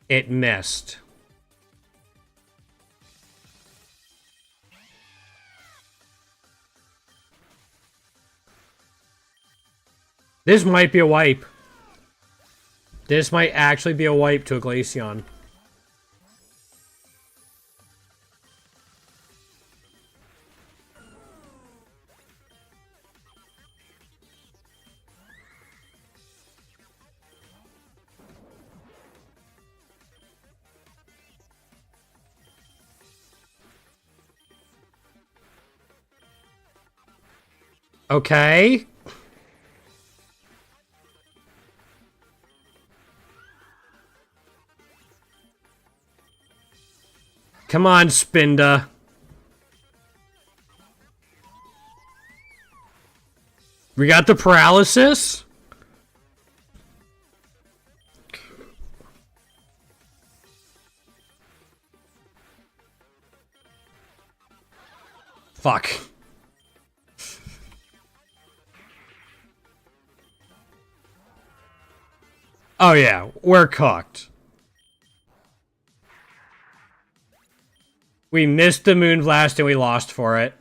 It missed. This might be a wipe. This might actually be a wipe to a Glaceon. Okay. Come on, Spinda. We got the paralysis? Fuck. Oh yeah, we're cooked. We missed the Moonblast and we lost for it.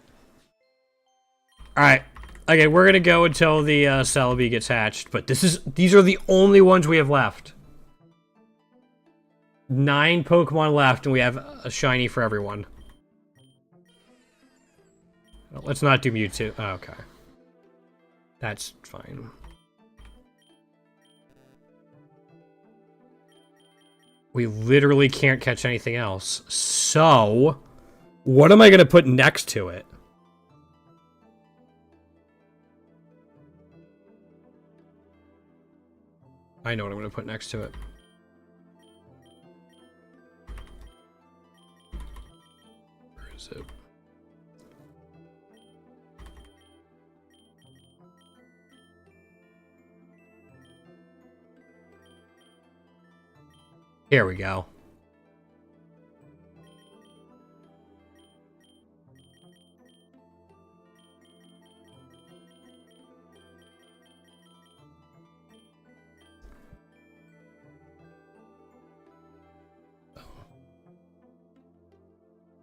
Alright. Okay, we're gonna go until the Celebi gets hatched, but these are the only ones we have left. 9 Pokemon left and we have a shiny for everyone. Let's not do Mewtwo. Oh, okay. That's fine. We literally can't catch anything else. So, what am I going to put next to it? I know what I'm going to put next to it. Where is it? Here we go.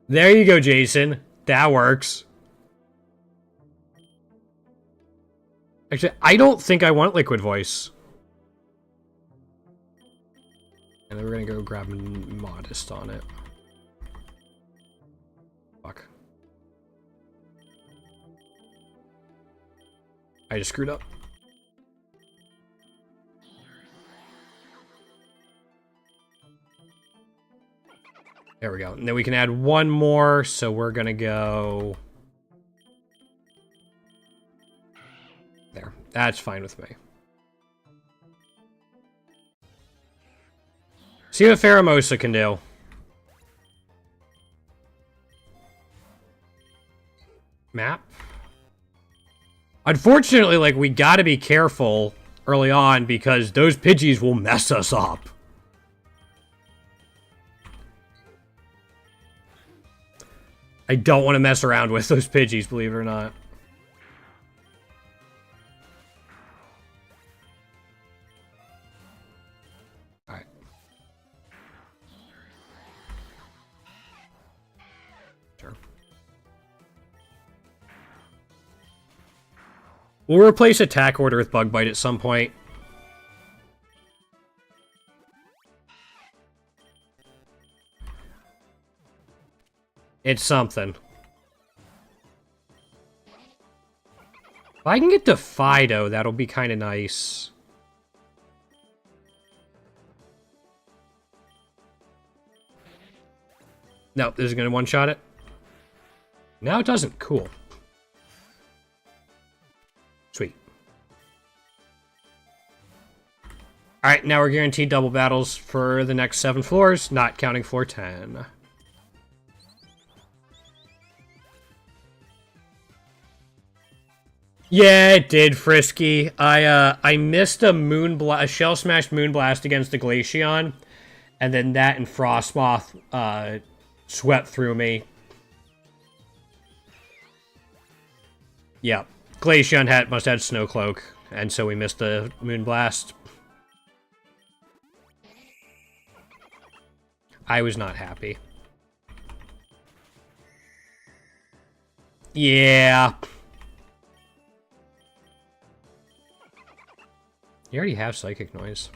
There you go, Jason. That works. Actually, I don't think I want Liquid Voice. And then we're gonna go grab Modest on it. Fuck. I just screwed up. There we go. And then we can add one more, so we're gonna go... There. That's fine with me. See what Pheromosa can do. Map. Unfortunately, like, we gotta be careful early on because those Pidgeys will mess us up. I don't want to mess around with those Pidgeys, believe it or not. Alright. Sure. We'll replace Attack Order with Bug Bite at some point. It's something. If I can get to Fido, that'll be kind of nice. No, this is going to one-shot it. No, it doesn't. Cool. Sweet. Alright, now we're guaranteed double battles for the next 7 floors, not counting floor 10. Yeah, it did, Frisky. I missed a Shell Smash Moonblast against the Glaceon, and then that and Frostmoth swept through me. Yep. Glaceon must have had Snow Cloak, and so we missed the Moonblast. I was not happy. Yeah. You already have Psychic Noise.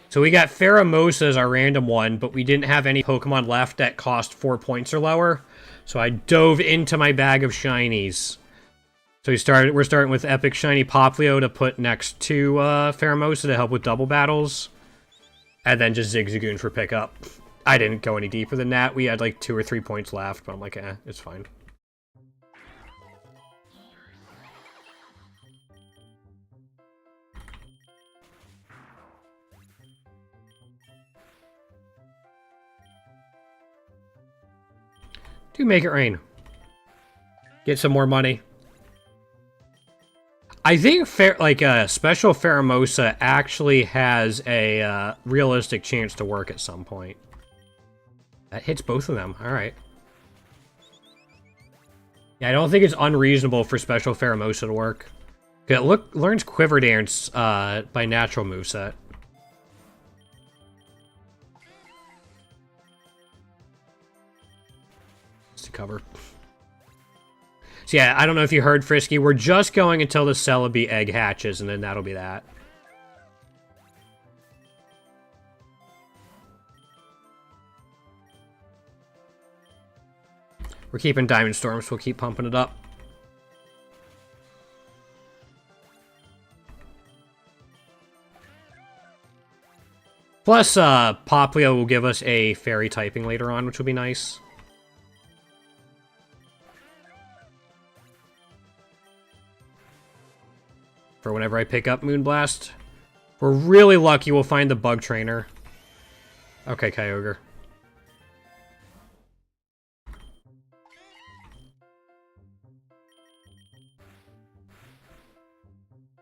So we got Pheromosa as our random one, but we didn't have any Pokemon left that cost 4 points or lower. So I dove into my bag of shinies. So we're starting with Epic Shiny Poplio to put next to Pheromosa to help with double battles. And then just Zigzagoon for pickup. I didn't go any deeper than that. We had like 2 or 3 points left, but I'm like, it's fine. Do make it rain. Get some more money. I think Special Pheromosa actually has a realistic chance to work at some point. That hits both of them. All right. Yeah, I don't think it's unreasonable for Special Pheromosa to work. It learns Quiver Dance by natural moveset. To cover. So yeah, I don't know if you heard, Frisky. We're just going until the Celebi egg hatches, and then that'll be that. We're keeping Diamond Storm, so we'll keep pumping it up. Plus, Poplio will give us a fairy typing later on, which will be nice. For whenever I pick up Moonblast. If we're really lucky, we'll find the Bug Trainer. Okay, Kyogre.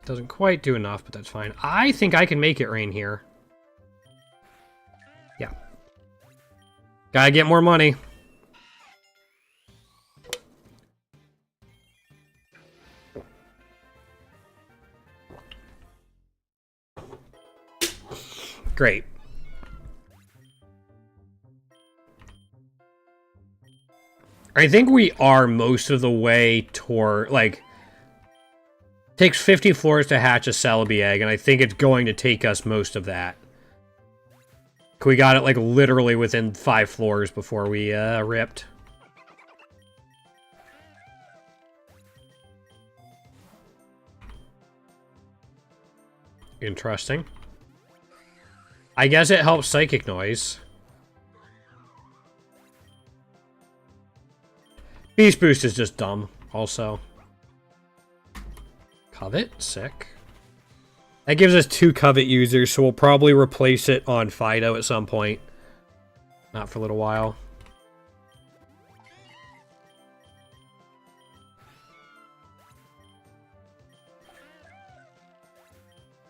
Doesn't quite do enough, but that's fine. I think I can make it rain here. Yeah. Gotta get more money. Great. I think we are most of the way toward, like, takes 50 floors to hatch a Celebi egg, and I think it's going to take us most of that. We got it, like, literally within 5 floors before we, ripped. Interesting. I guess it helps Psychic Noise. Beast Boost is just dumb, also. Covet? Sick. That gives us 2 Covet users, so we'll probably replace it on Fido at some point. Not for a little while.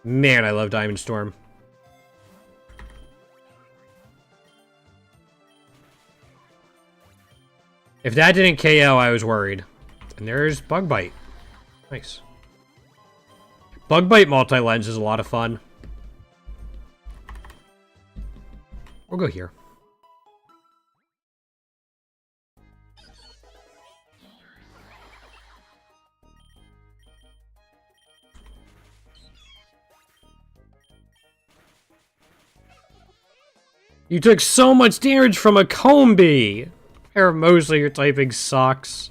Man, I love Diamond Storm. If that didn't KO, I was worried. And there's Bug Bite. Nice. Bug Bite multi-lens is a lot of fun. We'll go here. You took so much damage from a Combi! Mostly your typing sucks.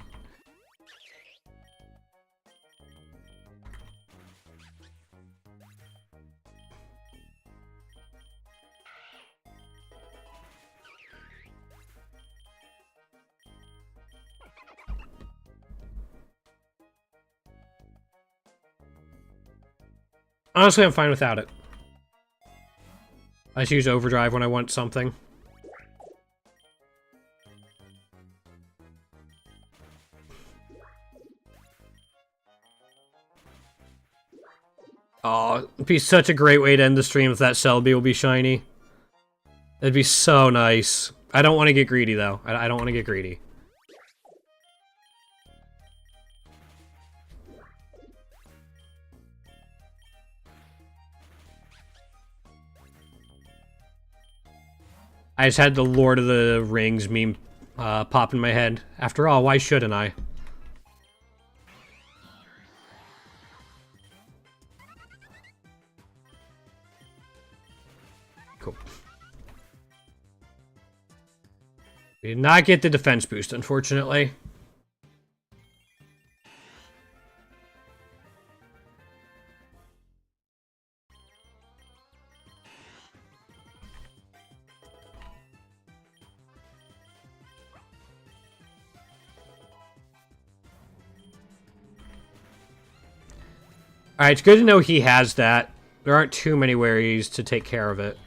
Honestly, I'm fine without it. I just use Overdrive when I want something. Oh, it'd be such a great way to end the stream if that Celebi will be shiny. That'd be so nice. I don't want to get greedy, though. I don't want to get greedy. I just had the Lord of the Rings meme pop in my head. After all, why shouldn't I? Cool. We did not get the defense boost, unfortunately. Alright, it's good to know he has that. There aren't too many ways to take care of it.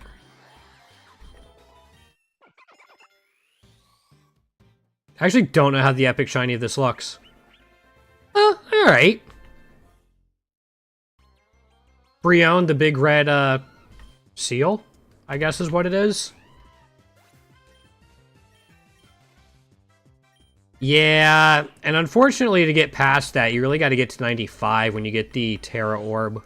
I actually don't know how the epic shiny of this looks. Oh, alright. Brion, the big red, seal, I guess is what it is. Yeah, and unfortunately to get past that, you really got to get to 95 when you get the Terra Orb.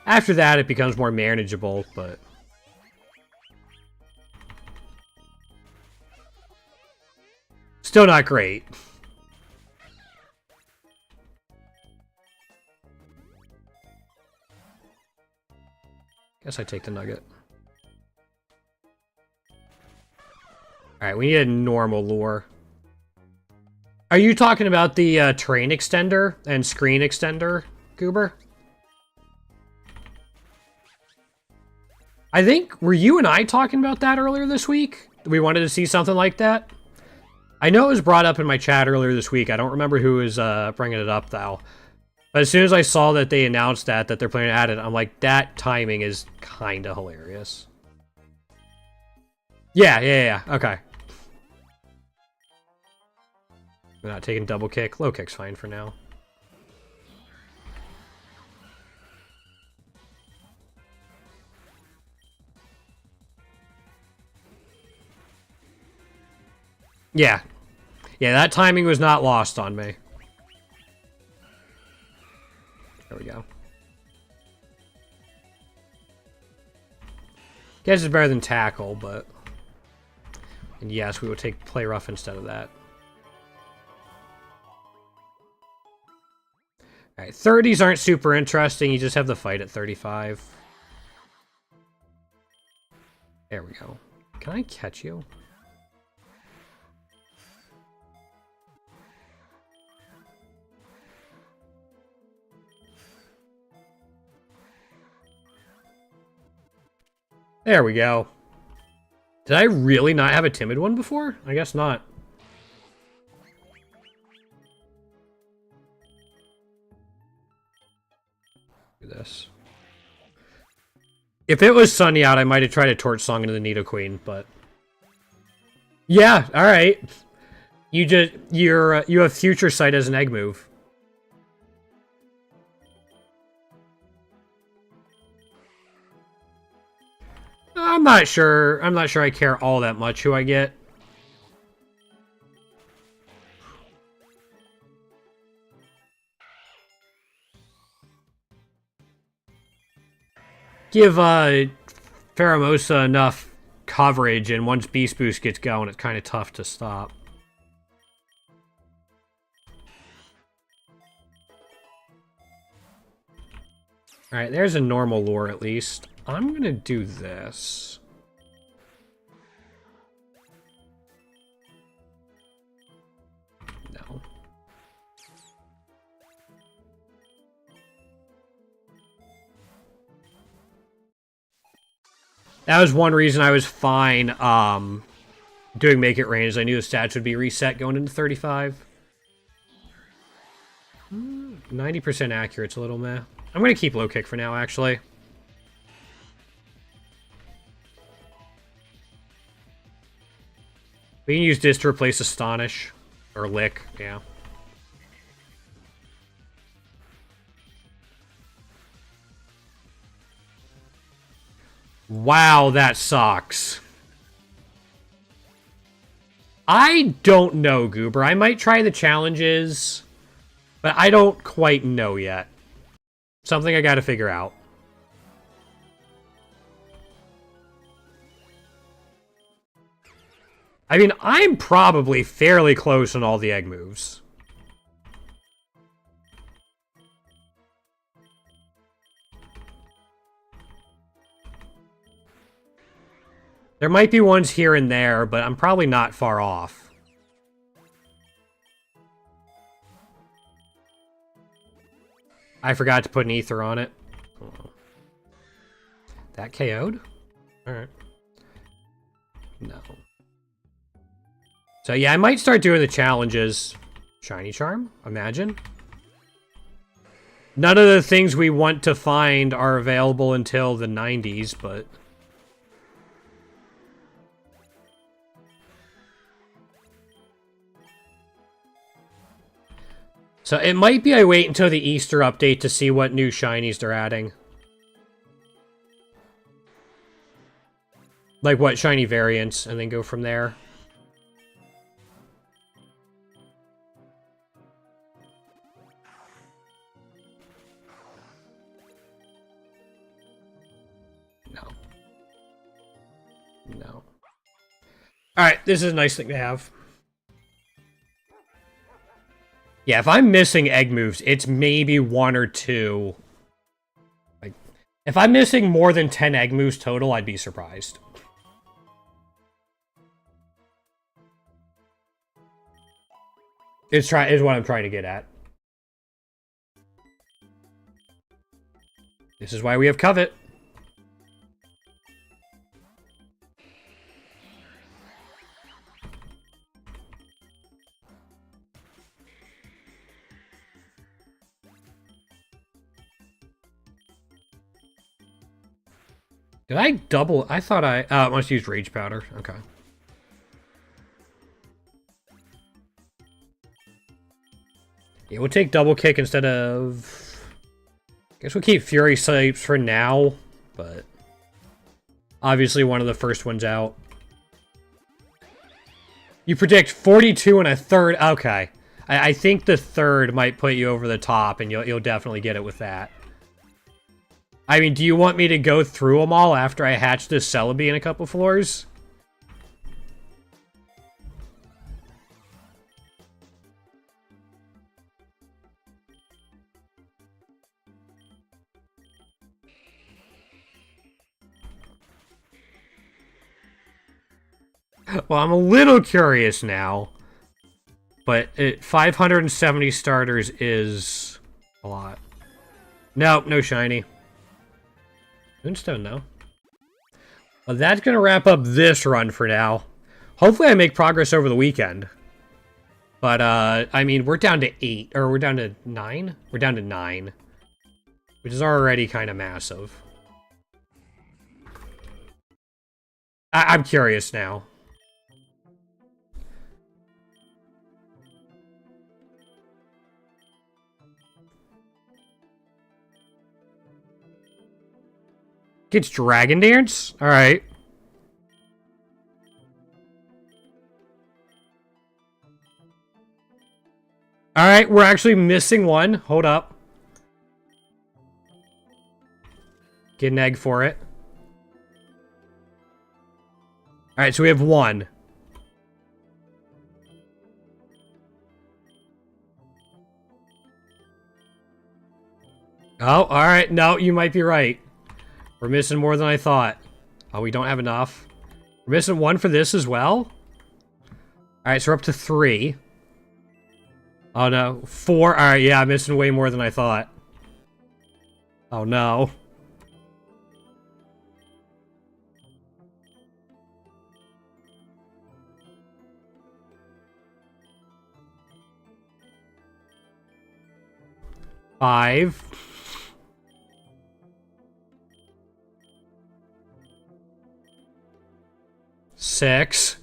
After that, it becomes more manageable, but... still not great. Guess I take the nugget. Alright, we need a normal lure. Are you talking about the terrain extender and screen extender, Goober? I think, were you and I talking about that earlier this week? We wanted to see something like that? I know it was brought up in my chat earlier this week. I don't remember who was bringing it up, though. But as soon as I saw that they announced that they're planning to add it, I'm like, that timing is kind of hilarious. Yeah, okay. We're not taking double kick. Low kick's fine for now. Yeah. Yeah, that timing was not lost on me. There we go. Guess it's better than tackle, but... and yes, we will take play rough instead of that. Alright, 30s aren't super interesting. You just have the fight at 35. There we go. Can I catch you? There we go. Did I really not have a timid one before? I guess not. Do this. If it was sunny out, I might have tried a torch song into the Nidoqueen, but... yeah, alright. You have future sight as an egg move. I'm not sure I care all that much who I get. Give Pheromosa enough coverage, and once Beast Boost gets going, it's kind of tough to stop. Alright, there's a normal lure at least. I'm gonna do this. No. That was one reason I was fine doing Make It Rain, is I knew the stats would be reset going into 35. 90% accurate's a little meh. I'm gonna keep low kick for now, actually. We can use this to replace Astonish. Or Lick, yeah. Wow, that sucks. I don't know, Goober. I might try the challenges, but I don't quite know yet. Something I gotta figure out. I mean, I'm probably fairly close on all the egg moves. There might be ones here and there, but I'm probably not far off. I forgot to put an ether on it. Oh. That KO'd? Alright. No. So yeah, I might start doing the challenges. Shiny Charm, imagine. None of the things we want to find are available until the 90s, but... So it might be I wait until the Easter update to see what new shinies they're adding. Like what shiny variants, and then go from there. No. No. Alright, this is a nice thing to have. Yeah, if I'm missing egg moves, it's maybe 1 or 2. Like, if I'm missing more than 10 egg moves total, I'd be surprised. Is what I'm trying to get at. This is why we have Covet. Did I double? I thought I must use Rage Powder. Okay. Yeah, we'll take Double Kick instead of... I guess we'll keep Fury Swipes for now, but... Obviously one of the first ones out. You predict 42 and a third. Okay. I think the third might put you over the top, and you'll definitely get it with that. I mean, do you want me to go through them all after I hatch this Celebi in a couple floors? Well, I'm a little curious now. But 570 starters is a lot. Nope, no shiny. Moonstone, though. Well, that's going to wrap up this run for now. Hopefully I make progress over the weekend. But, I mean, we're down to 8. Or we're down to 9? We're down to 9. Which is already kind of massive. I'm curious now. Gets Dragon Dance? Alright. Alright, we're actually missing one. Hold up. Get an egg for it. Alright, so we have one. Oh, alright. No, you might be right. We're missing more than I thought. Oh, we don't have enough. We're missing one for this as well? Alright, so we're up to 3. Oh, no. 4. Alright, yeah, I'm missing way more than I thought. Oh, no. Five. 6.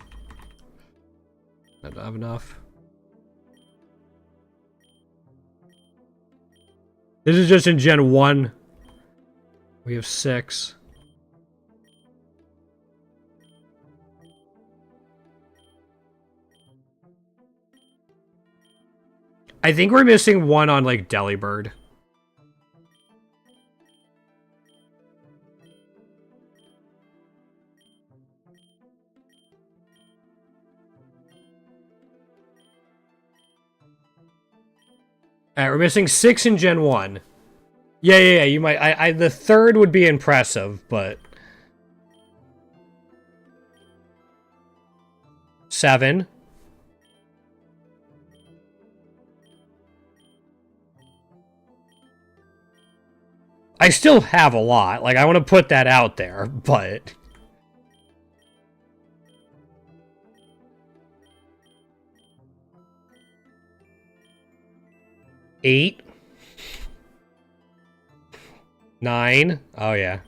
I don't have enough. This is just in Gen 1. We have 6. I think we're missing one on, like, Delibird. Alright, we're missing 6 in Gen 1. Yeah, you might... the third would be impressive, but... 7. I still have a lot. Like, I want to put that out there, but... 8. 9. Oh, yeah.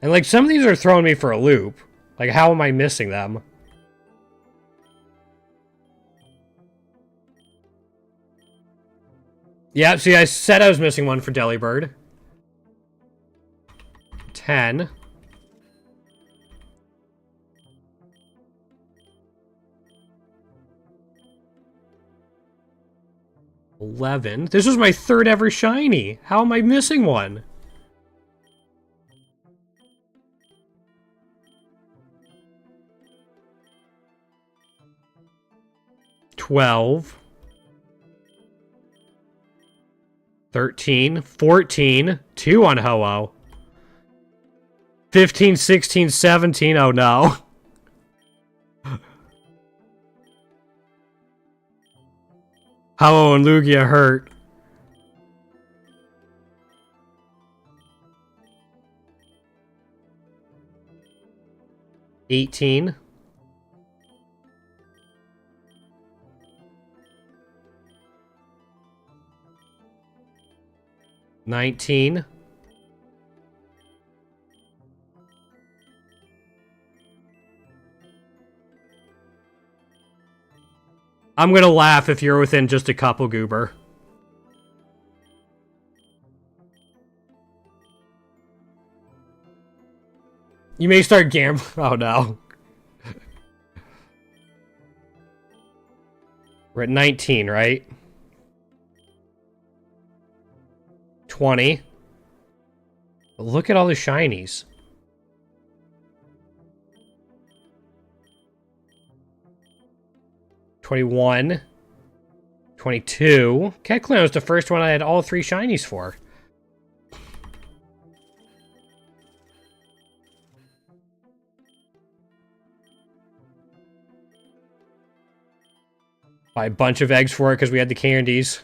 And, like, some of these are throwing me for a loop. Like, how am I missing them? Yeah, see, I said I was missing one for Delibird. 10. $11. This was my third ever shiny. How am I missing one? $12. 13. 14. 2 on Ho-Oh. 15, 16, 17. Oh no. Ho-Oh and Lugia hurt. $18. 19. I'm gonna laugh if you're within just a couple, Goober. You may start gambling. Oh no. We're at 19, right? 20. Look at all the shinies. 21. 22. Kecleon was the first one I had all 3 shinies for. Buy a bunch of eggs for it because we had the candies.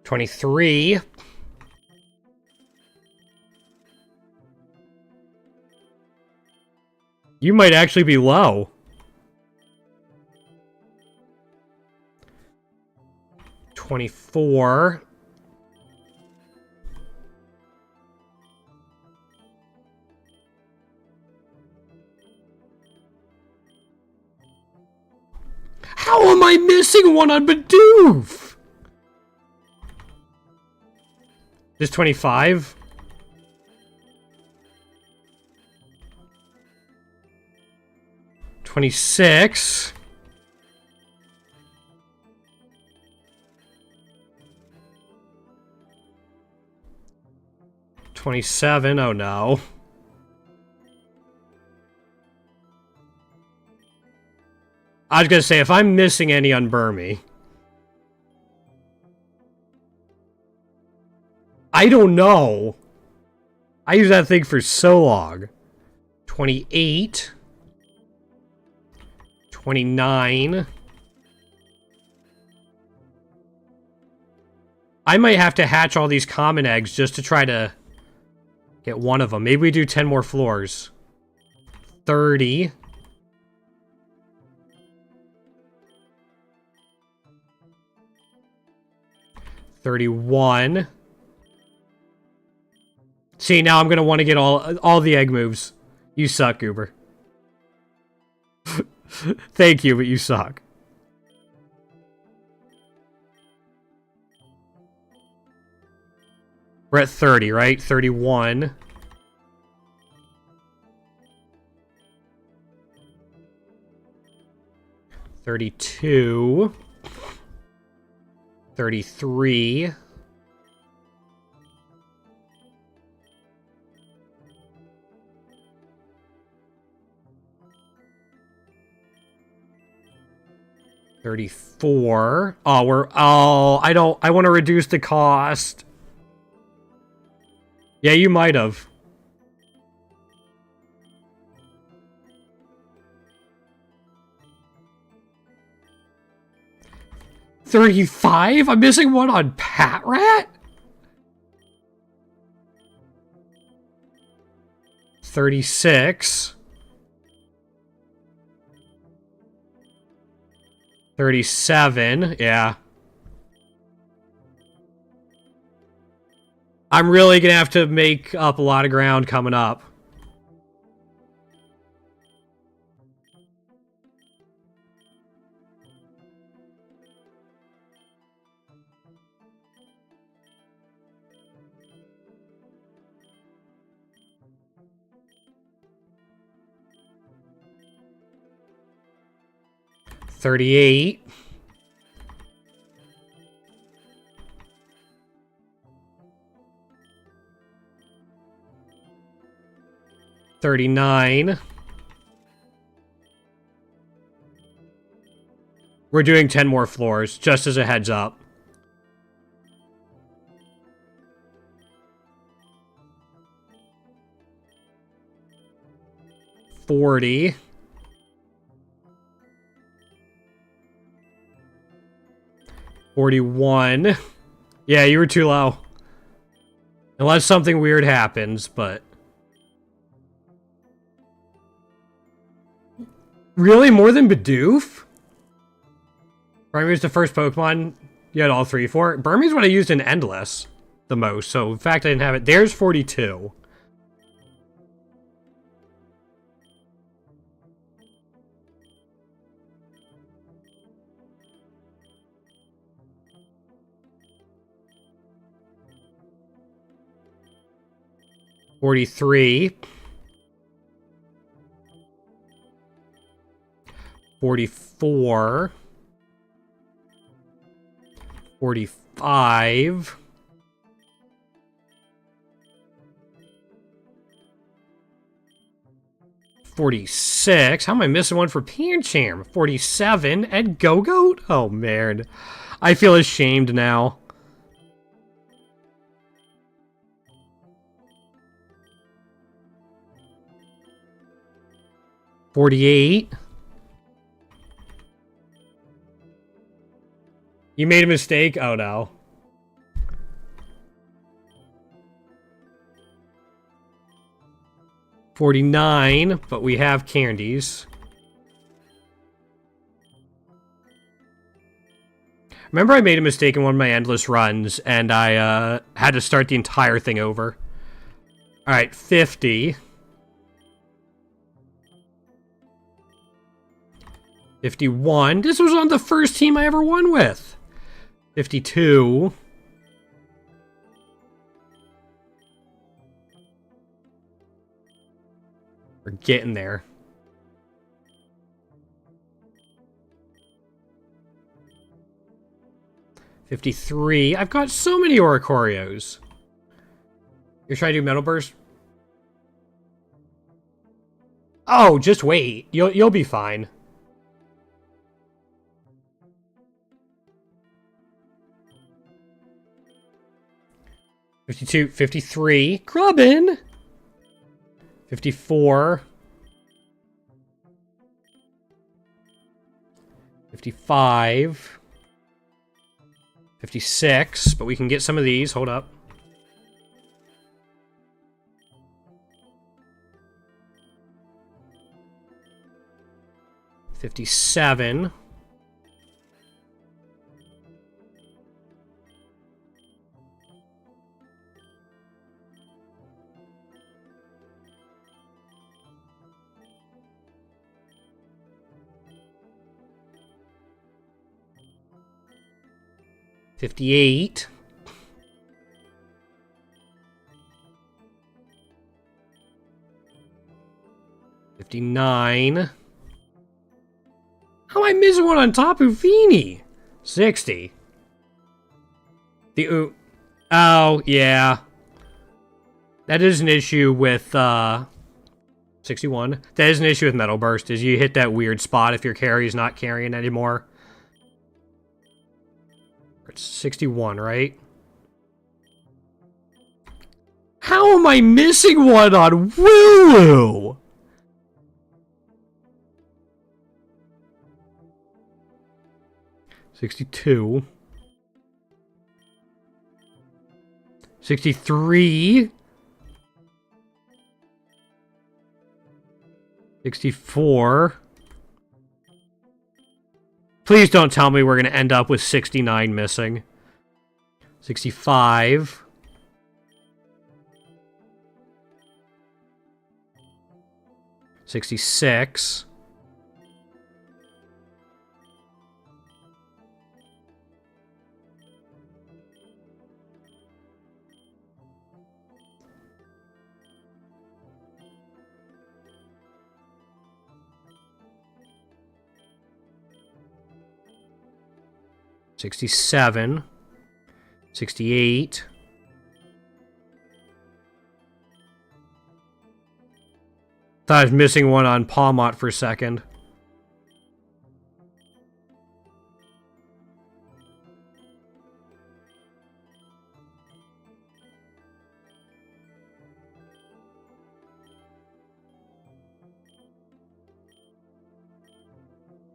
23. You might actually be low. 24. How am I missing one on Bidoof? This 25. 26. 27. Oh no. I was gonna say, if I'm missing any on Burmy, I don't know. I used that thing for so long. 28. 29. I might have to hatch all these common eggs just to try to get one of them. Maybe we do 10 more floors. 30. 31. See, now I'm gonna want to get all the egg moves. You suck, Goober. Thank you, but you suck. We're at 30, right? 31. 32. 33. 34. Oh, I want to reduce the cost. Yeah, you might have. $35? I'm missing one on Pat Rat? 36. 37, yeah. I'm really gonna have to make up a lot of ground coming up. $38. $39. We're doing 10 more floors, just as a heads up. $40. $41. Yeah, you were too low. Unless something weird happens, but... Really? More than Bidoof? Burmese the first Pokemon you had all three for. Burmese what I used in Endless the most, so in fact I didn't have it. There's 42. $43. $44. $45. $46. How am I missing one for Pancham? $47. And Go-Goat? Oh, man. I feel ashamed now. $48. You made a mistake? Oh, no. $49, but we have candies. Remember I made a mistake in one of my endless runs, and I had to start the entire thing over. Alright, 50. 51. This was on the first team I ever won with. 52. We're getting there. 53. I've got so many Oricorios. You're trying to do Metal Burst? Oh, just wait. You'll be fine. $52, $53. Grubbin! $54. $55. $56, but we can get some of these. Hold up. $57. $58. $59. How am I missing one on top of Fini? 60. Oh, yeah. That is an issue with, 61. That is an issue with Metal Burst, is you hit that weird spot if your carry's not carrying anymore. It's 61, right? How am I missing one on Wooloo? $62. $63. $64. Please don't tell me we're going to end up with 69 missing. 65. 66. $67, $68, thought I was missing one on Palmont for a second.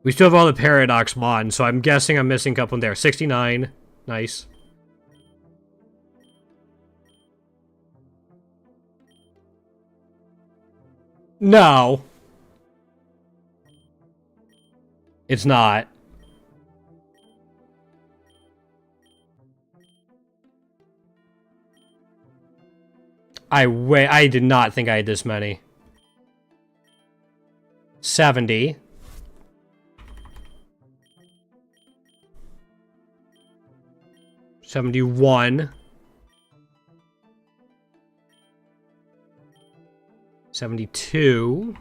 We still have all the Paradox Mon, so I'm guessing I'm missing a couple in there. 69. Nice. No. It's not. I did not think I had this many. 70. 71. 72.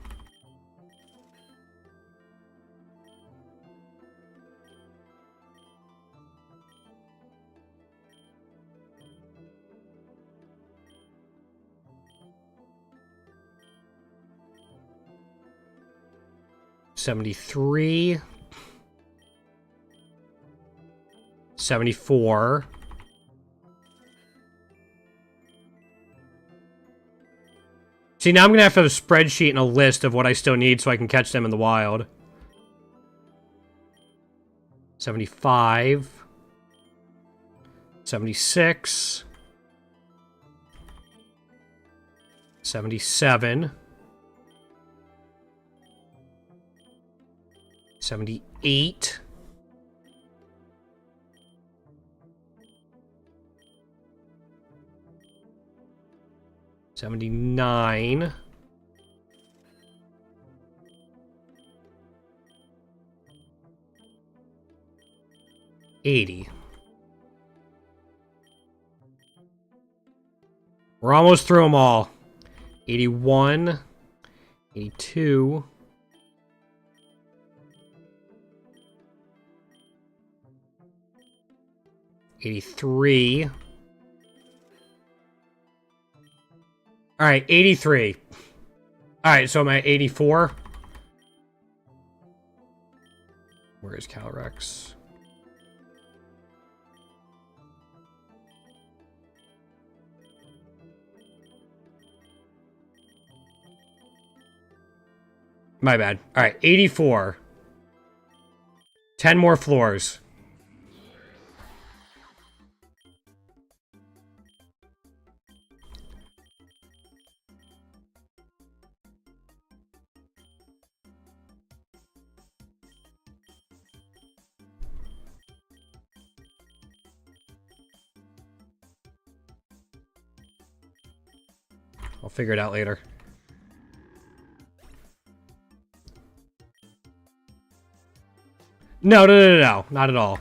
73. 74. See, now I'm going to have a spreadsheet and a list of what I still need so I can catch them in the wild. 75. 76. 77. 78. 79. 80. We're almost through them all. 81. 82. 83. Alright, 83. Alright, so I'm at 84. Where is Calyrex? My bad. Alright, 84. 10 more floors. I'll figure it out later. No, not at all.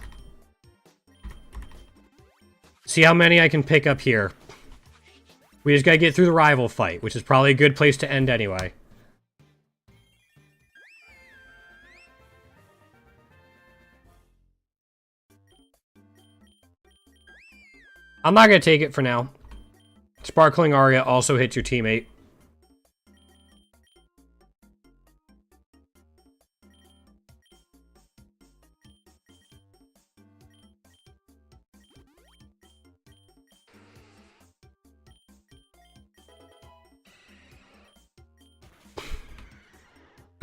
See how many I can pick up here. We just gotta get through the rival fight, which is probably a good place to end anyway. I'm not gonna take it for now. Sparkling Aria also hits your teammate.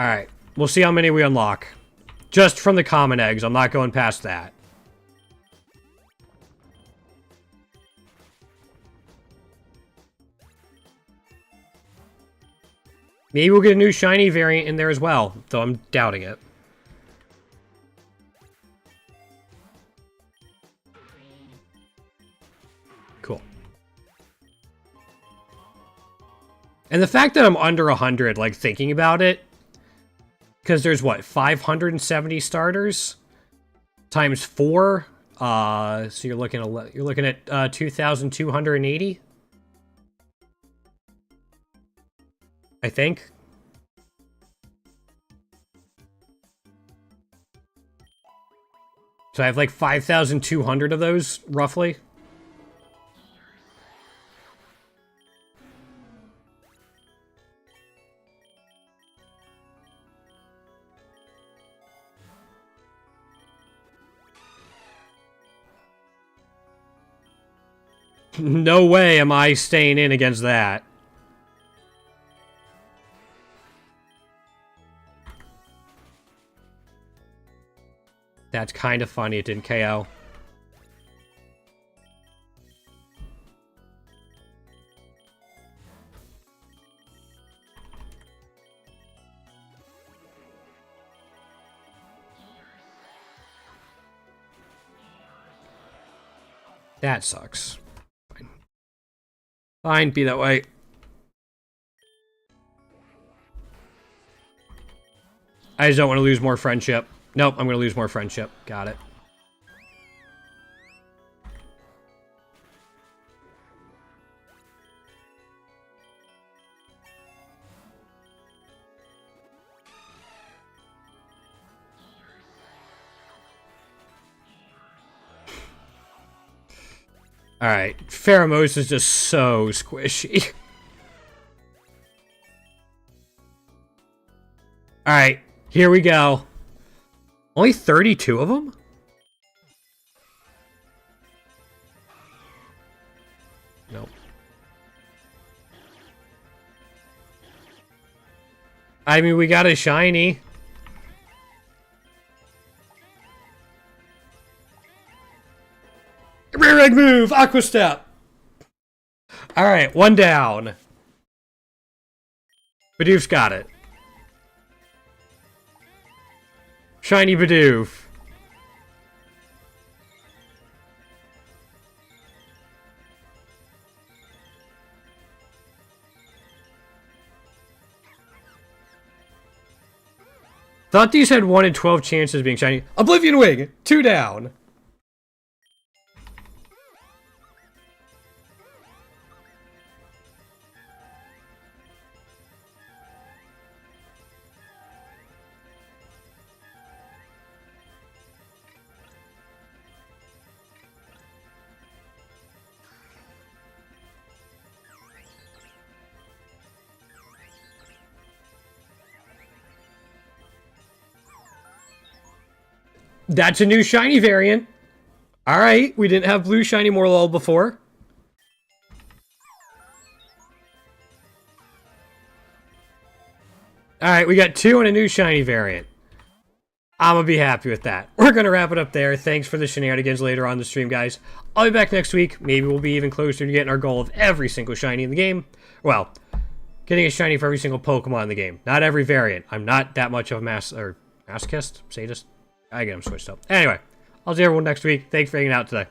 Alright, we'll see how many we unlock. Just from the common eggs, I'm not going past that. Maybe we'll get a new shiny variant in there as well, though I'm doubting it. Cool. And the fact that I'm under 100, like, thinking about it, because there's, what, 570 starters? Times 4? So you're looking at 2,280? I think. So I have like 5,200 of those, roughly. No way am I staying in against that. That's kind of funny it didn't KO. That sucks. Fine. Fine, be that way. I just don't want to lose more friendship. Nope, I'm going to lose more friendship. Got it. Alright, Pheromos is just so squishy. Alright, here we go. Only 32 of them? Nope. I mean, we got a shiny. Rear egg move! Aqua Step! Alright, one down. Bidoof's got it. Shiny Bidoof. Thought these had 1 in 12 chances of being shiny. Oblivion Wing! 2 down. That's a new shiny variant. Alright, we didn't have blue shiny Morlul before. Alright, we got 2 and a new shiny variant. I'm gonna be happy with that. We're gonna wrap it up there. Thanks for the shenanigans later on the stream, guys. I'll be back next week. Maybe we'll be even closer to getting our goal of every single shiny in the game. Well, getting a shiny for every single Pokemon in the game. Not every variant. I'm not that much of a masochist? Sadist? I get them switched up. Anyway, I'll see everyone next week. Thanks for hanging out today.